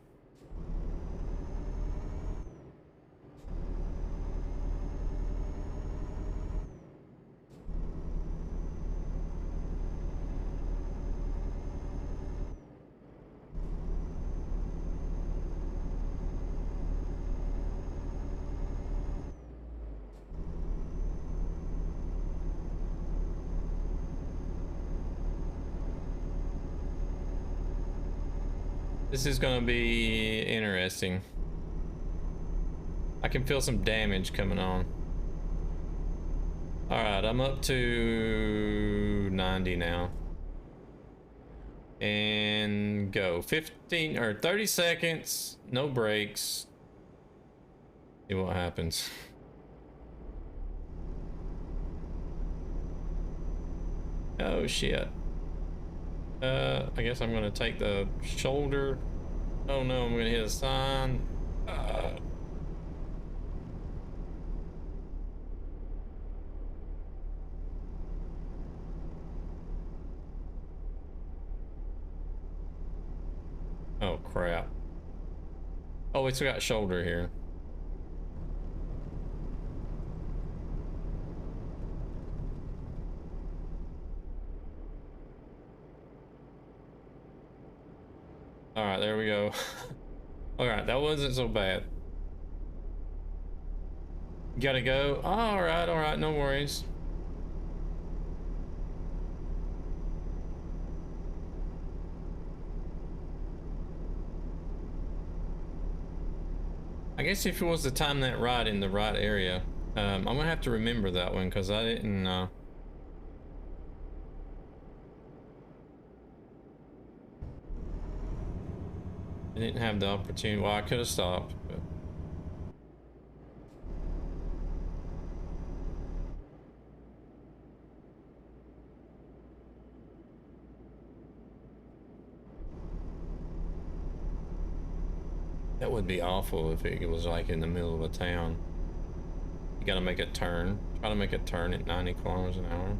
This is gonna be interesting. I can feel some damage coming on. All right, I'm up to 90 now. And go 15 or 30 seconds, no brakes. See what happens. Oh shit. I guess I'm gonna take the shoulder. Oh no, I'm gonna hit a sign. Oh crap. Oh, it's got shoulder here. All right, there we go. All right, that wasn't so bad. Gotta go. All right, no worries. I guess if it was to time that right in the right area, I'm gonna have to remember that one because I didn't. I didn't have the opportunity. Well, I could have stopped, but. That would be awful if it was like in the middle of a town. You gotta make a turn. Try to make a turn at 90 kilometers an hour.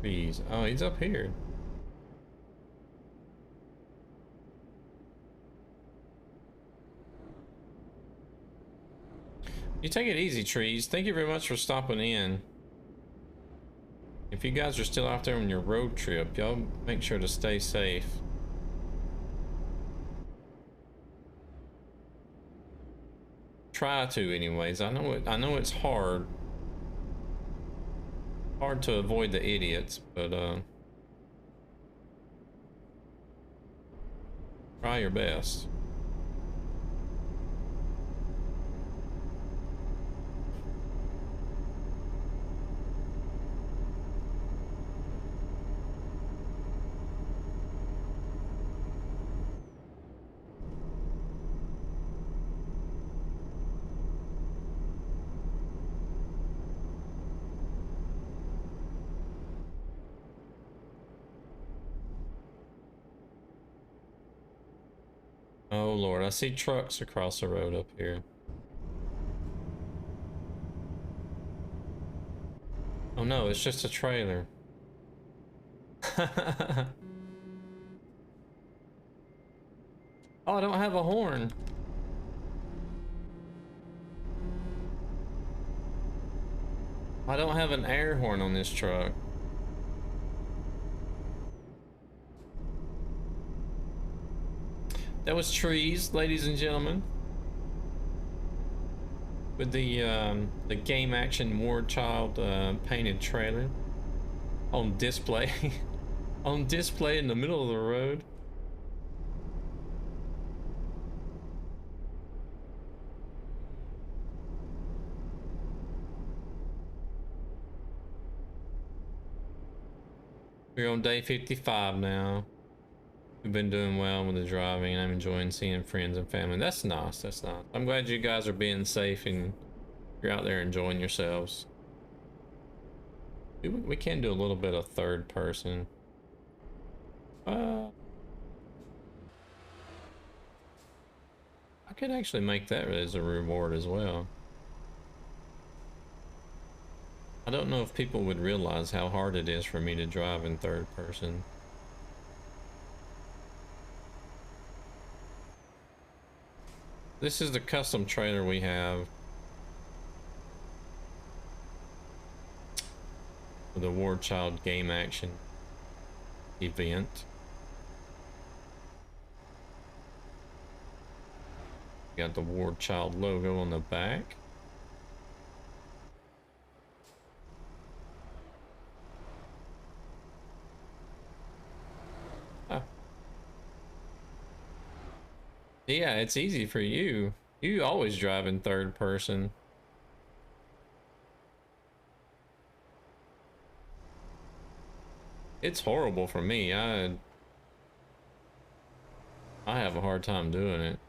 Please. Oh, he's up here. You take it easy, Trees. Thank you very much for stopping in. If you guys are still out there on your road trip, y'all make sure to stay safe. Try to, anyways. I know it's hard. Hard to avoid the idiots, but try your best. Oh Lord, I see trucks across the road up here. Oh no, it's just a trailer. Oh, I don't have a horn. I don't have an air horn on this truck. That was Trees, ladies and gentlemen. with the game action war child painted trailer on display on display in the middle of the road. We're on day 55 now. We've been doing well with the driving, and I'm enjoying seeing friends and family. That's nice. That's nice. I'm glad you guys are being safe and you're out there enjoying yourselves. We can do a little bit of third person. I could actually make that as a reward as well. I don't know if people would realize how hard it is for me to drive in third person. This is the custom trailer we have for the War Child game action event. Got the War Child logo on the back. Yeah, it's easy for you. You always drive in third person. It's horrible for me. I have a hard time doing it.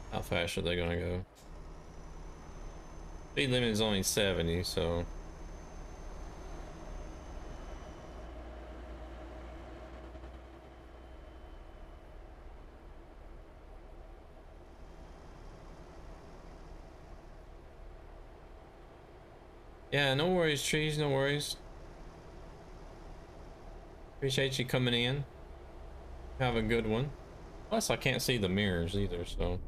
How fast are they gonna go? Speed limit is only 70, so. Yeah, no worries, trees, no worries. Appreciate you coming in. Have a good one. Plus, I can't see the mirrors either, so.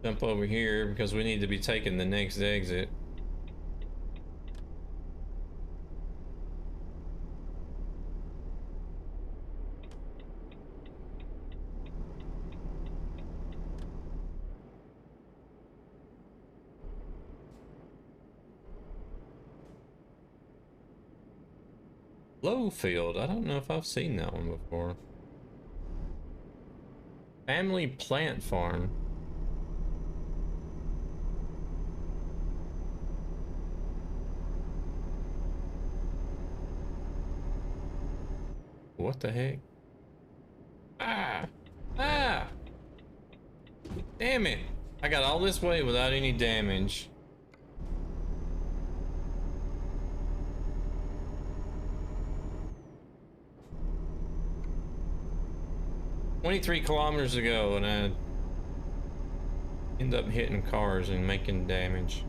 Jump over here because we need to be taking the next exit. Lowfield, I don't know if I've seen that one before. Family plant farm. What the heck? Ah! Ah! Damn it! I got all this way without any damage. "23 kilometers ago, and I end up hitting cars and making damage."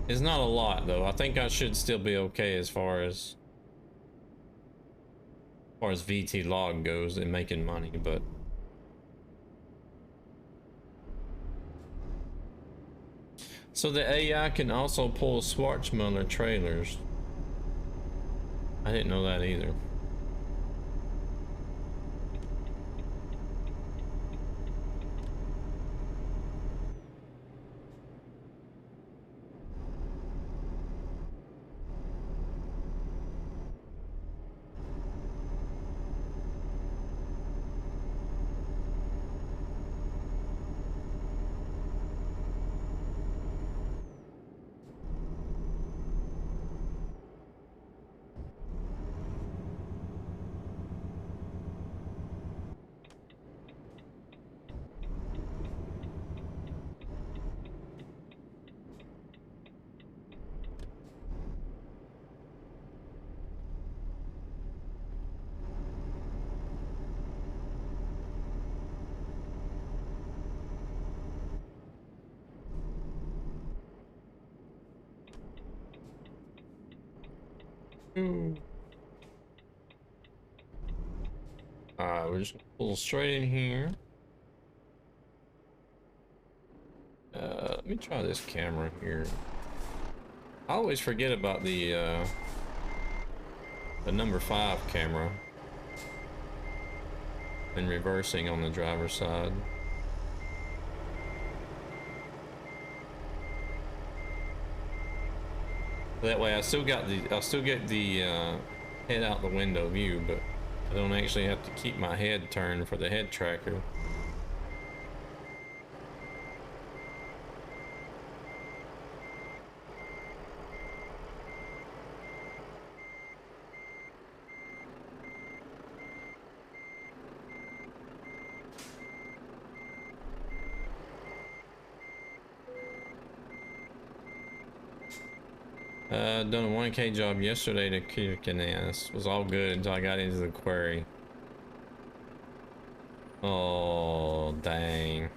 It's not a lot though. I think I should still be okay as far as VT log goes and making money, but so the AI can also pull Schwarzmuller trailers. I didn't know that either. We're just gonna pull straight in here. Let me try this camera here. I always forget about the number 5 camera and reversing on the driver's side. That way I still get the head out the window view, but I don't actually have to keep my head turned for the head tracker. Done a 1K job yesterday to Kirkenes. Was all good until I got into the quarry. Oh, dang.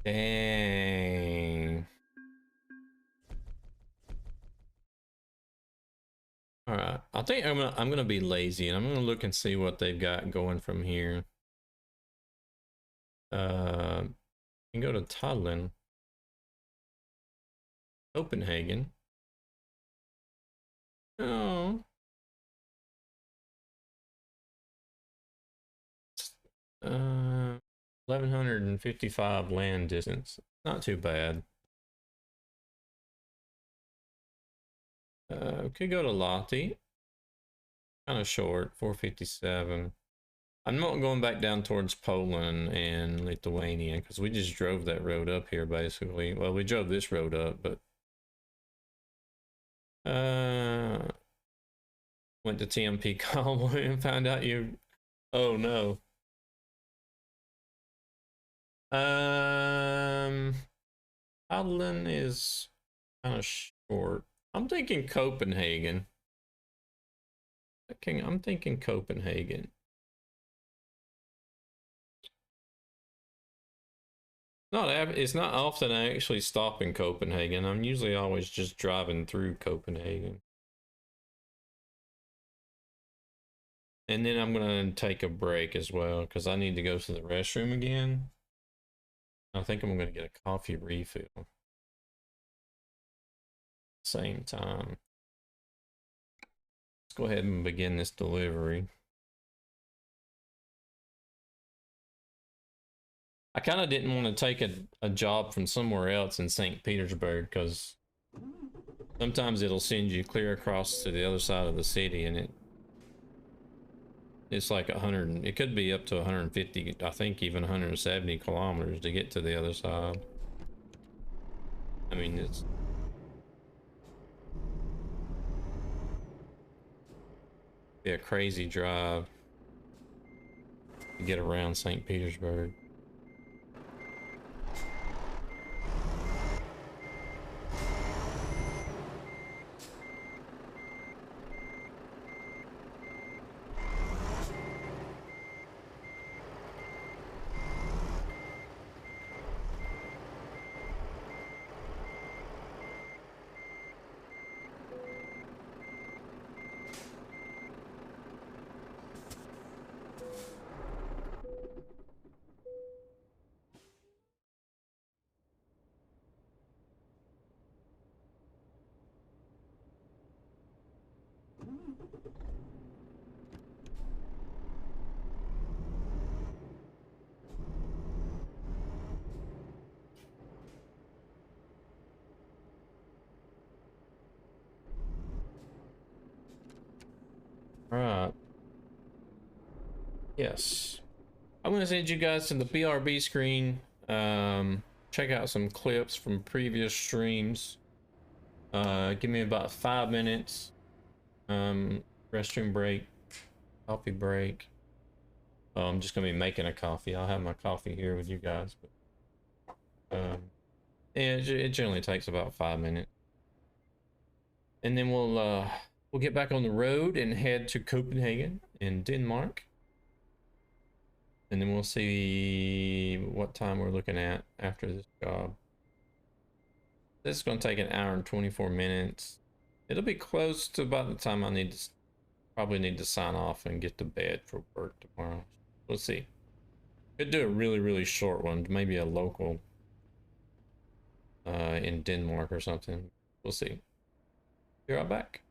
Dang. All right. I think I'm gonna be lazy and I'm gonna look and see what they've got going from here. You can go to Tallinn, Copenhagen. Oh. 1155 land distance. Not too bad. Could go to Lahti. Kind of short, 457. I'm not going back down towards Poland and Lithuania because we just drove that road up here basically. Well, we drove this road up, but went to TMP Convoy and found out you. Oh no. Tallinn is kind of short. I'm thinking Copenhagen. I'm thinking Copenhagen. It's not often I actually stop in Copenhagen. I'm usually always just driving through Copenhagen. And then I'm gonna take a break as well because I need to go to the restroom again. I think I'm gonna get a coffee refill. Same time. Let's go ahead and begin this delivery. I kind of didn't want to take a job from somewhere else in St. Petersburg because sometimes it'll send you clear across to the other side of the city and it's like 100, it could be up to 150, I think even 170 kilometers to get to the other side. I mean, it's be a crazy drive to get around St. Petersburg. Right. Yes. I'm going to send you guys to the BRB screen. Check out some clips from previous streams. Give me about 5 minutes. Restroom break, coffee break. Oh, I'm just going to be making a coffee. I'll have my coffee here with you guys. But, yeah, it generally takes about 5 minutes. And then we'll get back on the road and head to Copenhagen in Denmark. And then we'll see what time we're looking at after this job. This is going to take an hour and 24 minutes. It'll be close to about the time I need to probably need to sign off and get to bed for work tomorrow. We'll see. Could do a really short one, maybe a local in Denmark or something. We'll see. Be right back.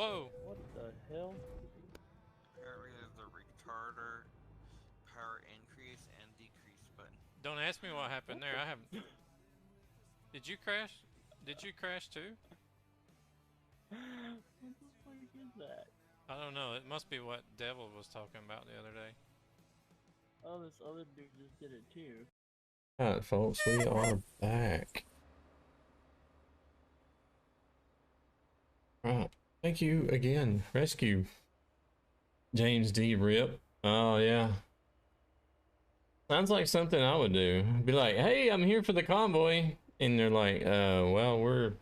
Whoa. What the hell? Apparently there's a retarder, power increase and decrease button. Don't ask me what happened there. I haven't. Did you crash? Did you crash too? What the fuck is that? I don't know. It must be what Devil was talking about the other day. Oh, this other dude just did it too. Alright, folks, we are back. Right. Thank you again, Rescue. James D. Rip. Oh, yeah. Sounds like something I would do. Be like, hey, I'm here for the convoy. And they're like, well, we're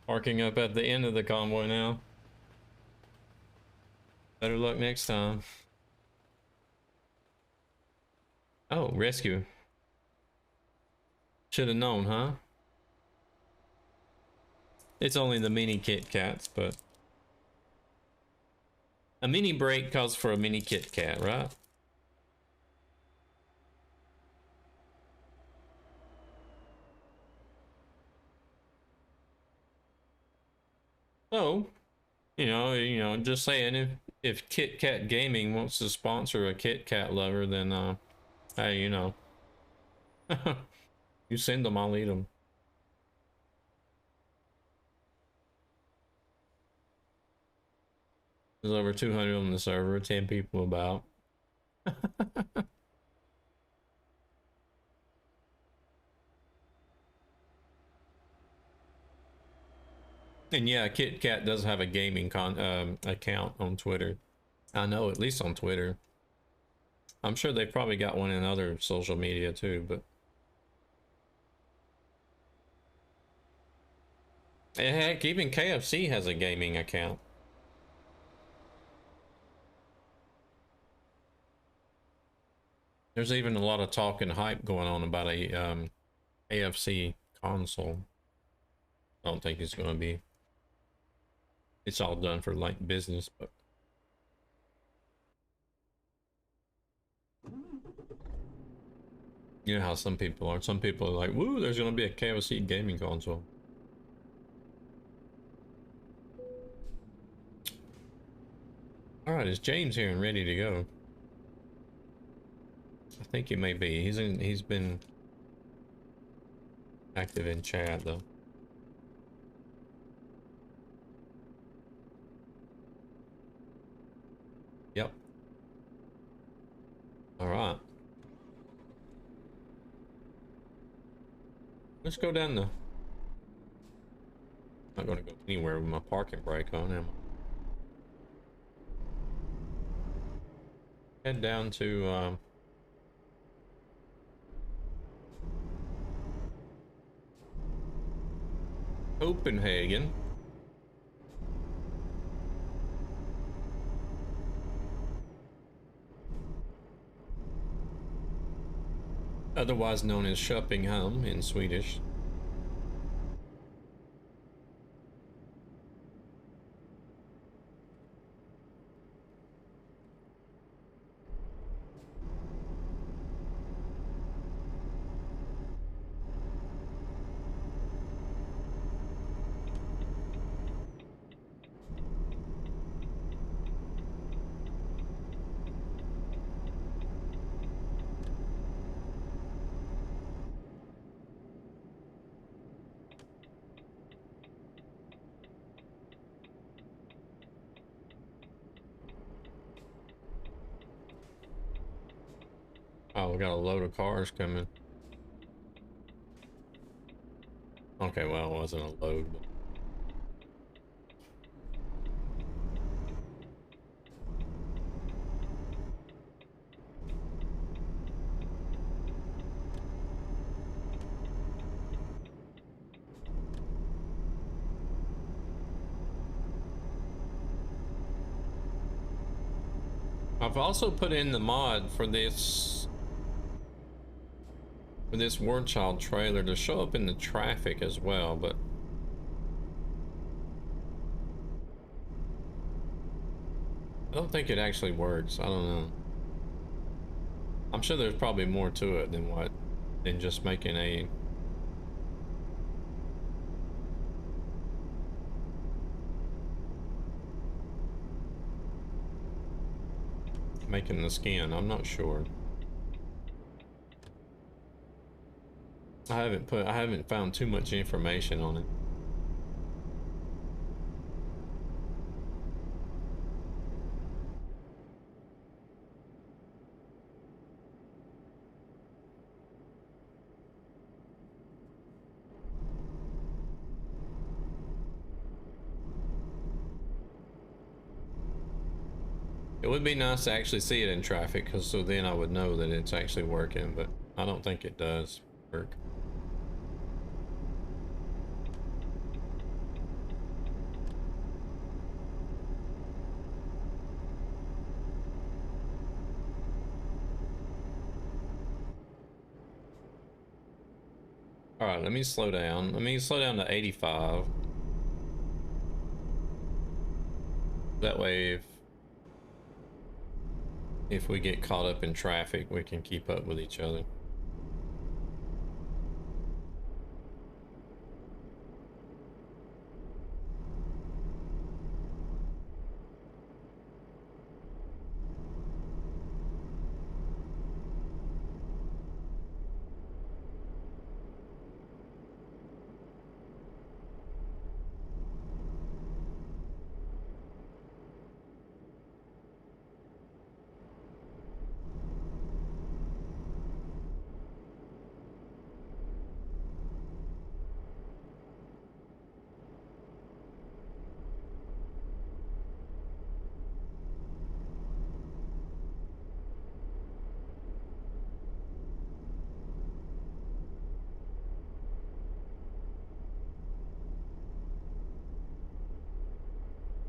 parking up at the end of the convoy now. Better luck next time. Oh, rescue. Should have known, huh? It's only the mini Kit Kats, but a mini break calls for a mini Kit Kat, right? So, you know, just saying, if Kit Kat Gaming wants to sponsor a Kit Kat lover, then hey, you know, you send them, I'll eat them. There's over 200 on the server, 10 people about. And yeah, Kit Kat does have a gaming account on Twitter. I know, at least on Twitter. I'm sure they've probably got one in other social media too, but heck, even KFC has a gaming account. There's even a lot of talk and hype going on about a AFC console. I don't think it's gonna be. It's all done for like business, but you know how some people are. Some people are like, "Woo, there's gonna be a KFC gaming console." All right, is James here and ready to go? I think he may be. He's been active in chat though. Yep. All right. Let's go down the. I'm not gonna go anywhere with my parking brake on, am I? Head down to Copenhagen. Otherwise known as Köpenhamn in Swedish. Oh, we got a load of cars coming. Okay, well, it wasn't a load, but... I've also put in the mod for this War Child trailer to show up in the traffic as well, but I don't think it actually works. I don't know. I'm sure there's probably more to it than just making a making the skin. I'm not sure. I haven't found too much information on it. It would be nice to actually see it in traffic, because so then I would know that it's actually working, but I don't think it does work. All right, let me slow down. Let me slow down to 85. That way, if we get caught up in traffic, we can keep up with each other.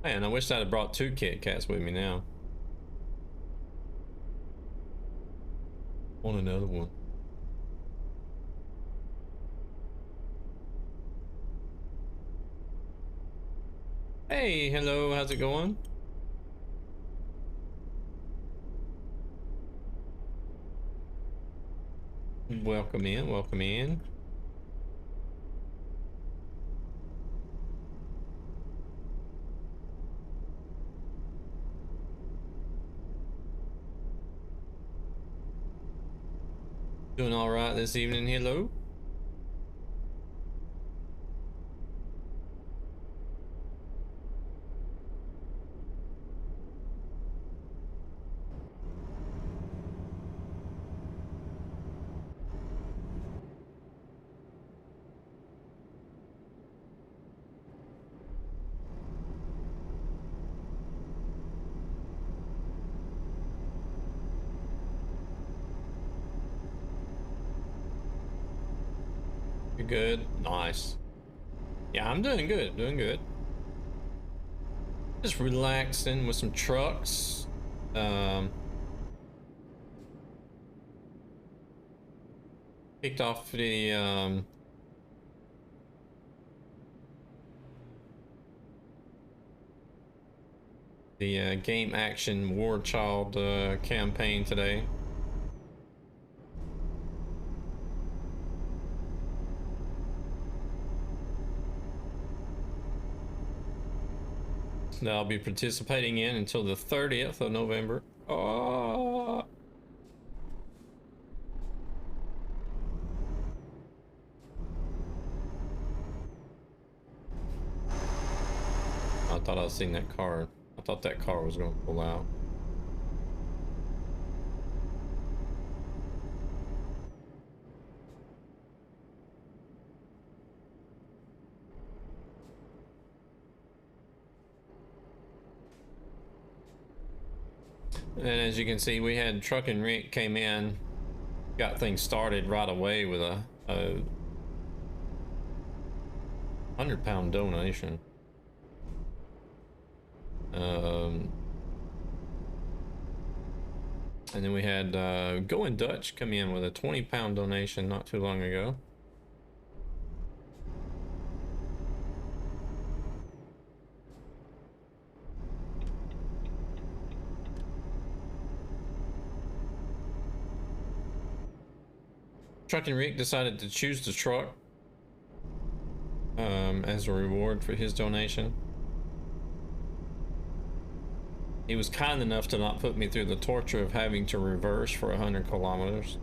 Man, I wish I'd have brought 2 Kit Kats with me now. Want another one. Hey, hello, how's it going? Welcome in, welcome in. Doing all right this evening, hello? You're good, nice. Yeah, I'm doing good, doing good. Just relaxing with some trucks. Kicked off the Game Action War Child campaign today. That I'll be participating in until the 30th of November. Oh. I thought I seen that car. I thought that car was going to pull out. And as you can see, we had Truck and Rick came in, got things started right away with a 100-pound donation. And then we had Going Dutch come in with a 20-pound donation not too long ago. Truck and Rick decided to choose the truck as a reward for his donation. He was kind enough to not put me through the torture of having to reverse for 100 kilometers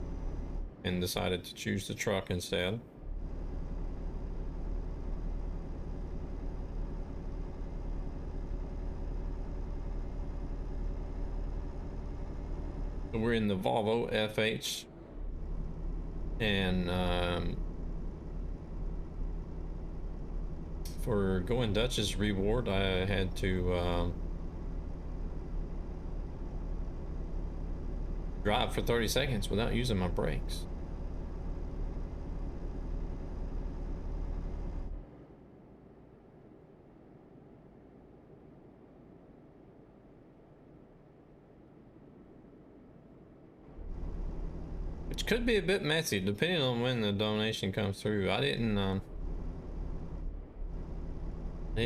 and decided to choose the truck instead. So we're in the Volvo FH, and for going Dutch's reward, I had to drive for 30 seconds without using my brakes. Which could be a bit messy depending on when the donation comes through. I didn't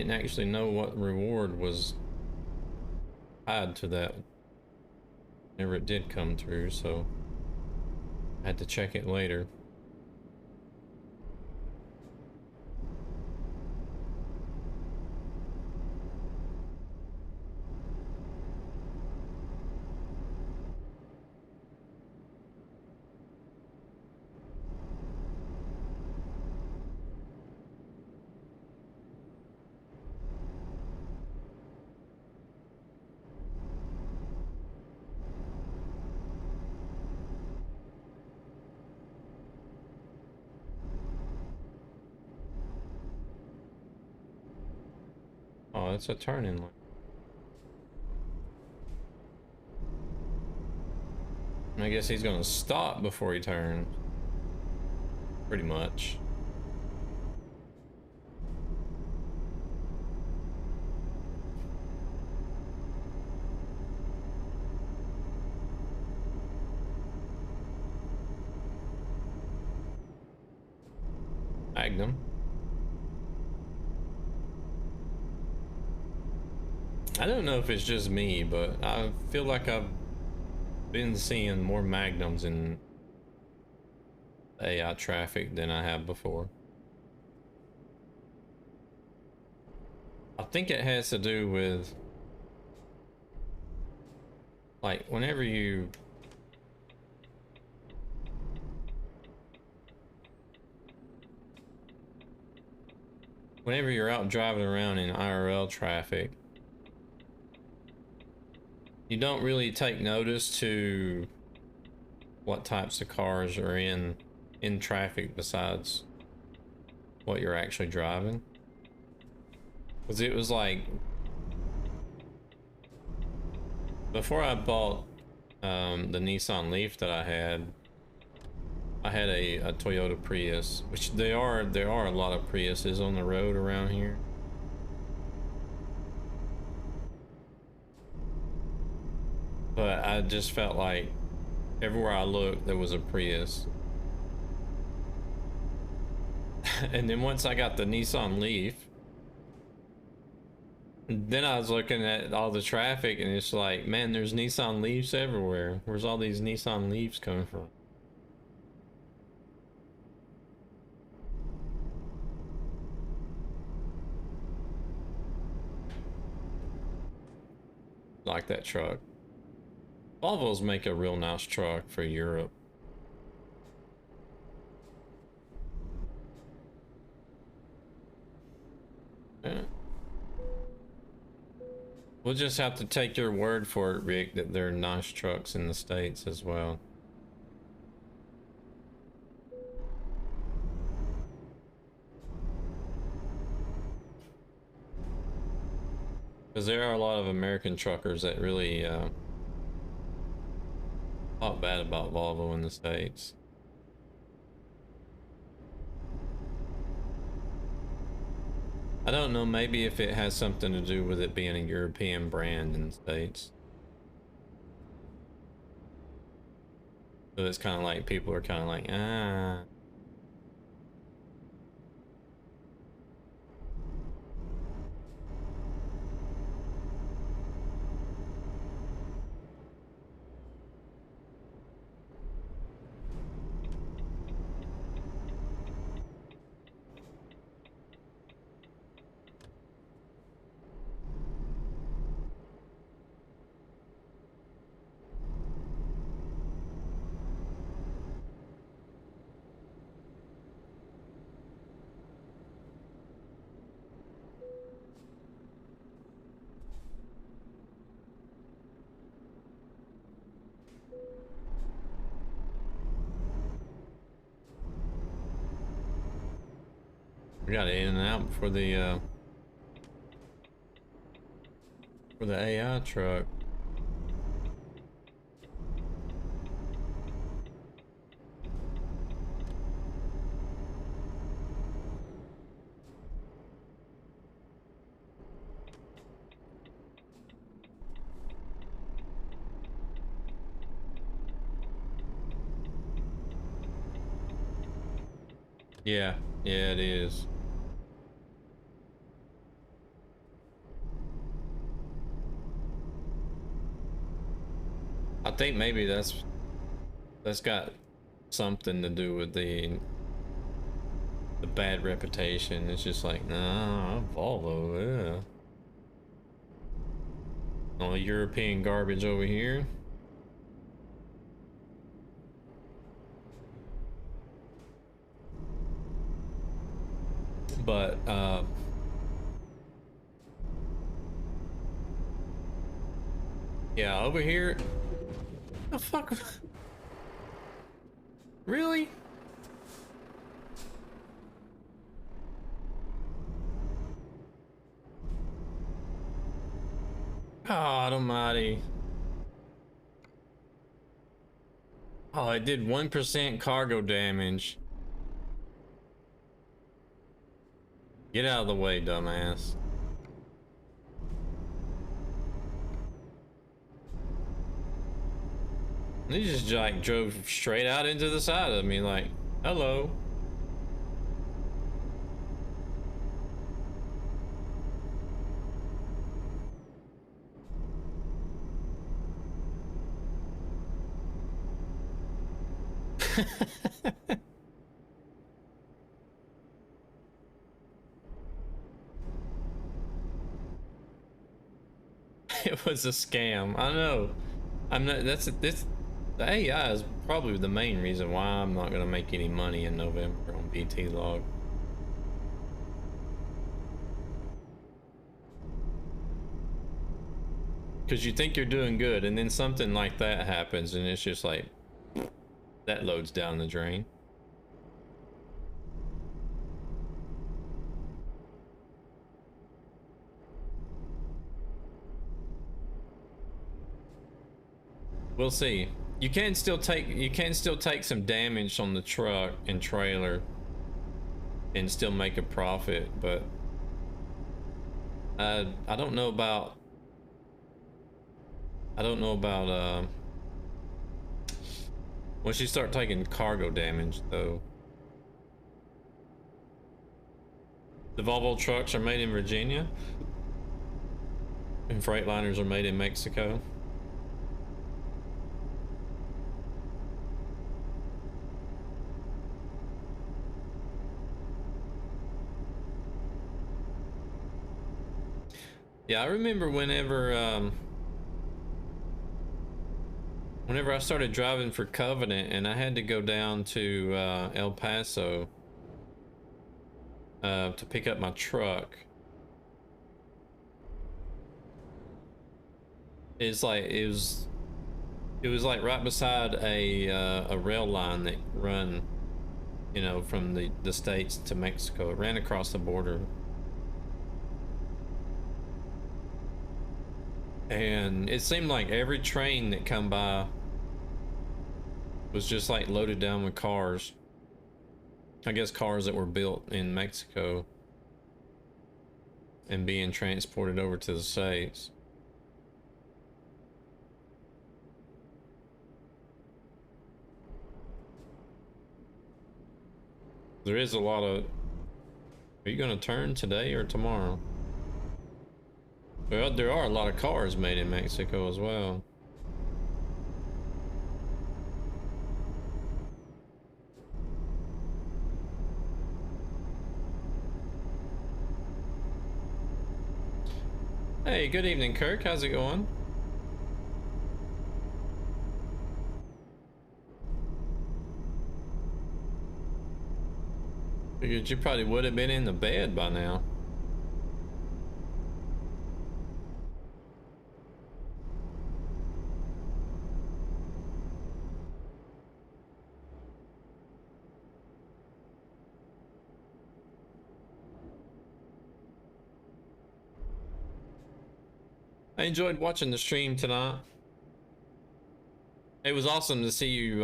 actually know what reward was tied to that whenever it did come through, so I had to check it later. Oh, it's a turning lane. I guess he's gonna stop before he turns. Pretty much. Magnum. I don't know if it's just me, but I feel like I've been seeing more Magnums in AI traffic than I have before. I think it has to do with, like, whenever you're out driving around in IRL traffic, you don't really take notice to what types of cars are in traffic besides what you're actually driving. Because it was like, before I bought the Nissan Leaf that I had a Toyota Prius, which there are a lot of Priuses on the road around here. But I just felt like everywhere I looked there was a Prius. And then once I got the Nissan Leaf, then I was looking at all the traffic and it's like, man, there's Nissan Leafs everywhere. Where's all these Nissan Leafs coming from? Like that truck. Volvos make a real nice truck for Europe. Yeah. We'll just have to take your word for it, Rick, that there are nice trucks in the States as well. Because there are a lot of American truckers that really talk bad about Volvo in the States. I don't know, maybe if it has something to do with it being a European brand in the States. So it's kind of like people are kind of like, ah. We got in and out for the AI truck. Yeah, yeah, it is. I think maybe that's got something to do with the bad reputation. It's just like, nah, Volvo, yeah. All European garbage over here. But yeah, over here. The fuck? Really? God almighty. Oh, it did 1% cargo damage. Get out of the way, dumbass. He just like drove straight out into the side of me like, hello. It was a scam. I know. I'm not. This. The AI is probably the main reason why I'm not gonna make any money in November on BT log. Because you think you're doing good, and then something like that happens, and it's just like that loads down the drain. We'll see. You can still take some damage on the truck and trailer and still make a profit, but I don't know about once you start taking cargo damage though. The Volvo trucks are made in Virginia and Freightliners are made in Mexico. Yeah, I remember whenever I started driving for Covenant and I had to go down to El Paso to pick up my truck. It's like it was like right beside a rail line that run, you know, from the States to Mexico. It ran across the border. And it seemed like every train that come by was just like loaded down with cars. I guess cars that were built in Mexico and being transported over to the States. There is a lot of... Are you gonna turn today or tomorrow? Well, there are a lot of cars made in Mexico as well. Hey, good evening, Kirk. How's it going? Figured you probably would have been in the bed by now. I enjoyed watching the stream tonight. It was awesome to see you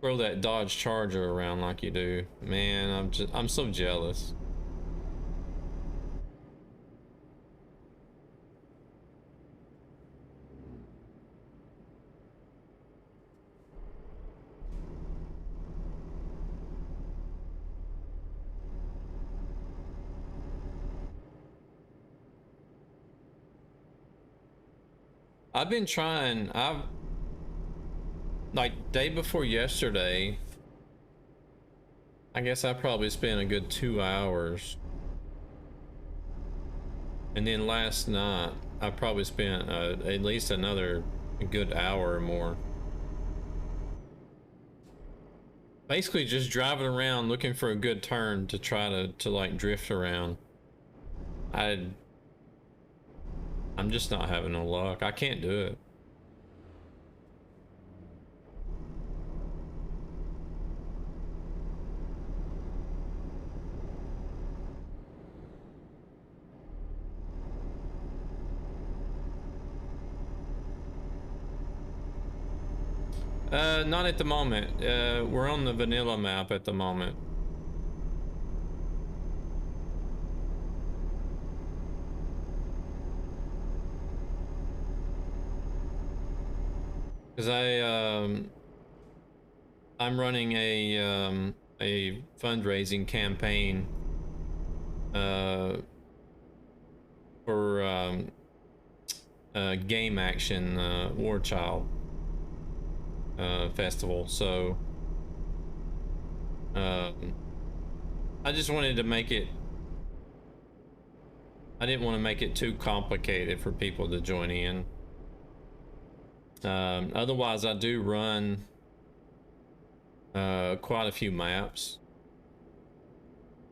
throw that Dodge Charger around like you do. Man, I'm so jealous. I've been trying, like day before yesterday, I guess I probably spent a good 2 hours. And then last night, I probably spent at least another good hour or more. Basically just driving around looking for a good turn to try to like drift around. I'm just not having no luck. I can't do it. Not at the moment. We're on the vanilla map at the moment. Because I'm running a fundraising campaign for Game Action War Child festival, so I just wanted to make it, I didn't want to make it too complicated for people to join in. Otherwise I do run quite a few maps,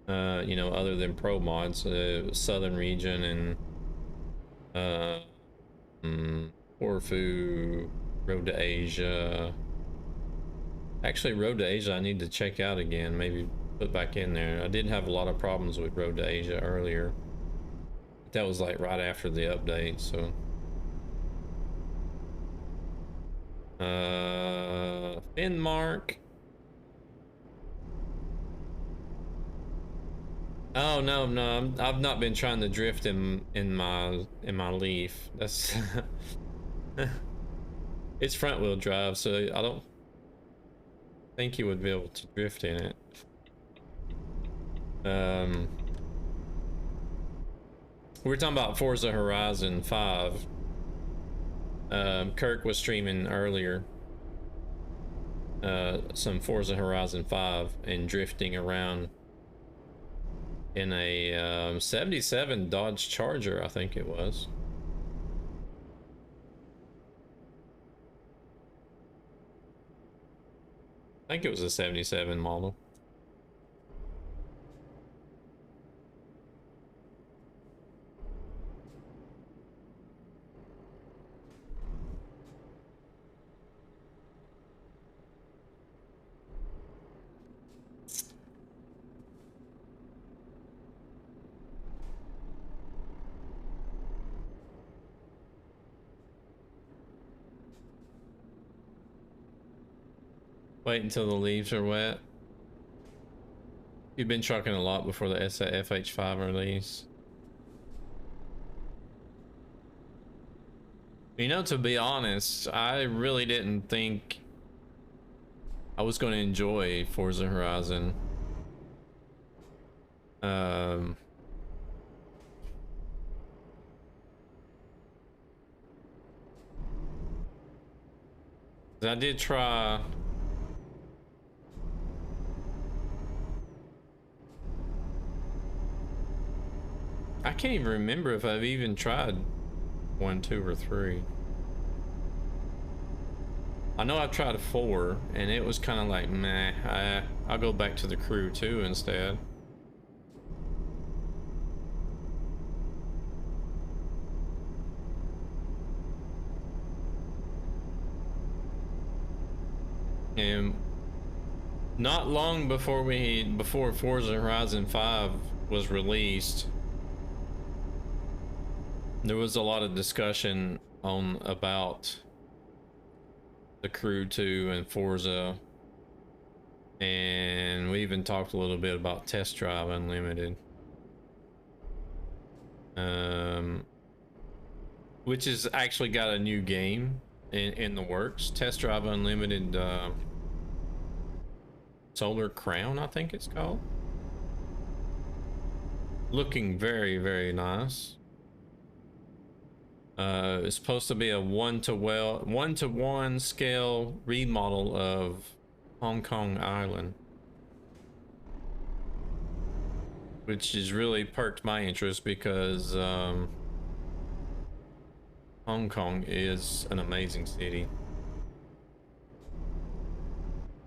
you know, other than pro mods, southern region and Orfu, Road to Asia. Actually, Road to Asia I need to check out again, maybe put back in there. I did have a lot of problems with Road to Asia earlier, but that was like right after the update, so Finnmark. Oh no, I've not been trying to drift in my Leaf. That's it's front wheel drive, so I don't think you would be able to drift in it. We were talking about Forza Horizon 5. Kirk was streaming earlier some Forza Horizon 5 and drifting around in a 77 Dodge Charger, I think it was. I think it was a 77 model. Wait until the leaves are wet. You've been trucking a lot before the FH5 release. You know, to be honest, I really didn't think I was going to enjoy Forza Horizon. I did try. I can't even remember if I've even tried 1, 2, or 3. I know I've tried 4, and it was kind of like, meh. I'll go back to the Crew 2 instead. And not long before Forza Horizon 5 was released, There was a lot of discussion on about the Crew 2 and Forza, and we even talked a little bit about Test Drive Unlimited, which has actually got a new game in the works. Test Drive Unlimited, Solar Crown, I think it's called. Looking very, very nice. It's supposed to be a one-to-one scale remodel of Hong Kong Island, which has really perked my interest because Hong Kong is an amazing city.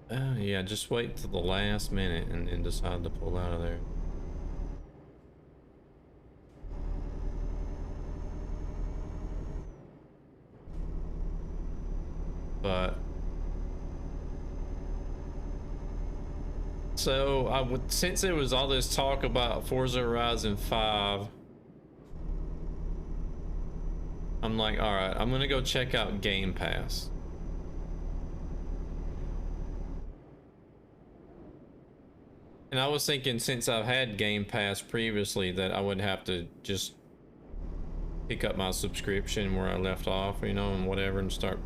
Yeah, just wait till the last minute and then decide to pull out of there. But so I would, since there was all this talk about Forza Horizon 5, I'm like, all right, I'm gonna go check out Game Pass. And I was thinking, since I've had Game Pass previously, that I would have to just pick up my subscription where I left off, you know, and whatever, and start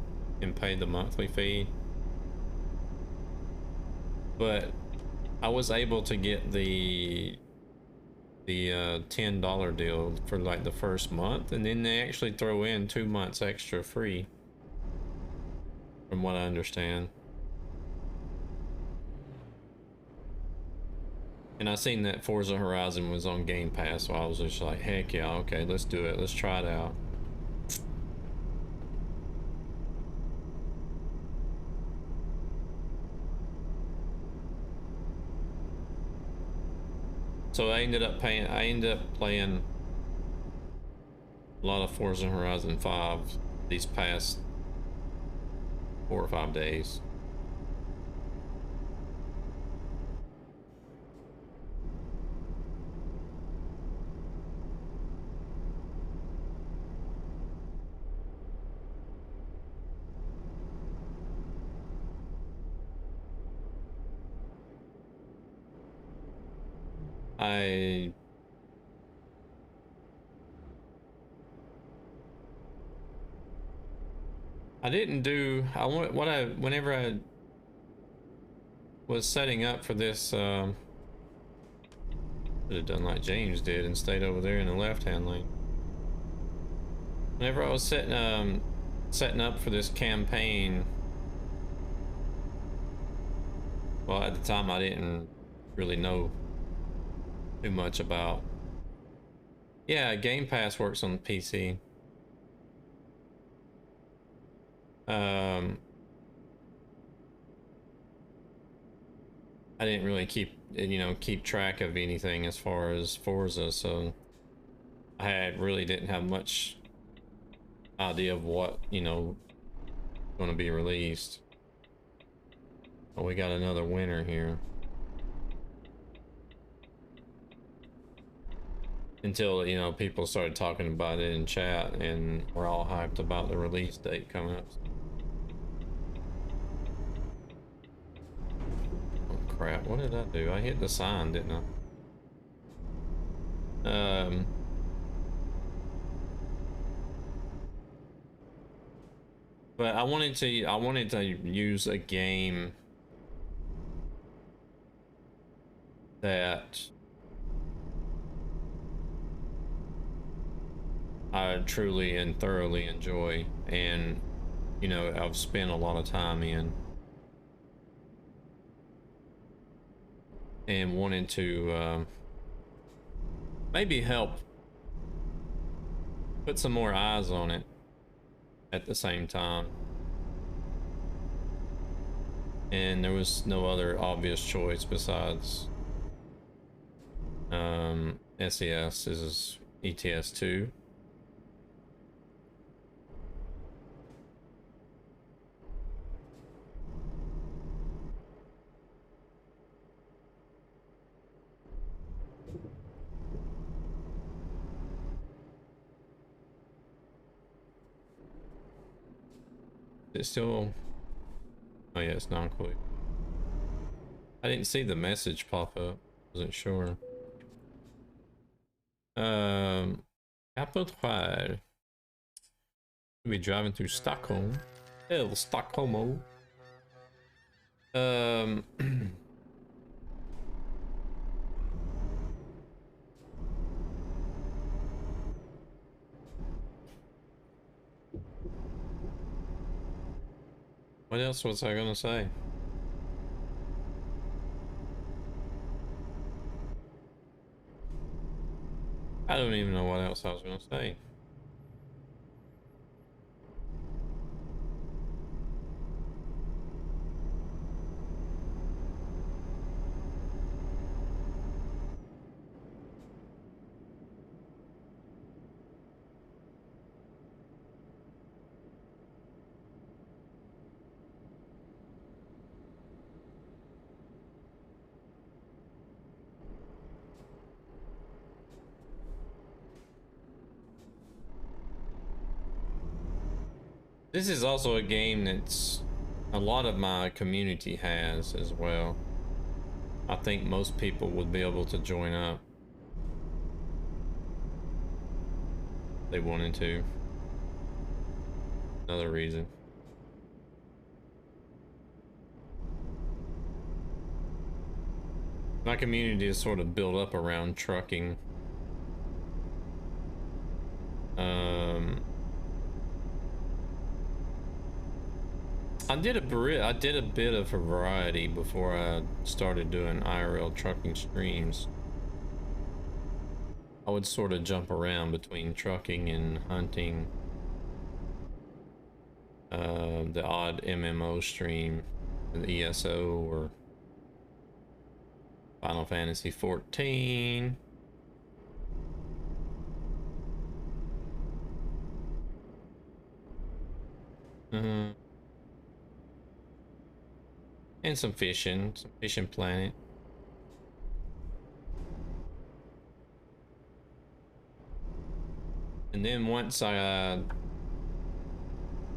and pay the monthly fee. But I was able to get the $10 deal for like the first month, and then they actually throw in 2 months extra free, from what I understand. And I seen that Forza Horizon was on Game Pass, so I was just like, heck yeah, okay, let's do it, let's try it out. So I ended up playing a lot of Forza Horizon 5 these past 4 or 5 days. I didn't do, whenever I was setting up for this, should have done like James did and stayed over there in the left-hand lane. Whenever I was setting up for this campaign, well, at the time I didn't really know too much about. Yeah, Game Pass works on the PC. I didn't really keep track of anything as far as Forza, so I really didn't have much idea of what, going to be released. Oh, we got another winner here. Until, people started talking about it in chat, and we're all hyped about the release date coming up. Oh crap, what did I do? I hit the sign, didn't I? But I wanted to use a game that I truly and thoroughly enjoy, and I've spent a lot of time in, and wanted to maybe help put some more eyes on it at the same time. And there was no other obvious choice besides SCS. This is ETS 2. Is it still? Oh yeah, it's non-quit. I didn't see the message pop up. Wasn't sure. Appeltweiler. We'll be driving through Stockholm. El Stockholmo. What else was I gonna say? I don't even know what else I was gonna say. This is also a game that's a lot of my community has as well. I think most people would be able to join up if they wanted to. Another reason. My community is sort of built up around trucking. I did a bit of a variety before I started doing IRL trucking streams. I would sort of jump around between trucking and hunting. The odd MMO stream, the ESO or Final Fantasy 14. And some Fishing Planet. And then once I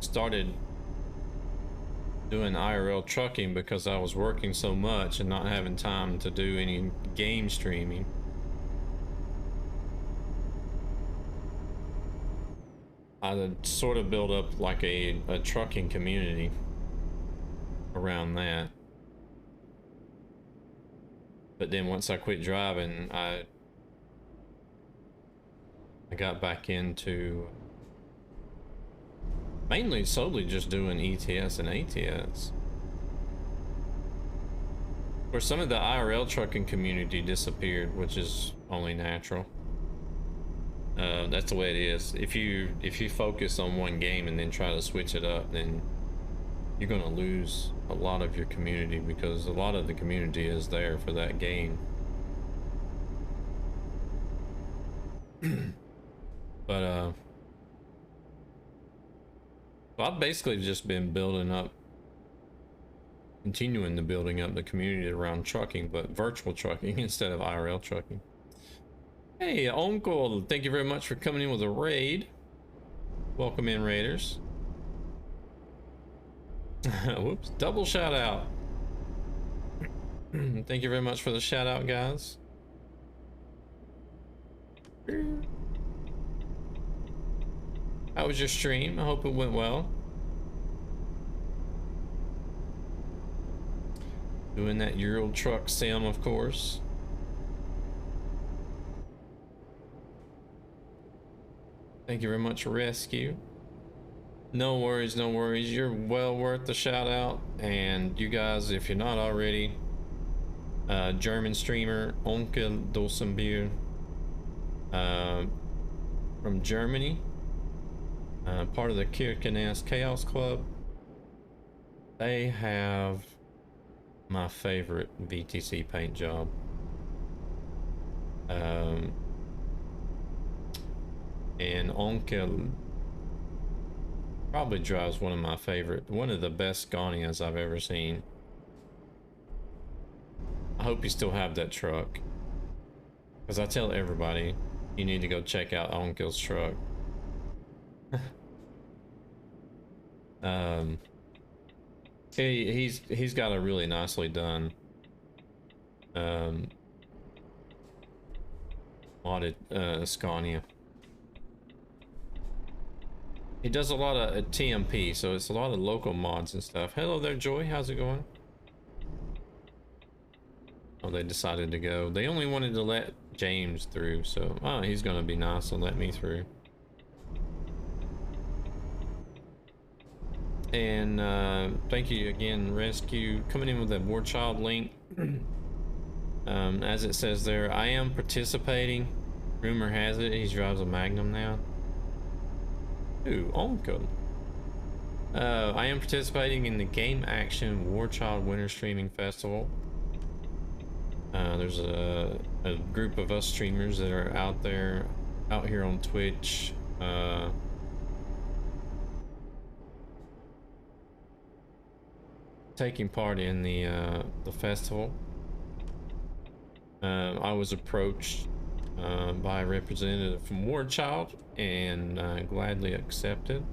started doing IRL trucking because I was working so much and not having time to do any game streaming, I sort of built up like a trucking community around that. But then once I quit driving, I got back into mainly solely just doing ETS and ATS. Where some of the IRL trucking community disappeared, which is only natural. That's the way it is. If you focus on one game and then try to switch it up, then you're gonna lose a lot of your community because a lot of the community is there for that game. But so I've basically just been continuing to building up the community around trucking, but virtual trucking instead of IRL trucking. Hey, Uncle, thank you very much for coming in with a raid. Welcome in, raiders. Whoops, double shout out. Thank you very much for the shout out, guys. How was your stream? I hope it went well. Doing that Euro truck sim, of course. Thank you very much, Rescue. No worries, no worries. You're well worth the shout out. And you guys, if you're not already, German streamer Onkel Dosenbier from Germany, part of the Kirkenes Chaos Club. They have my favorite VTC paint job. And Onkel probably drives one of the best Scanias I've ever seen. I hope you still have that truck, because I tell everybody you need to go check out Onkel's truck. Um, he's got a really nicely done modded Scania. He does a lot of TMP, so it's a lot of local mods and stuff. Hello there, Joy. How's it going? Oh, they decided to go. They only wanted to let James through, so oh, he's gonna be nice and let me through. And thank you again, Rescue, coming in with a War Child link. As it says there, I am participating. Rumor has it he drives a Magnum now. Ooh, Onko. I am participating in the Game Action War Child Winter Streaming Festival. There's a group of us streamers that are out here on Twitch. Taking part in the festival. I was approached by a representative from War Child and gladly accepted.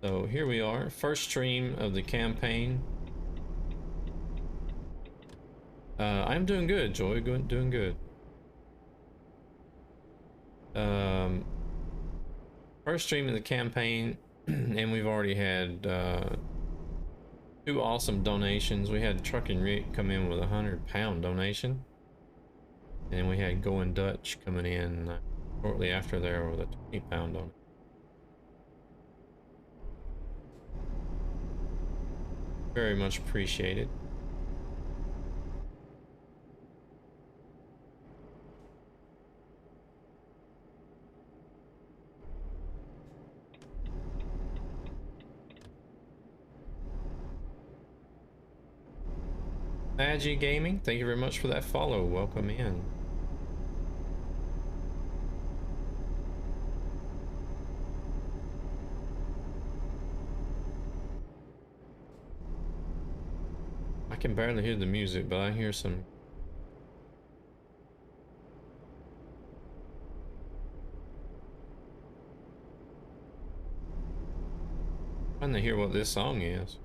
So here we are, first stream of the campaign. I'm doing good, Joy. Doing good. First stream of the campaign, and we've already had 2 awesome donations. We had Truck and Rick come in with a £100 donation, and we had Going Dutch coming in shortly after there with a £20 donation. Very much appreciated. Agi Gaming, thank you very much for that follow. Welcome in. I can barely hear the music, but I hear some. I'm trying to hear what this song is.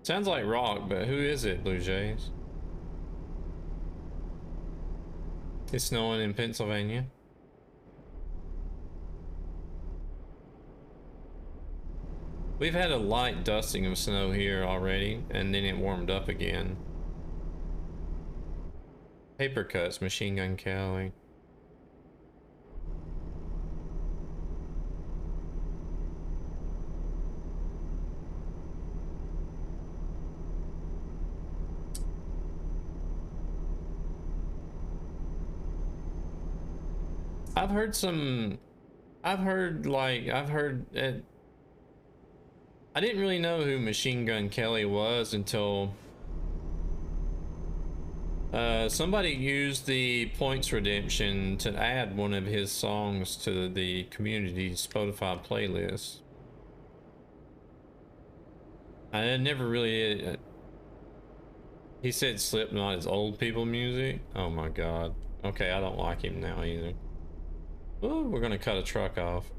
Sounds like rock, but who is it, Blue Jays? It's snowing in Pennsylvania. We've had a light dusting of snow here already, and then it warmed up again. Paper Cuts, Machine Gun Kelly. I've heard I didn't really know who Machine Gun Kelly was until somebody used the points redemption to add one of his songs to the community Spotify playlist. I had never really he said Slipknot is old people music. Oh my god. Okay, I don't like him now either. Oh, we're gonna cut a truck off.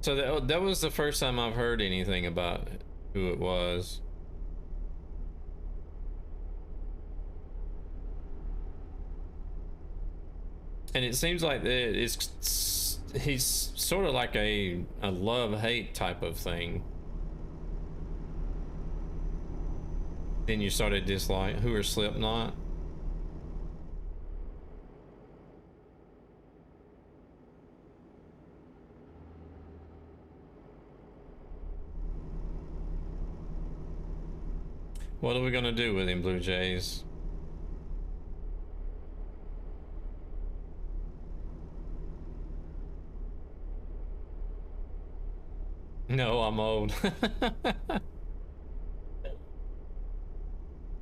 So that was the first time I've heard anything about who it was. And it seems like he's sort of like a love-hate type of thing. Then you started dislike. Who are Slipknot? What are we gonna do with him, Blue Jays? No, I'm old.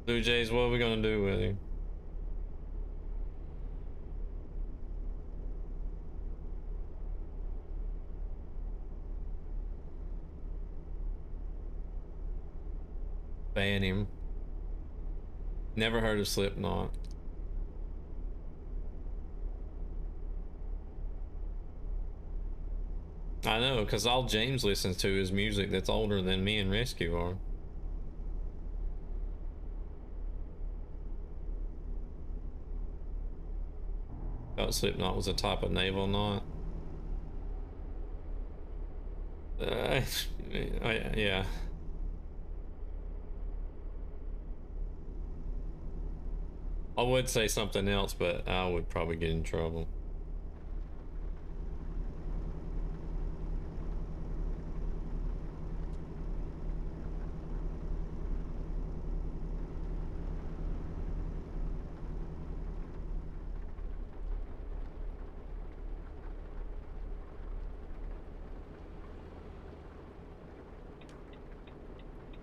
Blue Jays, what are we gonna do with him? ban him. Never heard of Slipknot. I know, because all James listens to is music that's older than me and Rescue are. Thought Slipknot was a type of naval knot. Yeah. I would say something else, but I would probably get in trouble.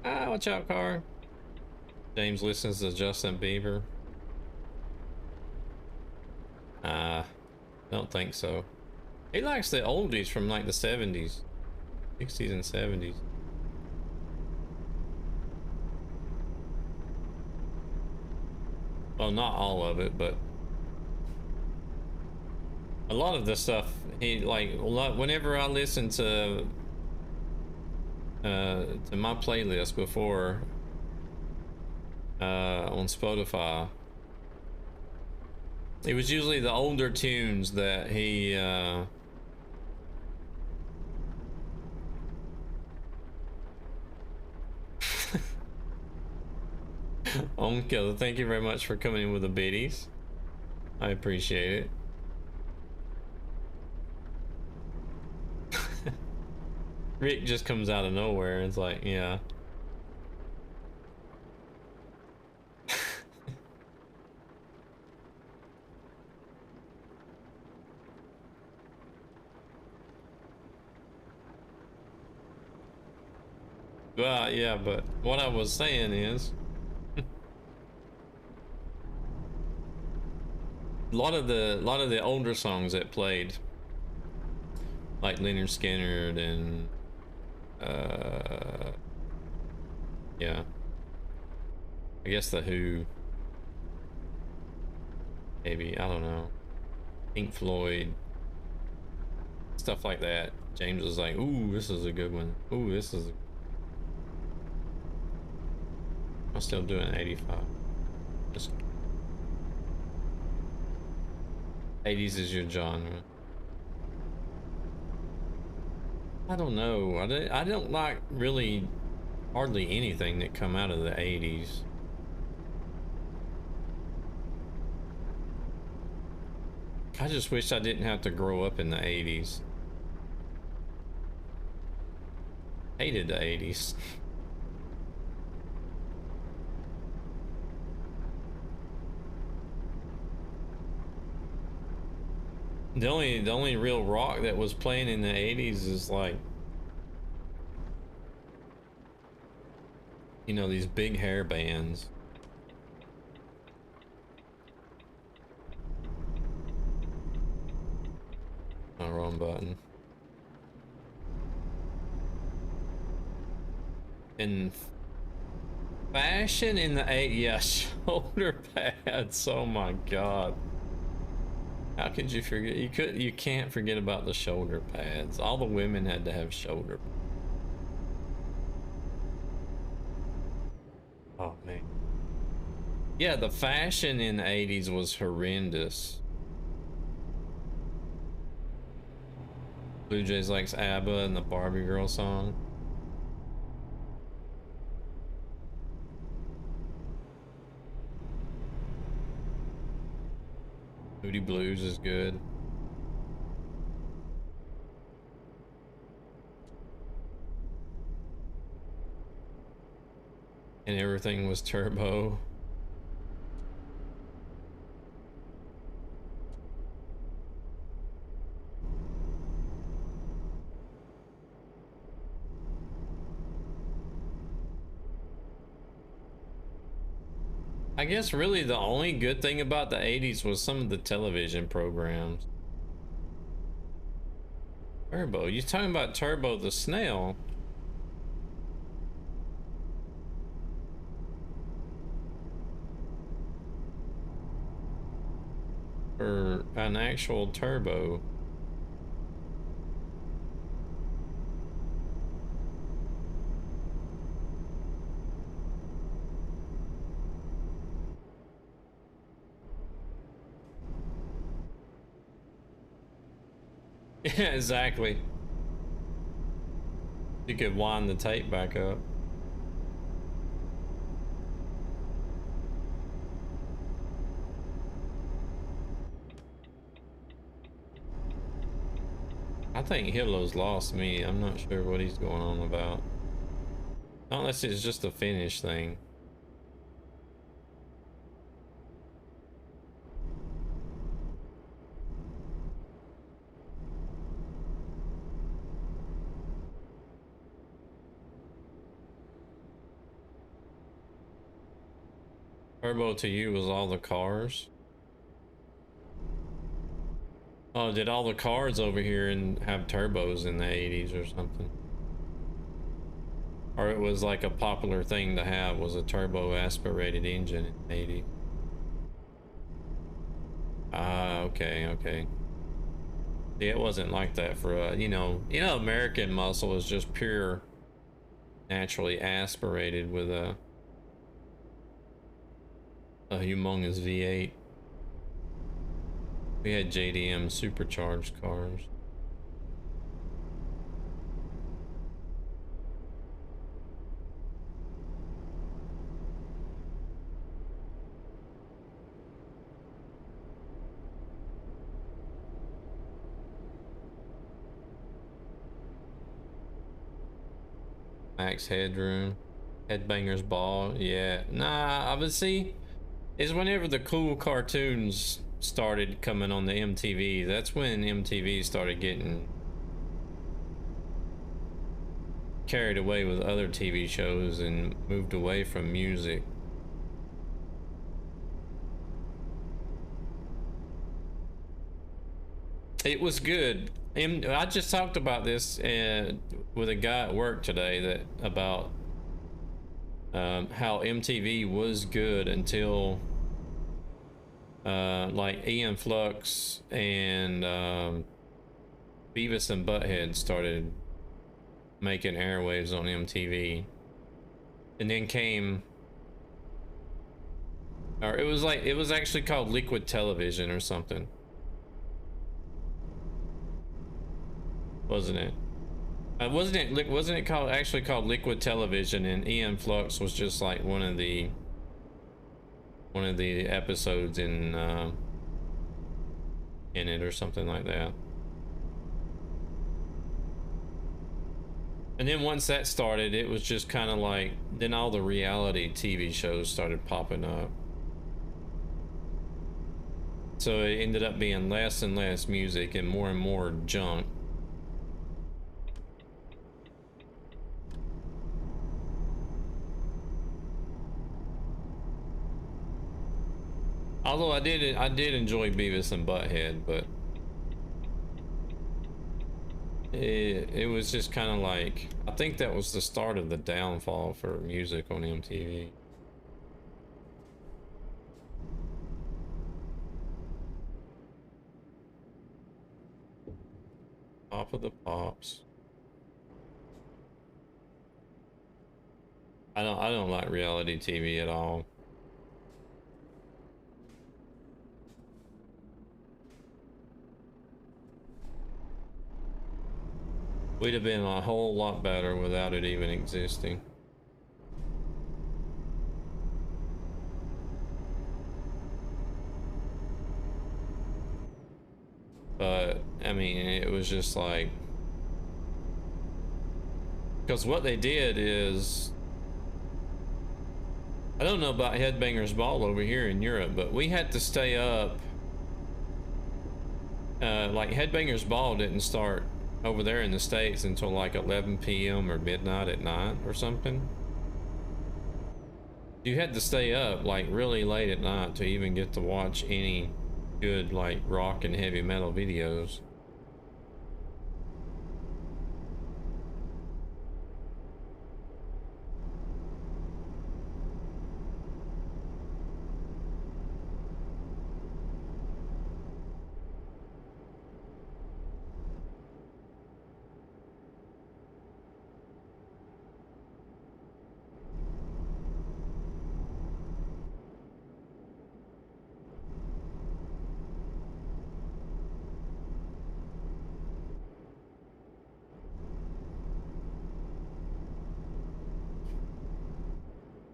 Ah, watch out, car. James listens to Justin Bieber. Don't think so. He likes the oldies from like the 70s, 60s and 70s. Well, not all of it, but a lot of the stuff he like. Whenever I listen to my playlist before on Spotify, it was usually the older tunes that he Onkel, thank you very much for coming in with the biddies. I appreciate it. Rick just comes out of nowhere. It's like, yeah. Well, yeah, but what I was saying is a lot of the older songs that played, like Leonard Skinner and yeah, I guess the Who, maybe, I don't know, Pink Floyd, stuff like that. James was like, ooh, this is a good one. Ooh, this is I'm still doing 85. Just 80s is your genre. I don't know. I don't like really hardly anything that come out of the 80s. I just wish I didn't have to grow up in the 80s. Hated the 80s. The only real rock that was playing in the 80s is like, you know, these big hair bands. Oh, wrong button. And fashion in the 80s, yeah, shoulder pads. Oh my god. How could you forget? You can't forget about the shoulder pads. All the women had to have shoulder pads. Oh man. Yeah, the fashion in the 80s was horrendous. Blue Jays likes ABBA and the Barbie Girl song. Moody Blues is good. And everything was turbo. I guess really the only good thing about the 80s was some of the television programs. Turbo, you talking about Turbo the Snail? for an actual turbo. Yeah, exactly. You could wind the tape back up. I think Hilo's lost me. I'm not sure what he's going on about. Unless it's just a finish thing. Turbo to you was all the cars. Oh, did all the cars over here and have turbos in the 80s or something? Or it was like a popular thing to have, was a turbo aspirated engine in the 80s. Ah, okay, okay. See, it wasn't like that for you know, American muscle is just pure, naturally aspirated with a humongous V8. We had JDM supercharged cars. Max Headroom, Headbanger's Ball. Yeah, nah, I would see. Is whenever the cool cartoons started coming on the MTV. That's when MTV started getting carried away with other TV shows and moved away from music. It was good. I just talked about this with a guy at work today that about how MTV was good until like Ian Flux and Beavis and Butthead started making airwaves on MTV, and then came, or it was actually called Liquid Television or something, wasn't it? Wasn't it actually called Liquid Television, and Ian Flux was just like one of the episodes in it or something like that. And then once that started, it was just kind of like, then all the reality TV shows started popping up. So it ended up being less and less music and more junk. Although I did enjoy Beavis and Butthead, but it was just kind of like, I think that was the start of the downfall for music on MTV. Pop of the Pops. I don't like reality TV at all. We'd have been a whole lot better without it even existing. But I mean, it was just like, because what they did is, I don't know about Headbanger's Ball over here in Europe, but we had to stay up. Like Headbanger's Ball didn't start over there in the States until like 11 p.m. or midnight at night or something. You had to stay up like really late at night to even get to watch any good like rock and heavy metal videos.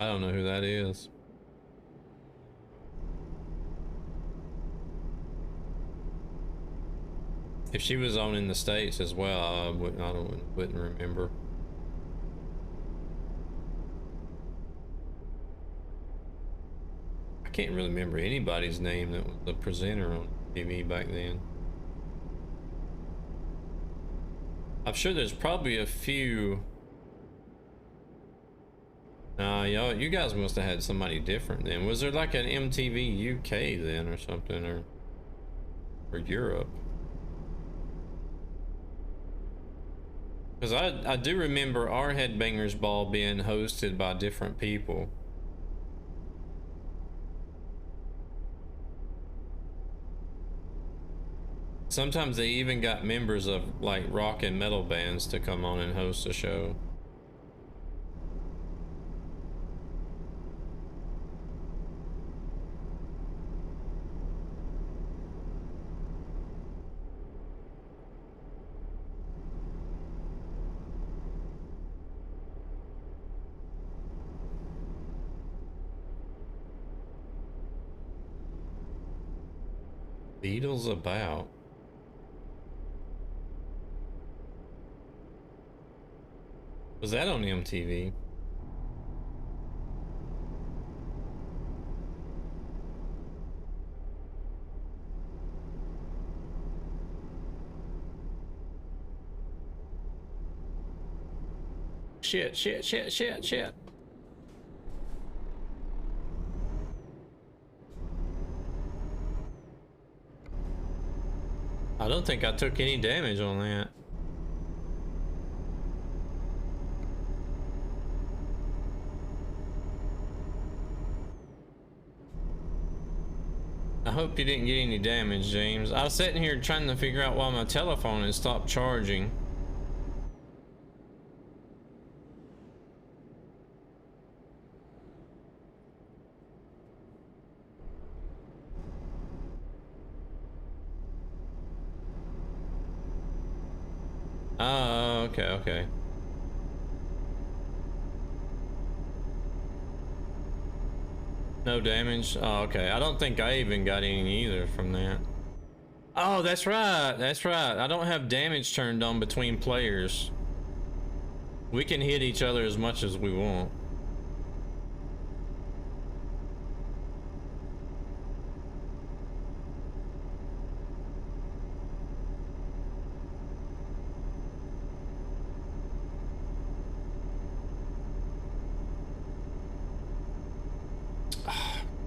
I don't know who that is. If she was on in the States as well, I wouldn't remember. I can't really remember anybody's name that was a presenter on TV back then. I'm sure there's probably a few. Nah, y'all, you guys must have had somebody different then. Was there like an MTV UK then or something, or Europe? Because I do remember our Headbangers Ball being hosted by different people. Sometimes they even got members of like rock and metal bands to come on and host a show. Beatles About. Was that on MTV? Shit. I don't think I took any damage on that. I hope you didn't get any damage, James. I was sitting here trying to figure out why my telephone had stopped charging. Oh, okay. No damage? Oh, okay. I don't think I even got any either from that. Oh, that's right. I don't have damage turned on between players. We can hit each other as much as we want.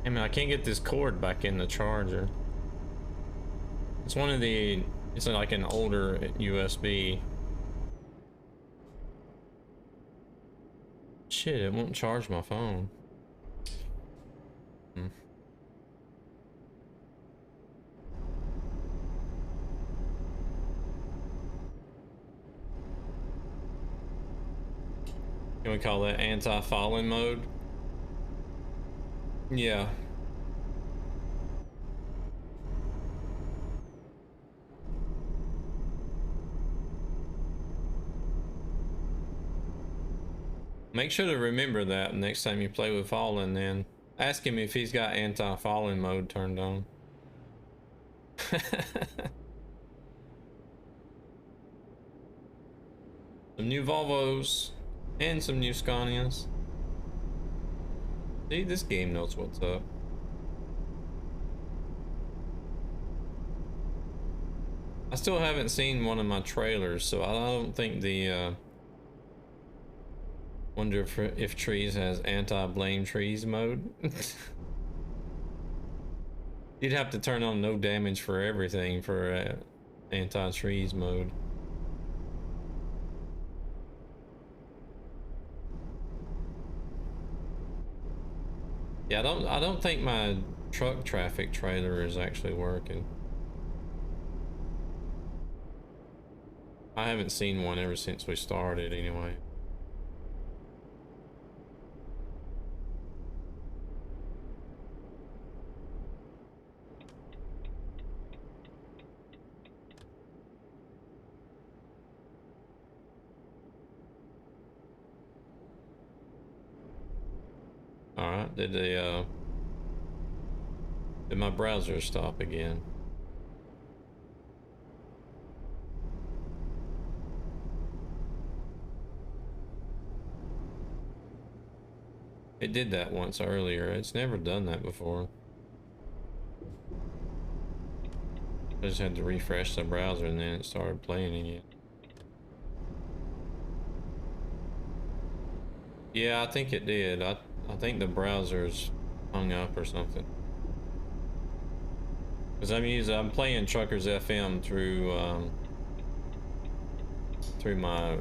I mean, I can't get this cord back in the charger. It's one of the, it's like an older USB. Shit, it won't charge my phone. Hmm. Can we call that anti-falling mode? Yeah. Make sure to remember that next time you play with Fallen, then. Ask him if he's got anti-falling mode turned on. Some new Volvos and some new Scanias. See, this game knows what's up. I still haven't seen one of my trailers, so I don't think the wonder if Trees has anti-blame trees mode. You'd have to turn on no damage for everything for anti-trees mode. Yeah, I don't think my truck traffic trailer is actually working. I haven't seen one ever since we started anyway. All right. Did my browser stop again? It did that once earlier. It's never done that before. I just had to refresh the browser and then it started playing again. Yeah, I think it did. I think the browser's hung up or something. Because I'm playing Truckers FM through through my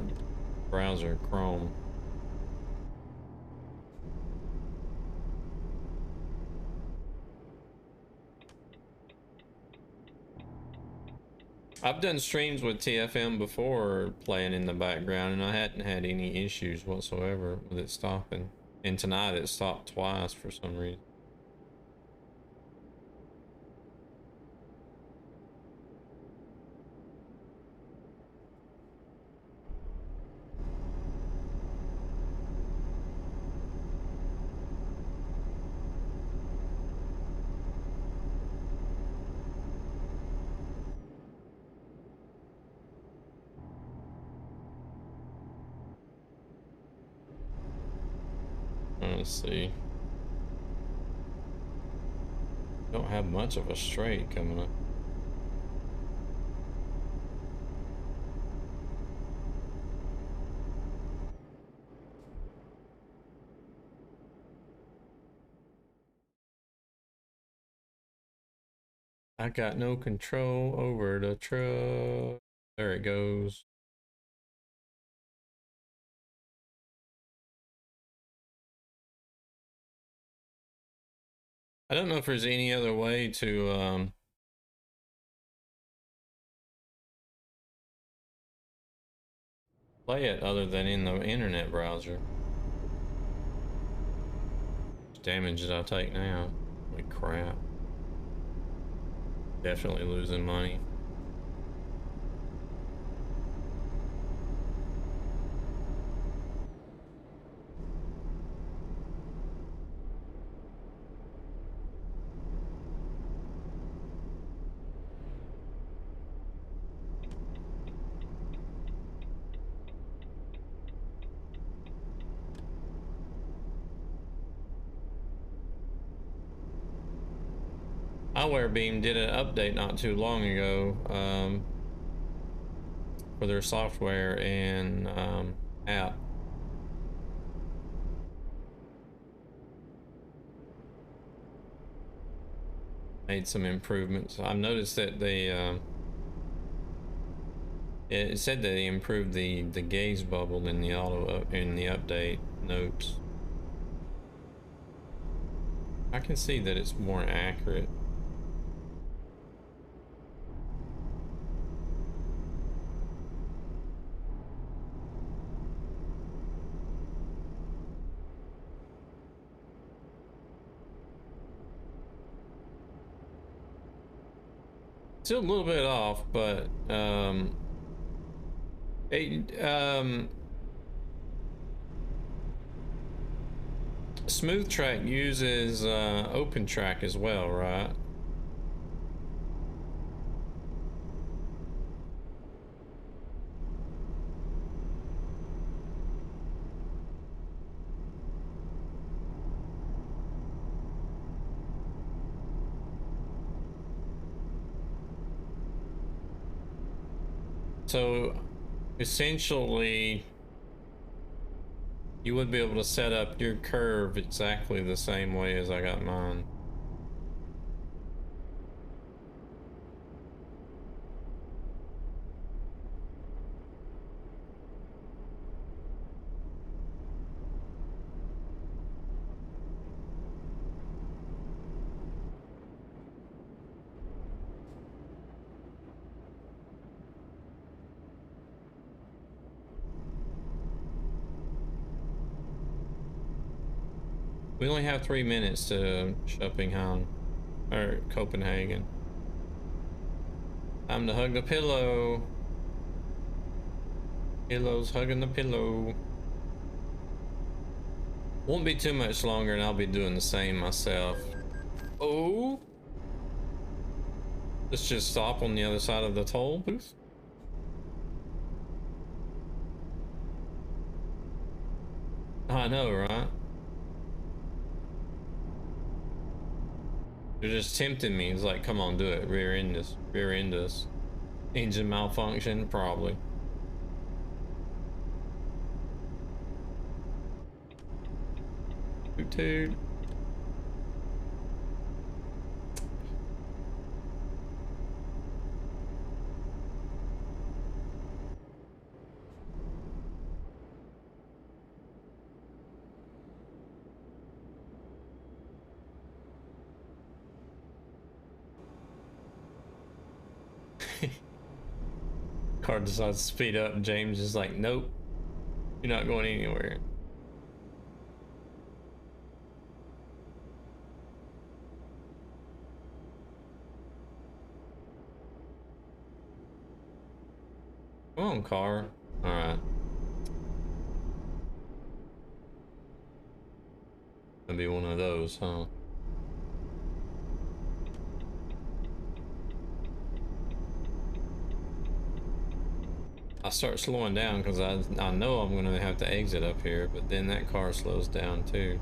browser Chrome. I've done streams with TFM before playing in the background, and I hadn't had any issues whatsoever with it stopping. And tonight it stopped twice for some reason. Let's see. Don't have much of a straight coming up. I got no control over the truck. There it goes. I don't know if there's any other way to play it other than in the internet browser. How much damage did I take now? Holy crap. Definitely losing money. Eyeware Beam did an update not too long ago for their software and app. Made some improvements. I've noticed that they it said that they improved the gaze bubble in the in the update notes. I can see that it's more accurate. Still a little bit off, but Smooth Track uses Open Track as well, right? So essentially you would be able to set up your curve exactly the same way as I got mine. We only have 3 minutes to Schopenhauer or Copenhagen. Time to hug the pillow. Pillow's hugging the pillow. Won't be too much longer and I'll be doing the same myself. Oh. Let's just stop on the other side of the toll booth. I know, right? They're just tempting me. It's like, come on, do it. Rear end us. Rear end us. Engine malfunction? Probably. Toot toot. Car decides to speed up. James is like, nope, you're not going anywhere. Come on, car. All right. Gonna be one of those, huh? I start slowing down because I know I'm gonna have to exit up here, but then that car slows down too.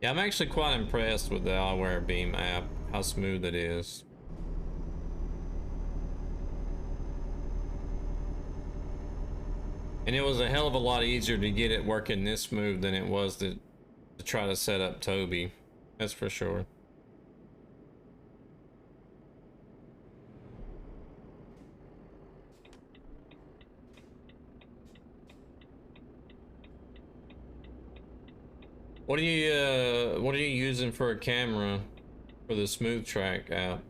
Yeah, I'm actually quite impressed with the Eyeware Beam app, how smooth it is. And it was a hell of a lot easier to get it working this smooth than it was to try to set up Toby. That's for sure. What are you using for a camera for the Smooth Track app?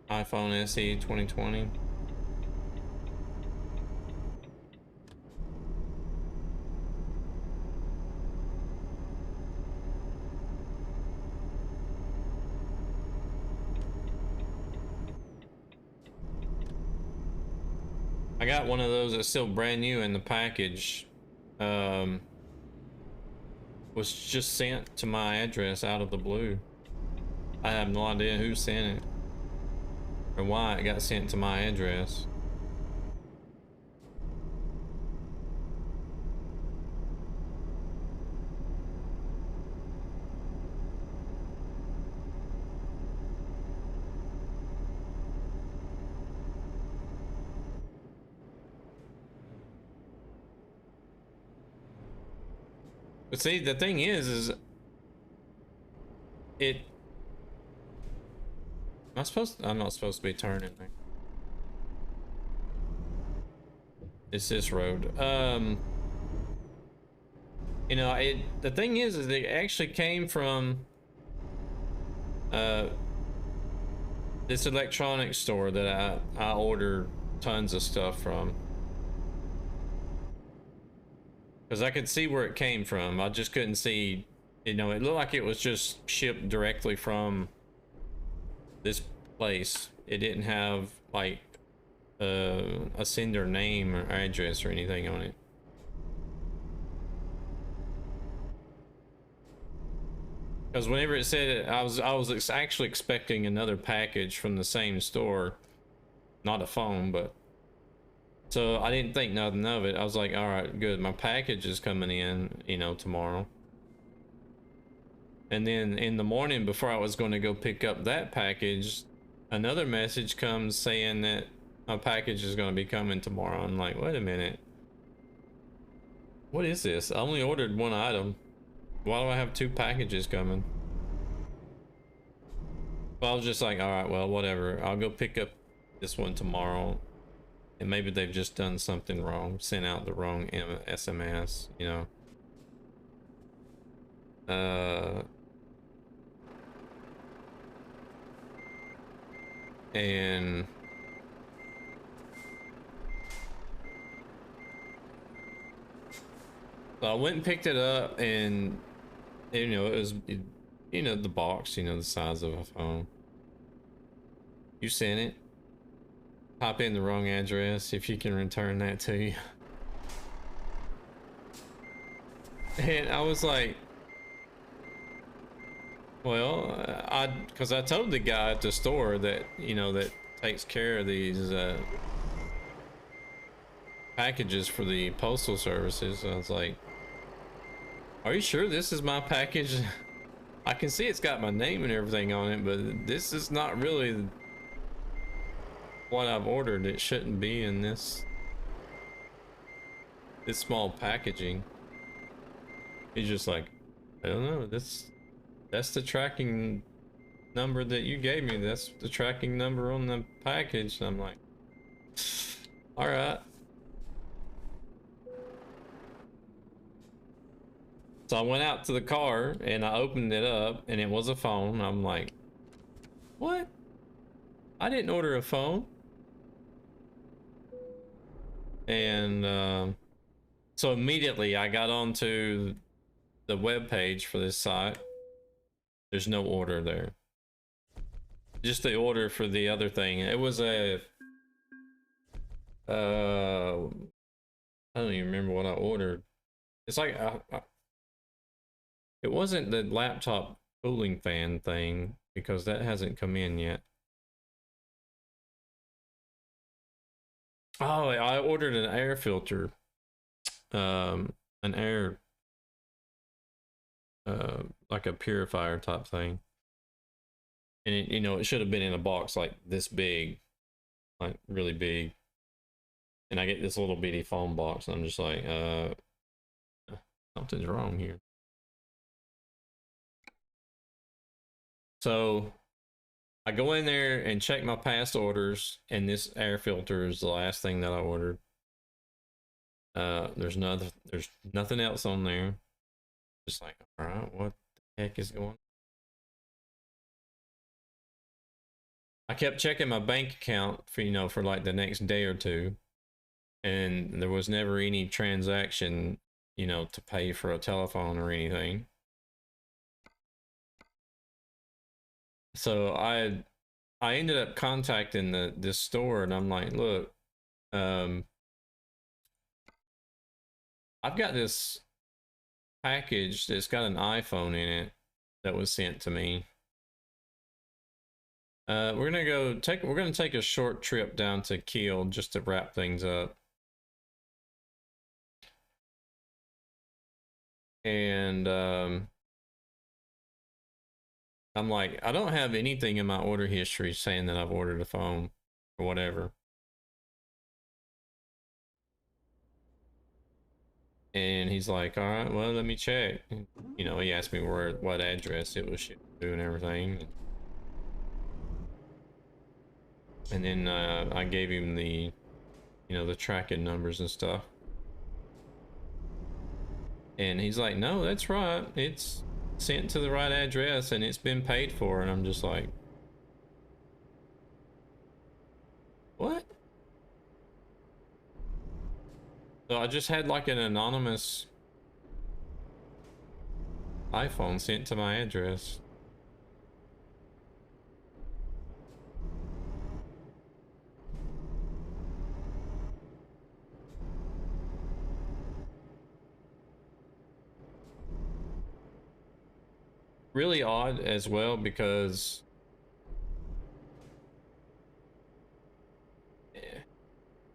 iPhone SE 2020. I got one of those that's still brand new in the package. Was just sent to my address out of the blue. I have no idea who sent it or why it got sent to my address. But see, the thing is it. I'm not supposed to be turning there. It's this road. You know, the thing is it actually came from this electronics store that I order tons of stuff from. Because I could see where it came from. I just couldn't see, you know, it looked like it was just shipped directly from this place. It didn't have, like, a sender name or address or anything on it. Because whenever it said it, I was actually expecting another package from the same store, not a phone, but so I didn't think nothing of it. I was like, all right, good, my package is coming in, you know, tomorrow. And then in the morning, before I was going to go pick up that package, another message comes saying that my package is going to be coming tomorrow. I'm like, wait a minute, what is this? I only ordered one item. Why do I have 2 packages coming? Well, I was just like, all right, well, whatever. I'll go pick up this one tomorrow. And maybe they've just done something wrong, sent out the wrong SMS, you know. And so I went and picked it up, and you know, it was, you know, the box, you know, the size of a phone. You sent it. Pop in the wrong address if you can return that to you. And I was like, well, because I told the guy at the store that, you know, that takes care of these packages for the postal services. I was like, are you sure this is my package? I can see it's got my name and everything on it, but this is not really what I've ordered. It shouldn't be in this small packaging. He's just like, I don't know, that's the tracking number that you gave me. That's the tracking number on the package. And I'm like, all right. So I went out to the car and I opened it up and it was a phone. I'm like, what? I didn't order a phone. And so immediately I got onto the web page for this site. There's no order there. Just the order for the other thing. It was a I don't even remember what I ordered. It's like it wasn't the laptop cooling fan thing, because that hasn't come in yet. Oh, I ordered an air filter, an air, like a purifier type thing. And it, you know, it should have been in a box like this big, like really big. And I get this little bitty foam box, and I'm just like, something's wrong here. So I go in there and check my past orders, and this air filter is the last thing that I ordered. There's nothing else on there. Just like, all right, what the heck is going on? I kept checking my bank account for, you know, for like the next day or two, and there was never any transaction, you know, to pay for a telephone or anything. So I ended up contacting this store, and I'm like, look, I've got this package that's got an iPhone in it that was sent to me. We're gonna take a short trip down to Kiel just to wrap things up. And I'm like, I don't have anything in my order history saying that I've ordered a phone or whatever. And he's like, all right, well, let me check. You know, he asked me what address it was shipped to and everything. And then I gave him the, you know, the tracking numbers and stuff. And he's like, no, that's right. It's sent to the right address and it's been paid for. And I'm just like, what? So I just had like an anonymous iPhone sent to my address. really odd as well because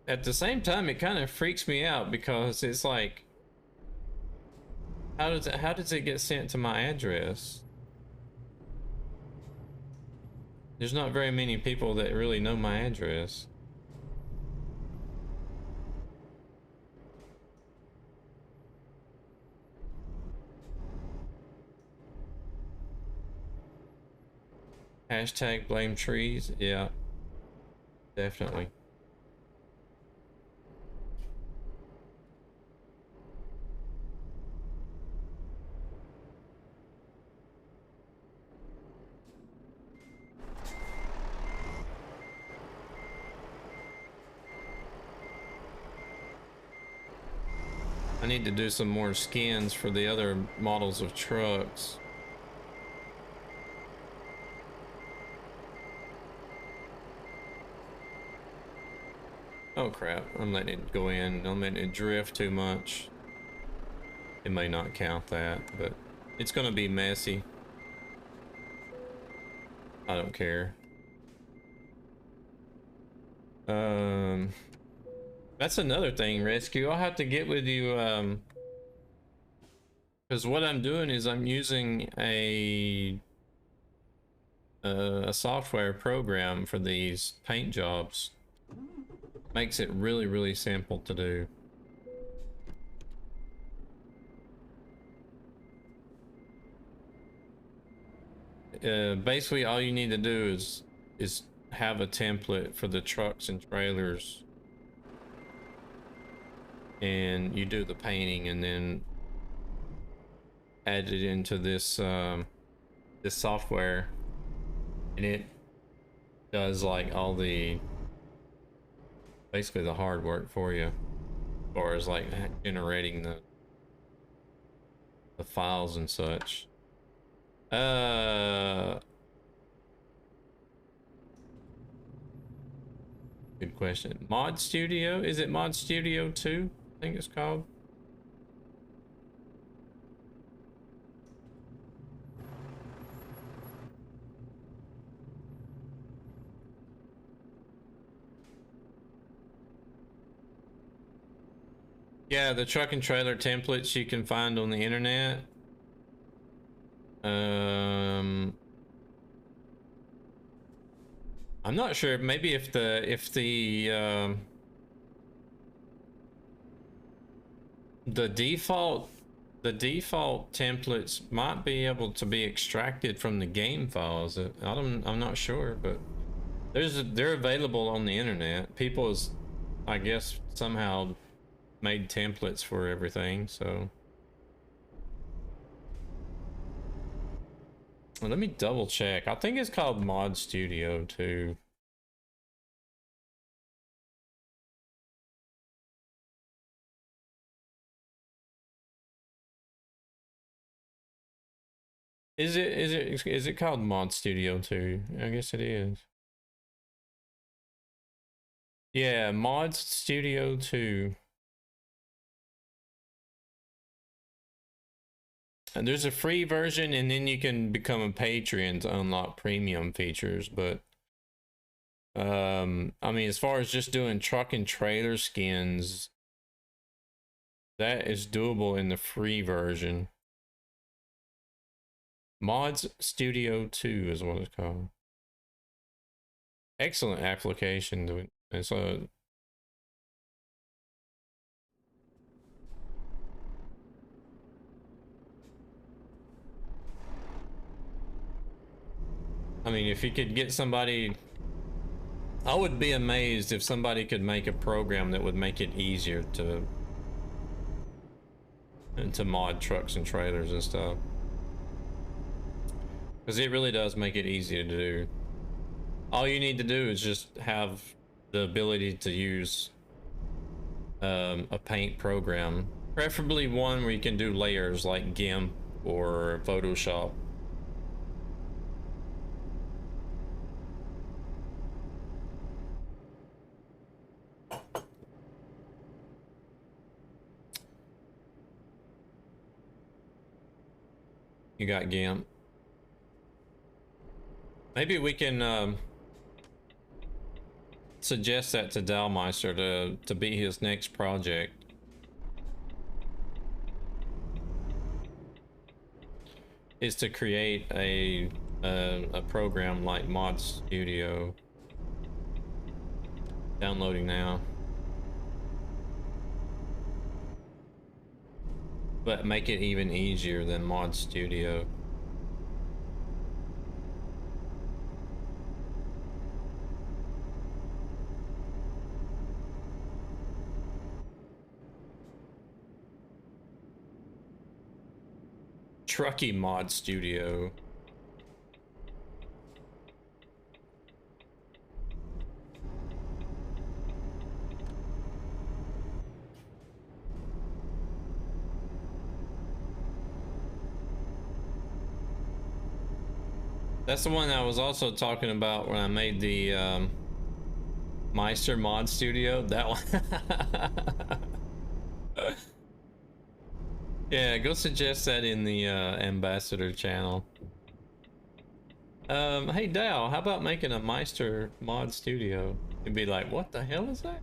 at the same time it kind of freaks me out because it's like, how does it get sent to my address? There's not very many people that really know my address. Hashtag blame trees. Yeah, definitely. I need to do some more skins for the other models of trucks. Oh crap, I'm letting it go in. I'm letting it drift too much. It may not count that, but it's gonna be messy. I don't care. That's another thing, Rescue. I'll have to get with you, because what I'm doing is I'm using a software program for these paint jobs. Makes it really, really simple to do. Basically all you need to do is have a template for the trucks and trailers, and you do the painting and then add it into this this software, and it does like all the basically the hard work for you, as far as like generating the files and such. Good question. Mod Studio? Is it Mod Studio 2? I think it's called. Yeah, the truck and trailer templates you can find on the internet. I'm not sure. Maybe if the default templates might be able to be extracted from the game files. I'm not sure, but they're available on the internet. People is, I guess, somehow made templates for everything. So well, let me double check. I think it's called Mod Studio 2. Is it called Mod Studio 2? I guess it is. Yeah, Mod Studio 2. And there's a free version, and then you can become a Patreon to unlock premium features. But I mean, as far as just doing truck and trailer skins, that is doable in the free version. Mods Studio 2 is what it's called. Excellent application. And so I mean, if you could get somebody, I would be amazed if somebody could make a program that would make it easier to mod trucks and trailers and stuff, because it really does make it easier to do. All you need to do is just have the ability to use a paint program, preferably one where you can do layers like GIMP or Photoshop. You got GIMP? Maybe we can suggest that to Dalmeister to be his next project. Is to create a program like Mod Studio. Downloading now. But make it even easier than Mod Studio. Trucky Mod Studio. That's the one I was also talking about when I made the Meister Mod Studio. That one. Yeah, go suggest that in the ambassador channel. Hey Dal, how about making a Meister Mod Studio? You'd be like, what the hell is that?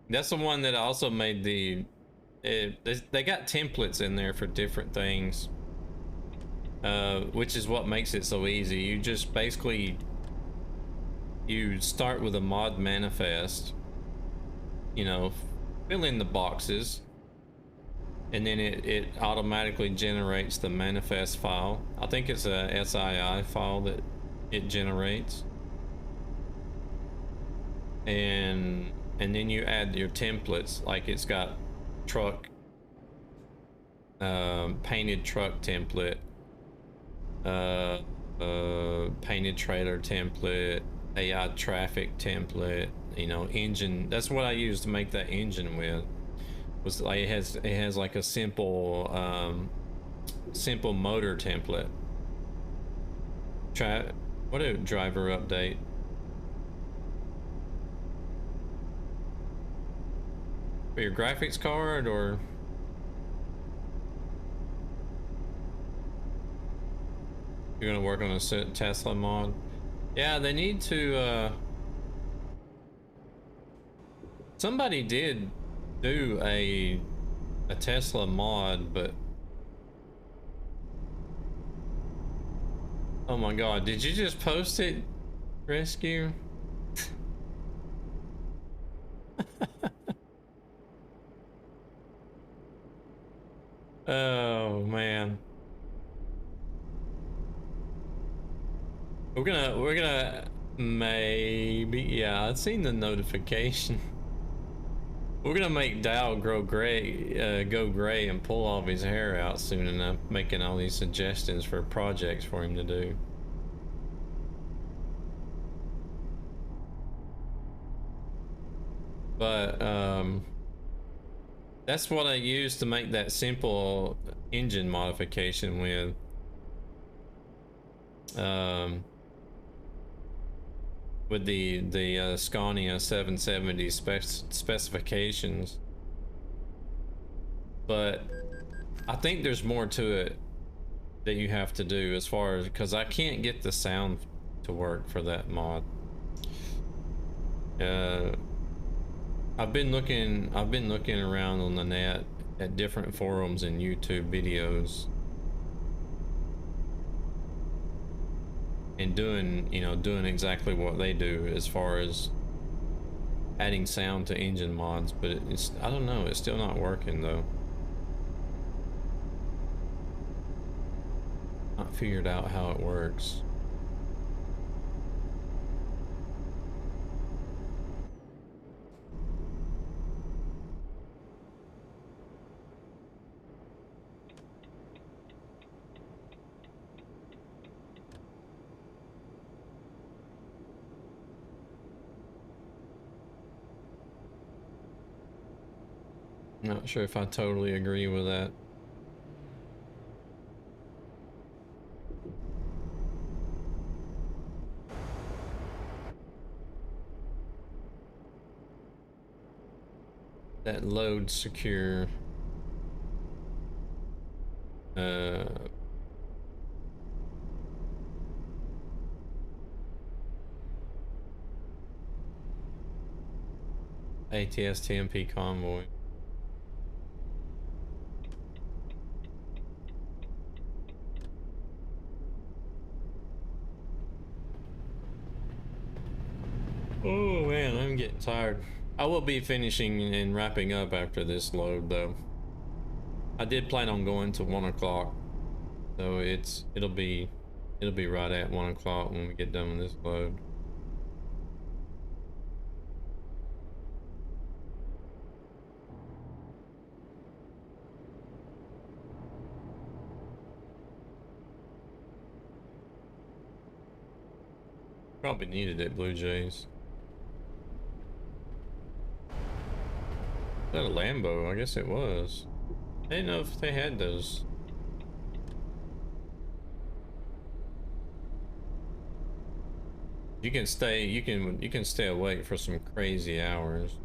That's the one that also made the... they got templates in there for different things. Which is what makes it so easy. You just basically... You start with a mod manifest. You know, fill in the boxes. And then it automatically generates the manifest file. I think it's a SII file that it generates. And then you add your templates, like it's got truck, painted truck template, painted trailer template, AI traffic template, you know, engine. That's what I used to make that engine with. Was like it has like a simple motor template. What a driver update. For your graphics card, or you're gonna work on a Tesla mod? Yeah, they need to somebody did do a Tesla mod, but oh my god, did you just post it, Rescue? Oh man. We're gonna maybe, yeah, I've seen the notification. We're gonna make Dow go gray and pull all of his hair out soon enough, making all these suggestions for projects for him to do. But that's what I used to make that simple engine modification with. With the Scania 770 specifications. But I think there's more to it that you have to do, as far as, because I can't get the sound to work for that mod. I've been looking around on the net at different forums and YouTube videos, and doing exactly what they do as far as adding sound to engine mods, but it's, I don't know, it's still not working though. Not figured out how it works. Not sure if I totally agree with that. that load secure. ATS TMP Convoy. Oh man, I'm getting tired. I will be finishing and wrapping up after this load though. I did plan on going to 1 o'clock, so it'll be right at 1 o'clock when we get done with this load. Probably needed it, Blue Jays. Is that a Lambo? I guess it was. I didn't know if they had those. You can stay awake for some crazy hours.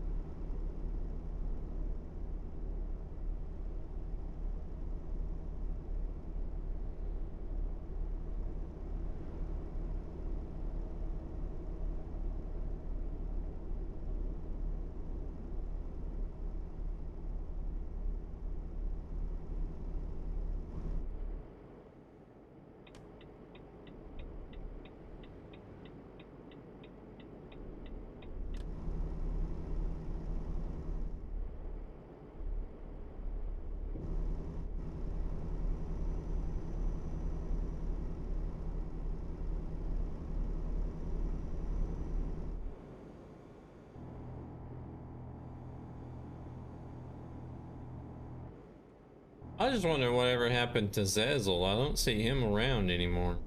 I just wonder whatever happened to Zazzle. I don't see him around anymore.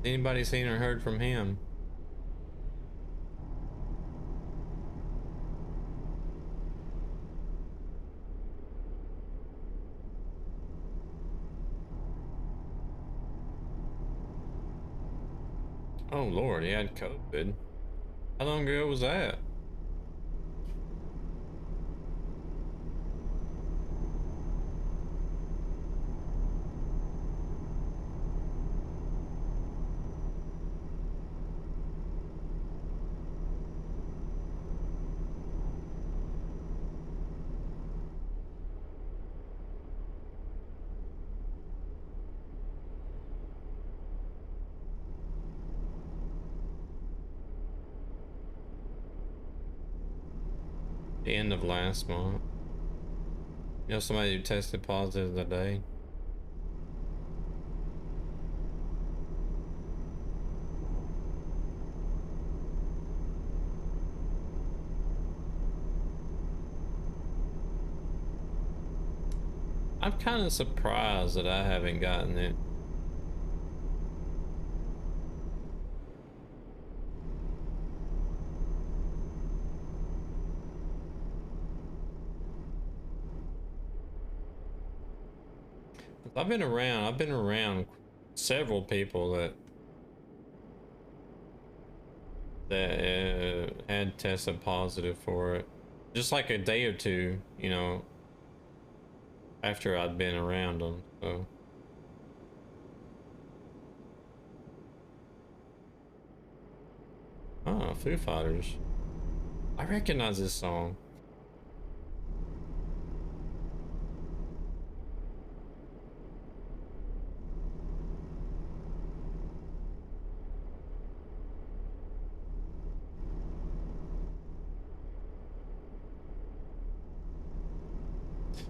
Anybody seen or heard from him? Oh Lord, he had COVID. How long ago was that? The end of last month. You know somebody who tested positive today? I'm kind of surprised that I haven't gotten it. I've been around several people that had tested positive for it. Just like a day or two, you know, after I'd been around them, so. Ah, Foo Fighters. I recognize this song.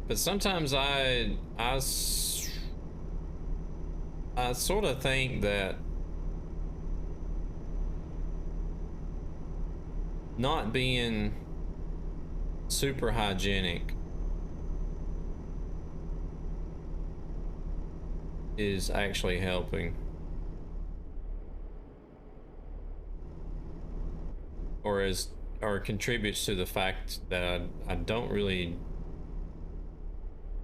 But sometimes I sort of think that not being super hygienic is actually helping, or contributes to the fact that I don't really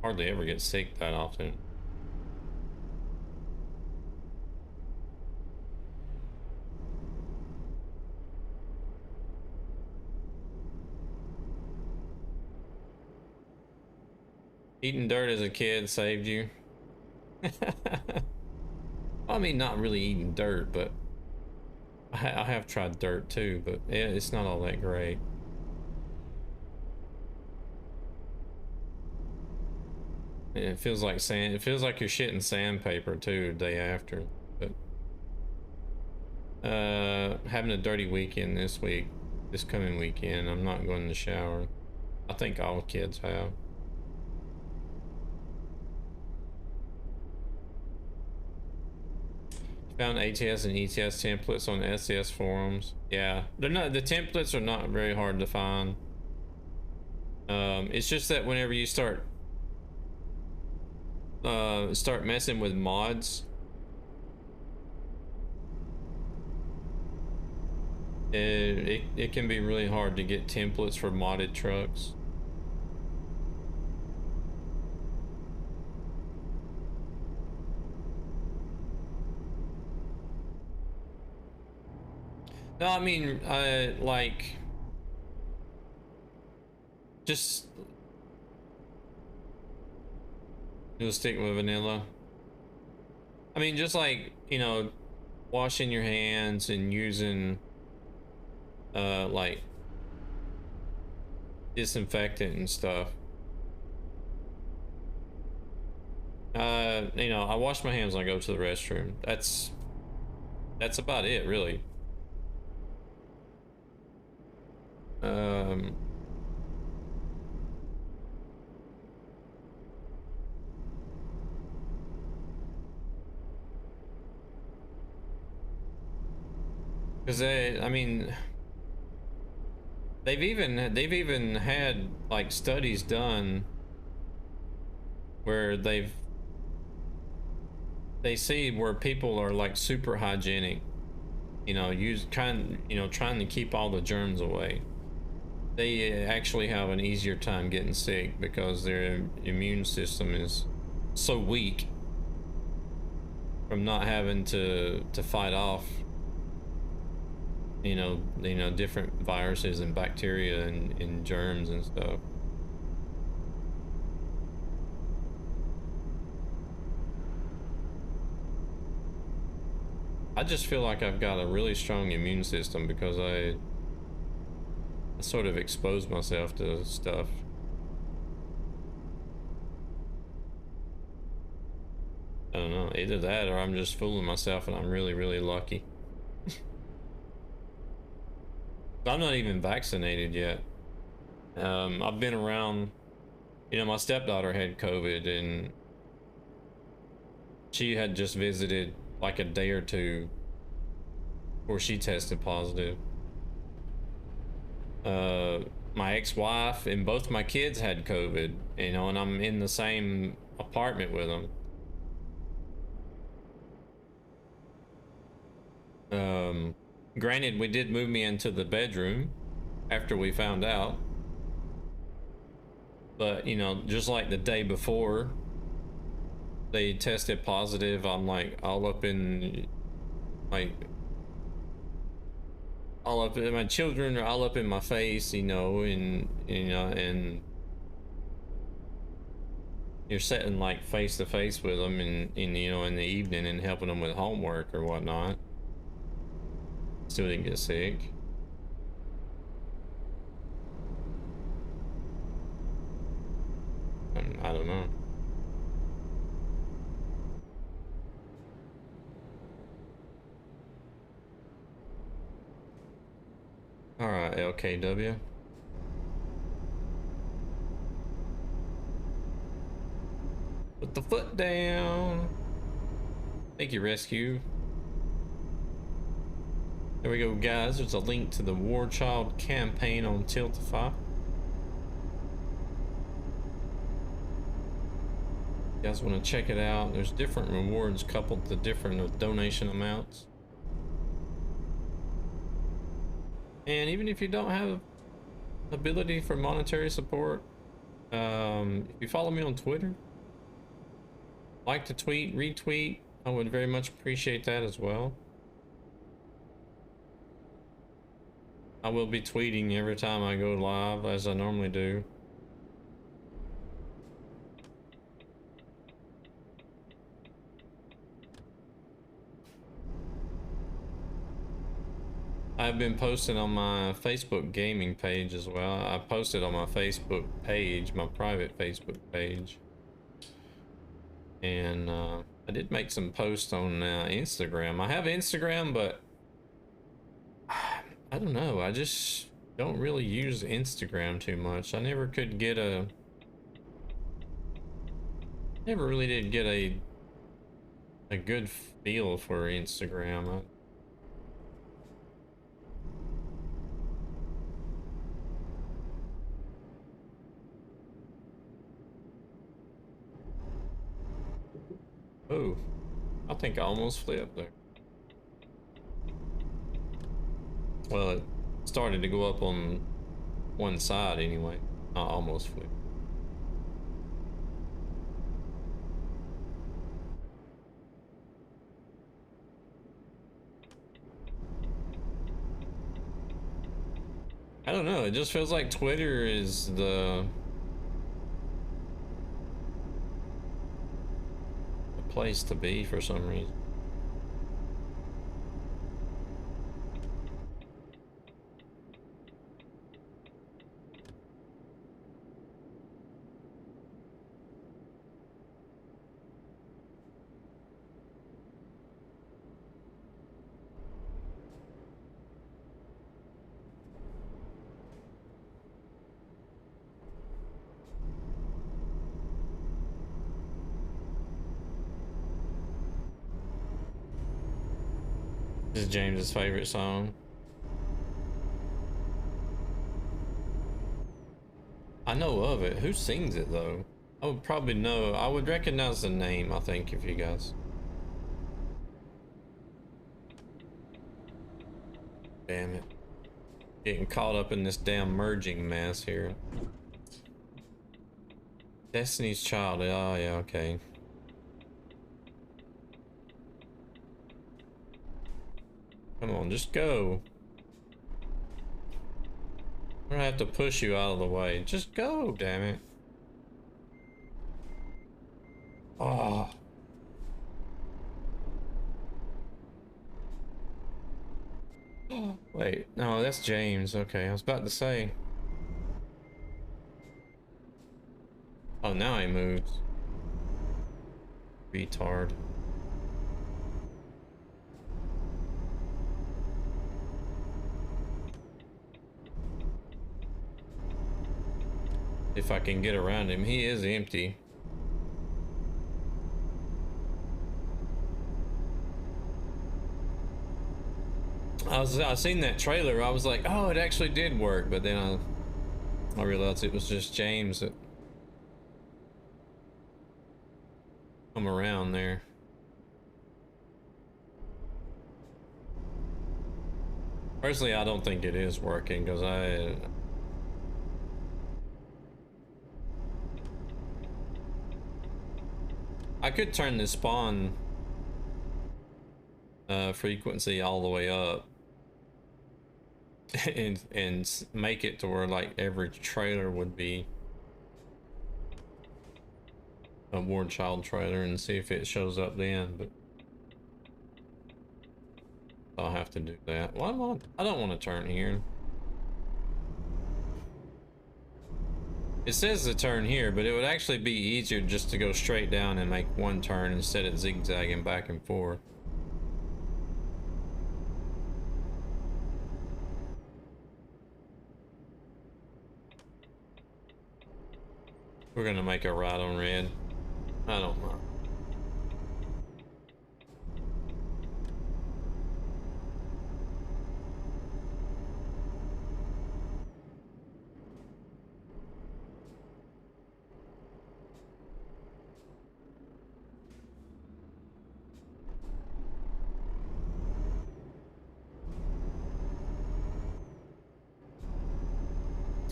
hardly ever get sick that often. Eating dirt as a kid saved you. I mean, not really eating dirt, but I have tried dirt too, but yeah, it's not all that great. It feels like sand. It feels like you're shitting sandpaper too, the day after. But having a dirty weekend this week, this coming weekend. I'm not going to shower. I think all kids have. Found ATS and ETS templates on SCS forums. Yeah, they're not. The templates are not very hard to find. It's just that whenever you start messing with mods, it can be really hard to get templates for modded trucks. No, I mean, like, just you'll stick with vanilla. I mean, just like, you know, washing your hands and using like disinfectant and stuff. You know, I wash my hands when I go to the restroom. That's about it, really. Because I mean, they've even had like studies done where they see where people are like super hygienic, you know, trying to keep all the germs away. They actually have an easier time getting sick because their immune system is so weak from not having to fight off, you know, different viruses and bacteria and germs and stuff. I just feel like I've got a really strong immune system because I sort of expose myself to stuff. I don't know, either that or I'm just fooling myself and I'm really, really lucky. I'm not even vaccinated yet. I've been around, you know, my stepdaughter had COVID and she had just visited like a day or two before she tested positive. My ex-wife and both my kids had COVID, you know, and I'm in the same apartment with them. Granted, we did move me into the bedroom after we found out, but you know, just like the day before they tested positive, I'm like all up in my children are all up in my face, you know, and you're sitting like face to face with them in you know, in the evening and helping them with homework or whatnot. Still didn't get sick. I don't know. All right, LKW. Put the foot down. Thank you, Rescue. There we go, guys. There's a link to the War Child campaign on Tiltify. You guys want to check it out? There's different rewards coupled to different donation amounts. And even if you don't have ability for monetary support, if you follow me on Twitter, like to tweet, retweet, I would very much appreciate that as well. I will be tweeting every time I go live, as I normally do. I've been posting on my Facebook gaming page as well. I posted on my Facebook page, my private Facebook page. And I did make some posts on Instagram. I have Instagram, but I don't know. I just don't really use Instagram too much. I never could get a... Never really did get a good feel for Instagram. Oh, I think I almost flipped there. Well, it started to go up on one side anyway. I almost flipped. I don't know, it just feels like Twitter is the place to be for some reason. This is James's favorite song. I know of it. Who sings it though? I would probably know. I would recognize the name, I think, if you guys. Damn it. Getting caught up in this damn merging mess here. Destiny's Child. Oh, yeah, okay. Come on, just go. I'm gonna have to push you out of the way. Just go, damn it. Oh. Wait, no, that's James. Okay, I was about to say. Oh, now he moves. Retard. If I can get around him, he is empty. I seen that trailer. I was like, oh, it actually did work, but then I realized it was just James that come around there. Personally, I don't think it is working because I could turn the spawn frequency all the way up and make it to where like every trailer would be a War Child trailer and see if it shows up then, but I'll have to do that. Why not? I don't want to turn here. It says to turn here, but it would actually be easier just to go straight down and make one turn instead of zigzagging back and forth. We're gonna make a right on red. I don't know.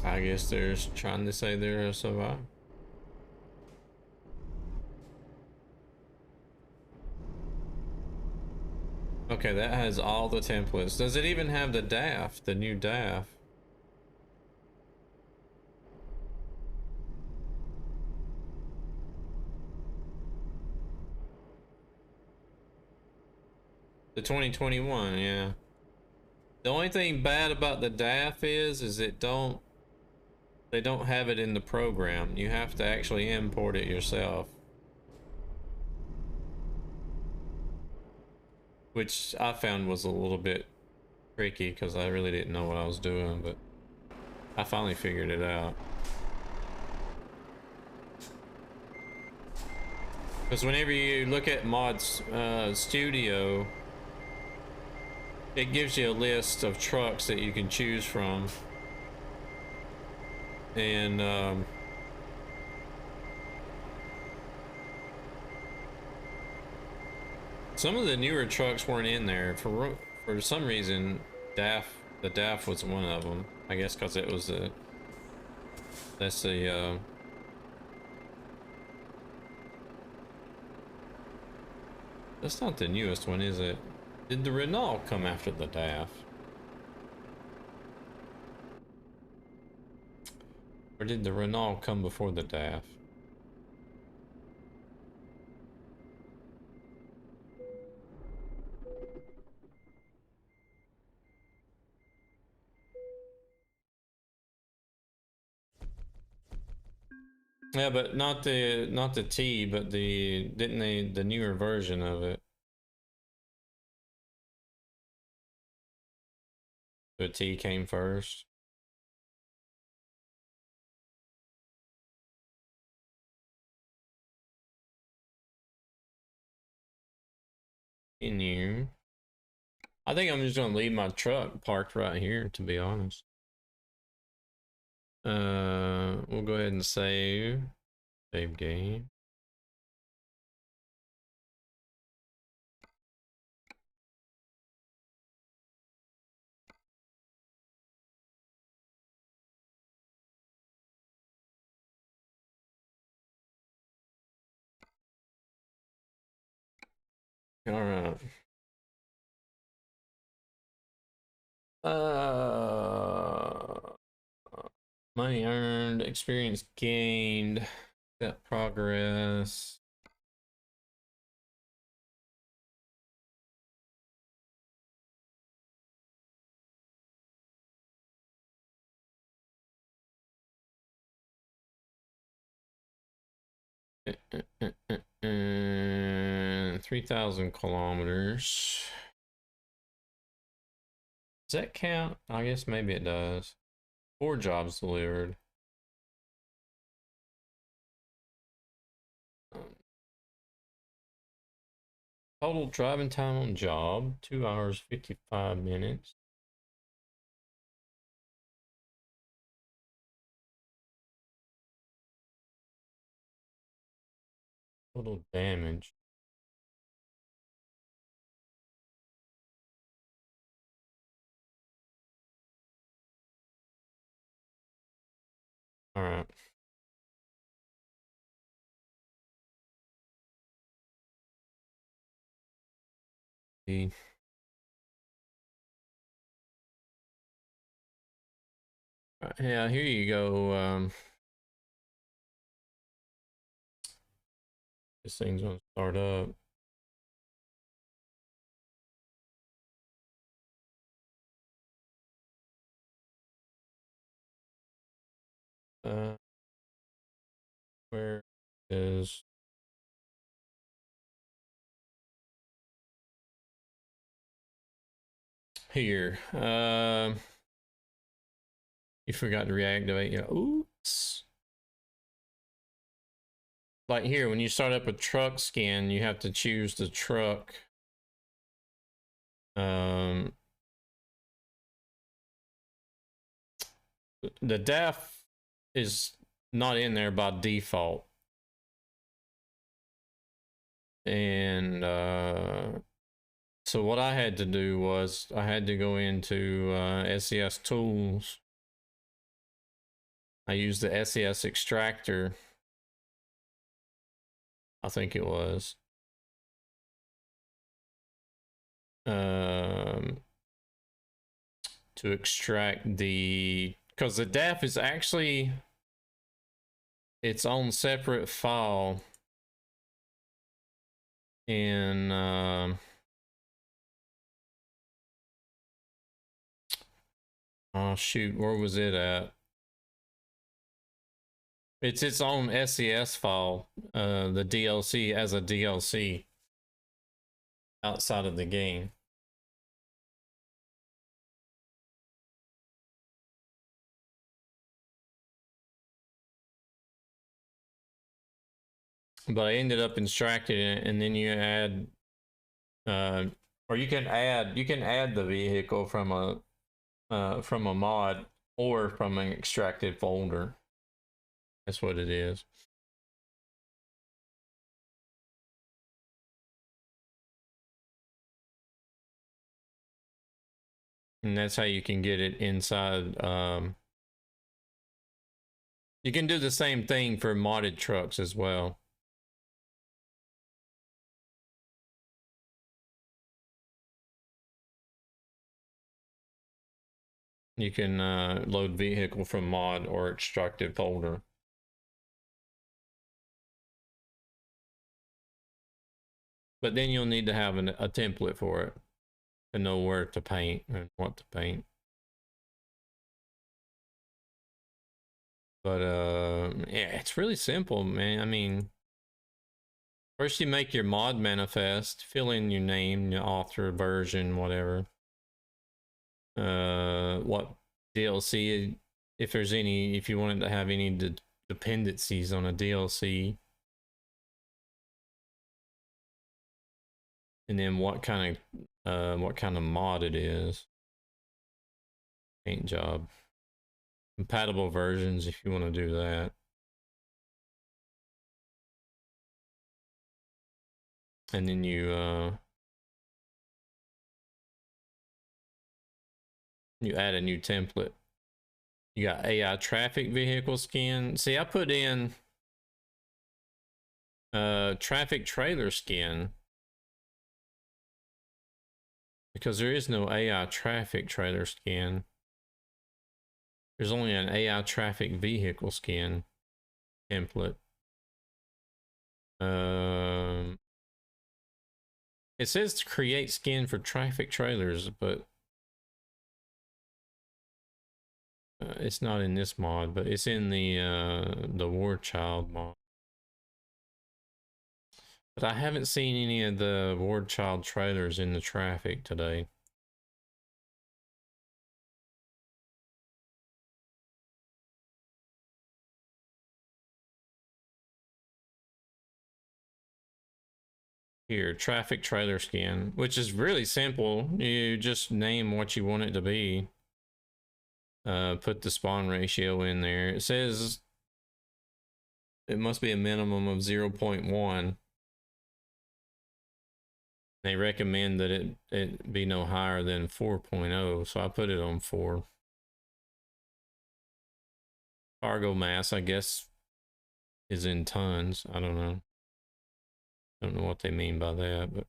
I guess they're trying to say they're a survivor. Okay, that has all the templates. Does it even have the DAF, the new DAF? The 2021, yeah. The only thing bad about the DAF is they don't have it in the program. You have to actually import it yourself. Which I found was a little bit tricky because I really didn't know what I was doing, but I finally figured it out. Because whenever you look at Mods Studio, it gives you a list of trucks that you can choose from. And some of the newer trucks weren't in there. For some reason, the DAF was one of them. I guess because it was that's not the newest one, is it? Did the Renault come after the DAF? Or did the Renault come before the DAF? Yeah, but not the T, but the newer version of it. The T came first. Continue. I think I'm just gonna leave my truck parked right here, to be honest. We'll go ahead and save game. All right. Money earned, experience gained, that progress. And 3,000 kilometers. Does that count? I guess maybe it does. 4 jobs delivered. Total driving time on job, 2 hours, 55 minutes. Total damage. All right. Yeah, here you go. This thing's gonna start up. Where is here? You forgot to reactivate. Yeah. Oops. Like here, when you start up a truck scan, you have to choose the truck. The DAF is not in there by default. And so what I had to do was I had to go into SCS tools. I used the SCS extractor. I think it was. To extract because the DAF is actually its own separate file in Oh shoot, where was it at? It's its own SCS file, the DLC as a DLC outside of the game. But I ended up extracting it, and then you add, or you can add the vehicle from a mod or from an extracted folder. That's what it is. And that's how you can get it inside. You can do the same thing for modded trucks as well. You can load vehicle from mod or extracted folder. But then you'll need to have a template for it to know where to paint and what to paint. But yeah, it's really simple, man. I mean, first you make your mod manifest, fill in your name, your author, version, whatever. What DLC, if there's any, if you wanted to have any dependencies on a DLC. And then what kind of mod it is. Paint job. Compatible versions if you want to do that. And then you add a new template. You got AI traffic vehicle skin. See, I put in traffic trailer skin because there is no AI traffic trailer skin. There's only an AI traffic vehicle skin template. It says to create skin for traffic trailers, but it's not in this mod, but it's in the War Child mod. But I haven't seen any of the War Child trailers in the traffic today. Here, traffic trailer skin, which is really simple. You just name what you want it to be. Put the spawn ratio in there. It says it must be a minimum of 0.1. They recommend that it be no higher than 4.0, so I put it on 4. Cargo mass, I guess, is in tons. I don't know. Don't know what they mean by that, but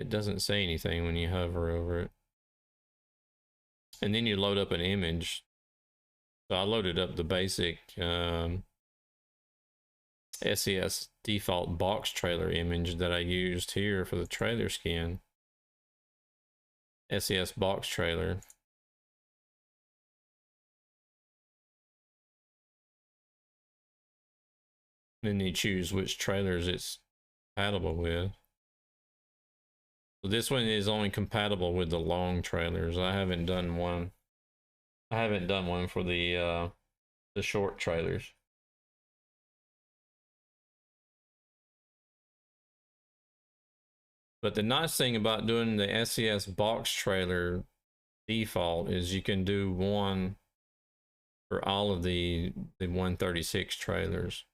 it doesn't say anything when you hover over it. And then you load up an image. So I loaded up the basic SCS default box trailer image that I used here for the trailer skin. SCS box trailer. Then you choose which trailers it's compatible with. So this one is only compatible with the long trailers. I haven't done one. I haven't done one for the short trailers. But the nice thing about doing the SCS box trailer default is you can do one for all of the 136 trailers.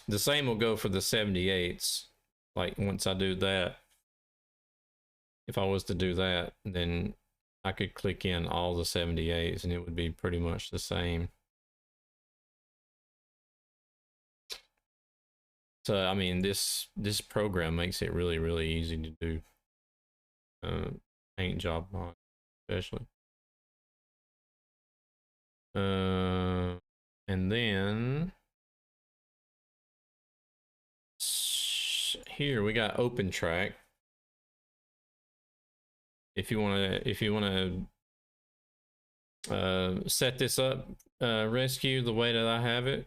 The same will go for the 78s. Like once I do that, if I was to do that, then I could click in all the 78s and it would be pretty much the same. So I mean, this program makes it really, really easy to do. Paint job mod, especially. And then here we got open track. if you want to set this up, rescue the way that I have it.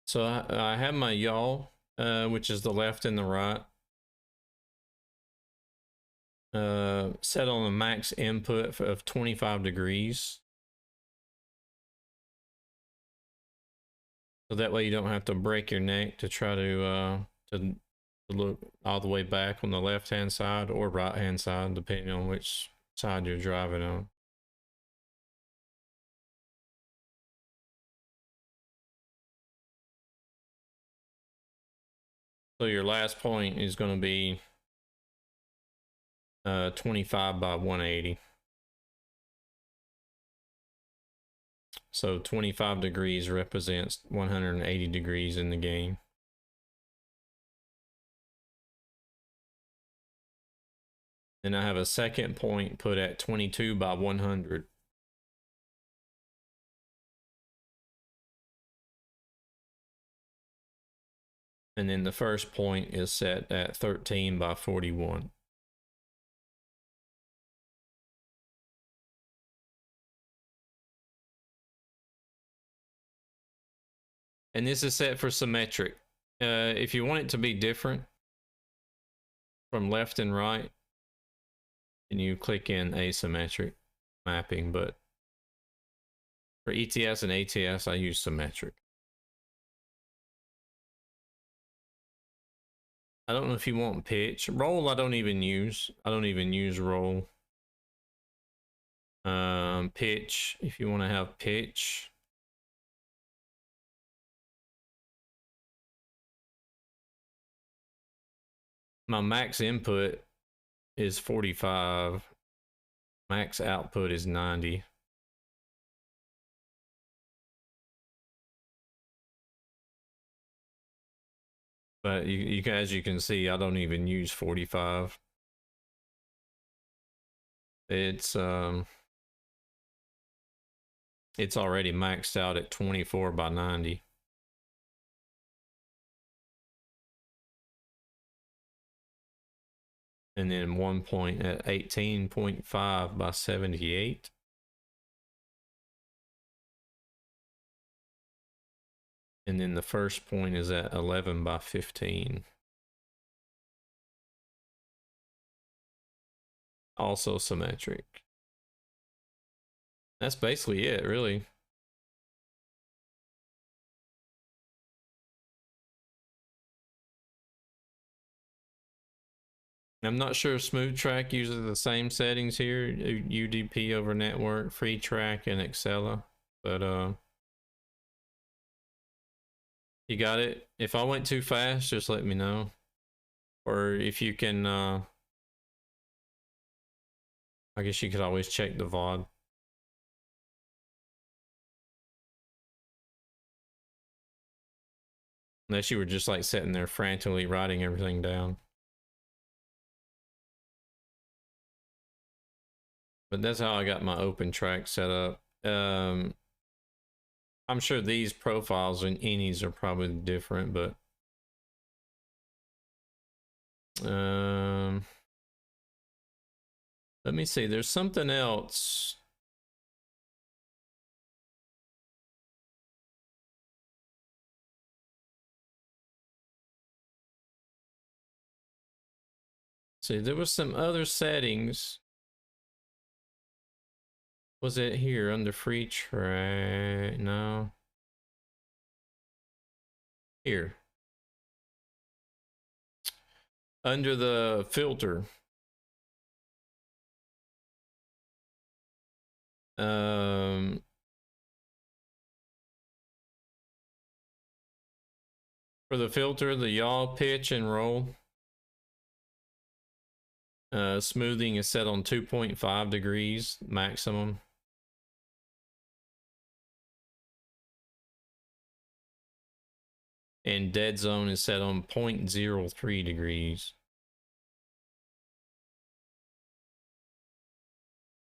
So I have my yaw, which is the left and the right, set on the max input of 25 degrees. So that way you don't have to break your neck to try to look all the way back on the left hand side or right hand side, depending on which side you're driving on. So your last point is going to be 25 by 180. So 25 degrees represents 180 degrees in the game. Then I have a second point put at 22 by 100. And then the first point is set at 13 by 41. And this is set for symmetric. If you want it to be different from left and right, then you click in asymmetric mapping. But for ETS and ATS, I use symmetric. I don't know if you want pitch. Roll, I don't even use. I don't even use roll. Pitch, if you want to have pitch. My max input is 45. Max output is 90. But you can, as you can see, I don't even use 45. It's already maxed out at 24 by 90. And then 1 point at 18.5 by 78. And then the first point is at 11 by 15. Also symmetric. That's basically it, really. I'm not sure if Smooth Track uses the same settings here, UDP over network, Free Track, and Excella, but you got it. If I went too fast, just let me know. Or if you can, I guess you could always check the VOD. Unless you were just like sitting there frantically writing everything down. But that's how I got my open track set up. I'm sure these profiles and innies are probably different, but let me see. There's something else. See, there was some other settings. Was it here under free track? No. Here. Under the filter. For the filter, the yaw, pitch, and roll. Smoothing is set on 2.5 degrees maximum. And dead zone is set on 0.03 degrees.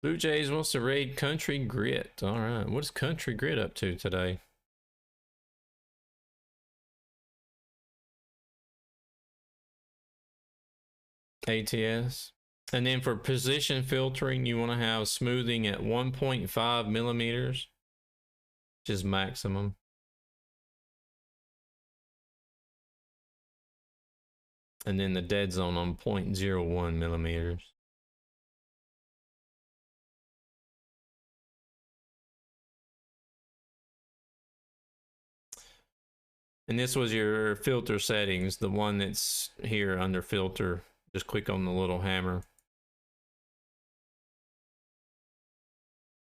Blue Jays wants to raid Country Grit. All right, what's Country Grit up to today? ATS. And then for position filtering, you want to have smoothing at 1.5 millimeters, which is maximum. And then the dead zone on 0.01 millimeters. And this was your filter settings, the one that's here under filter. Just click on the little hammer.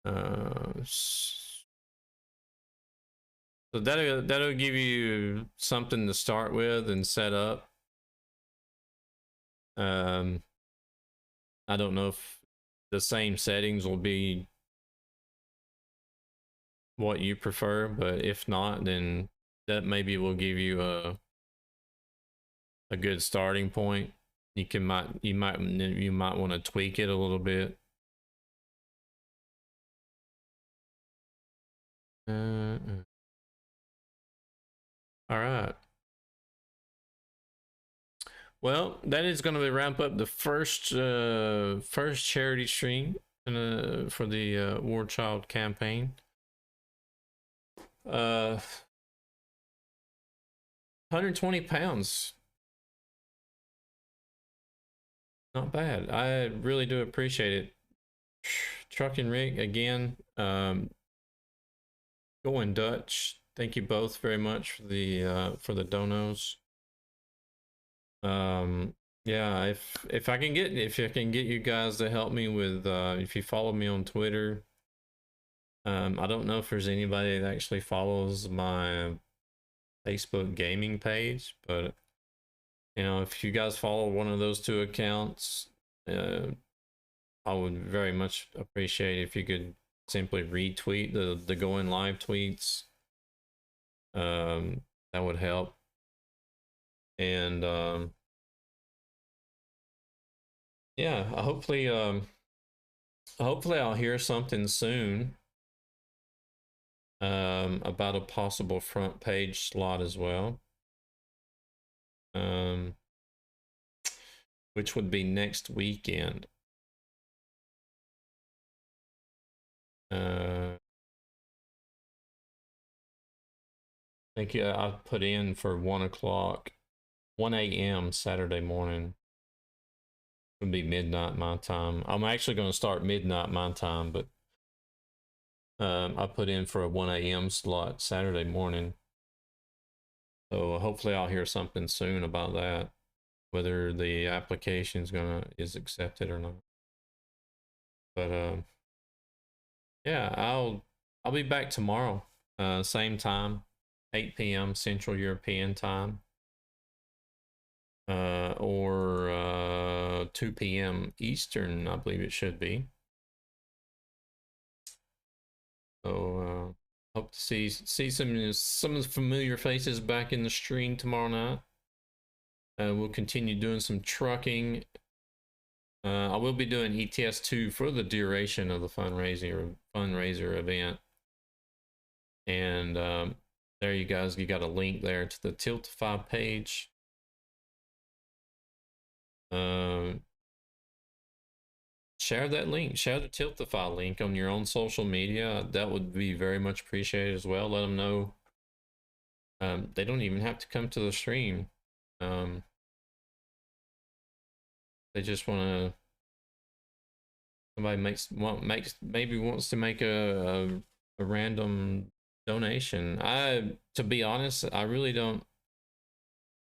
So that'll give you something to start with and set up. I don't know if the same settings will be what you prefer, but if not, then that maybe will give you a good starting point. You might want to tweak it a little bit. All right. Well, that is going to wrap up the first charity stream for the War Child campaign. 120 pounds. Not bad. I really do appreciate it. Truck and Rick again. Going Dutch. Thank you both very much for the donos. Yeah, if I can get you guys to help me with if you follow me on Twitter. I don't know if there's anybody that actually follows my Facebook gaming page, but you know, if you guys follow one of those two accounts, I would very much appreciate if you could simply retweet the going live tweets. That would help. And yeah, hopefully I'll hear something soon about a possible front page slot as well, which would be next weekend. Thank you. I put in for 1 a.m. Saturday morning. It would be midnight my time. I'm actually going to start midnight my time, but I put in for a 1 a.m. slot Saturday morning. So hopefully I'll hear something soon about that, whether the application is accepted or not. But yeah, I'll be back tomorrow, same time, 8 p.m. Central European time, or 2 p.m. Eastern, I believe it should be. So hope to see some familiar faces back in the stream tomorrow night. We'll continue doing some trucking. I will be doing ETS2 for the duration of the fundraiser event. And there you guys, you got a link there to the Tiltify page. Share that link, share the Tiltify link on your own social media. That would be very much appreciated as well. Let them know they don't even have to come to the stream. They just want to, somebody maybe wants to make a random donation. To be honest, I really don't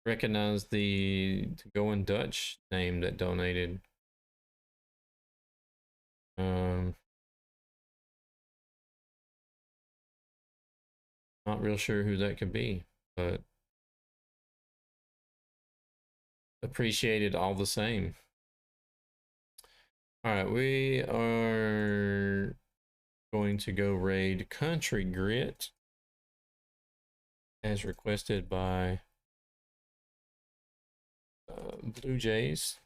recognize the Going Dutch name that donated. Not real sure who that could be, but appreciated all the same. All right, we are going to go raid Country Grit as requested by Blue Jays.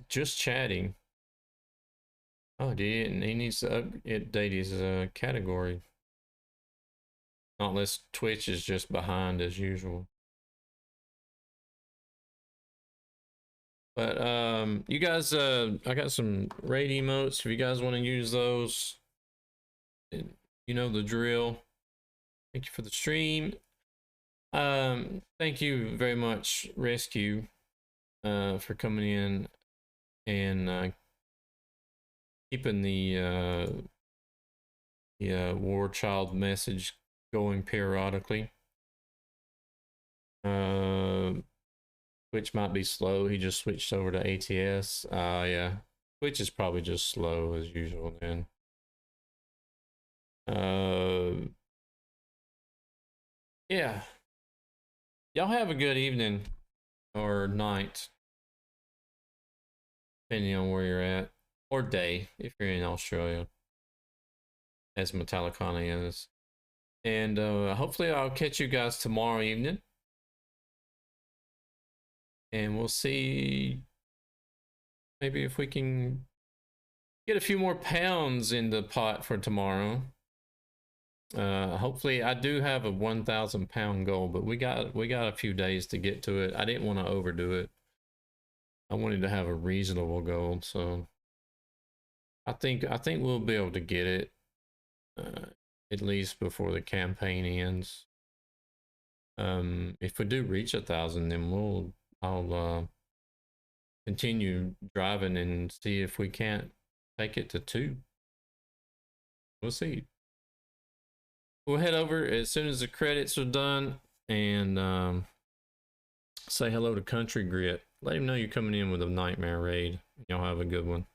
just chatting. Oh, he needs to update his category. Not unless Twitch is just behind as usual. But you guys, I got some raid emotes. If you guys want to use those, you know the drill. Thank you for the stream. Thank you very much, Rescue, for coming in and keeping the war child message going periodically. Which might be slow. He just switched over to ATS. Yeah, which is probably just slow as usual then. Yeah. Y'all have a good evening or night, depending on where you're at, or day if you're in Australia, as Metallicana is. And hopefully I'll catch you guys tomorrow evening. And we'll see maybe if we can get a few more pounds in the pot for tomorrow. Hopefully I do have a 1,000 pound goal, but we got a few days to get to it. I didn't want to overdo it. I wanted to have a reasonable goal, so I think we'll be able to get it at least before the campaign ends. If we do reach 1,000, then I'll continue driving and see if we can't take it to 2. We'll see. We'll head over as soon as the credits are done and say hello to Country Grit. Let him know you're coming in with a nightmare raid. Y'all have a good one.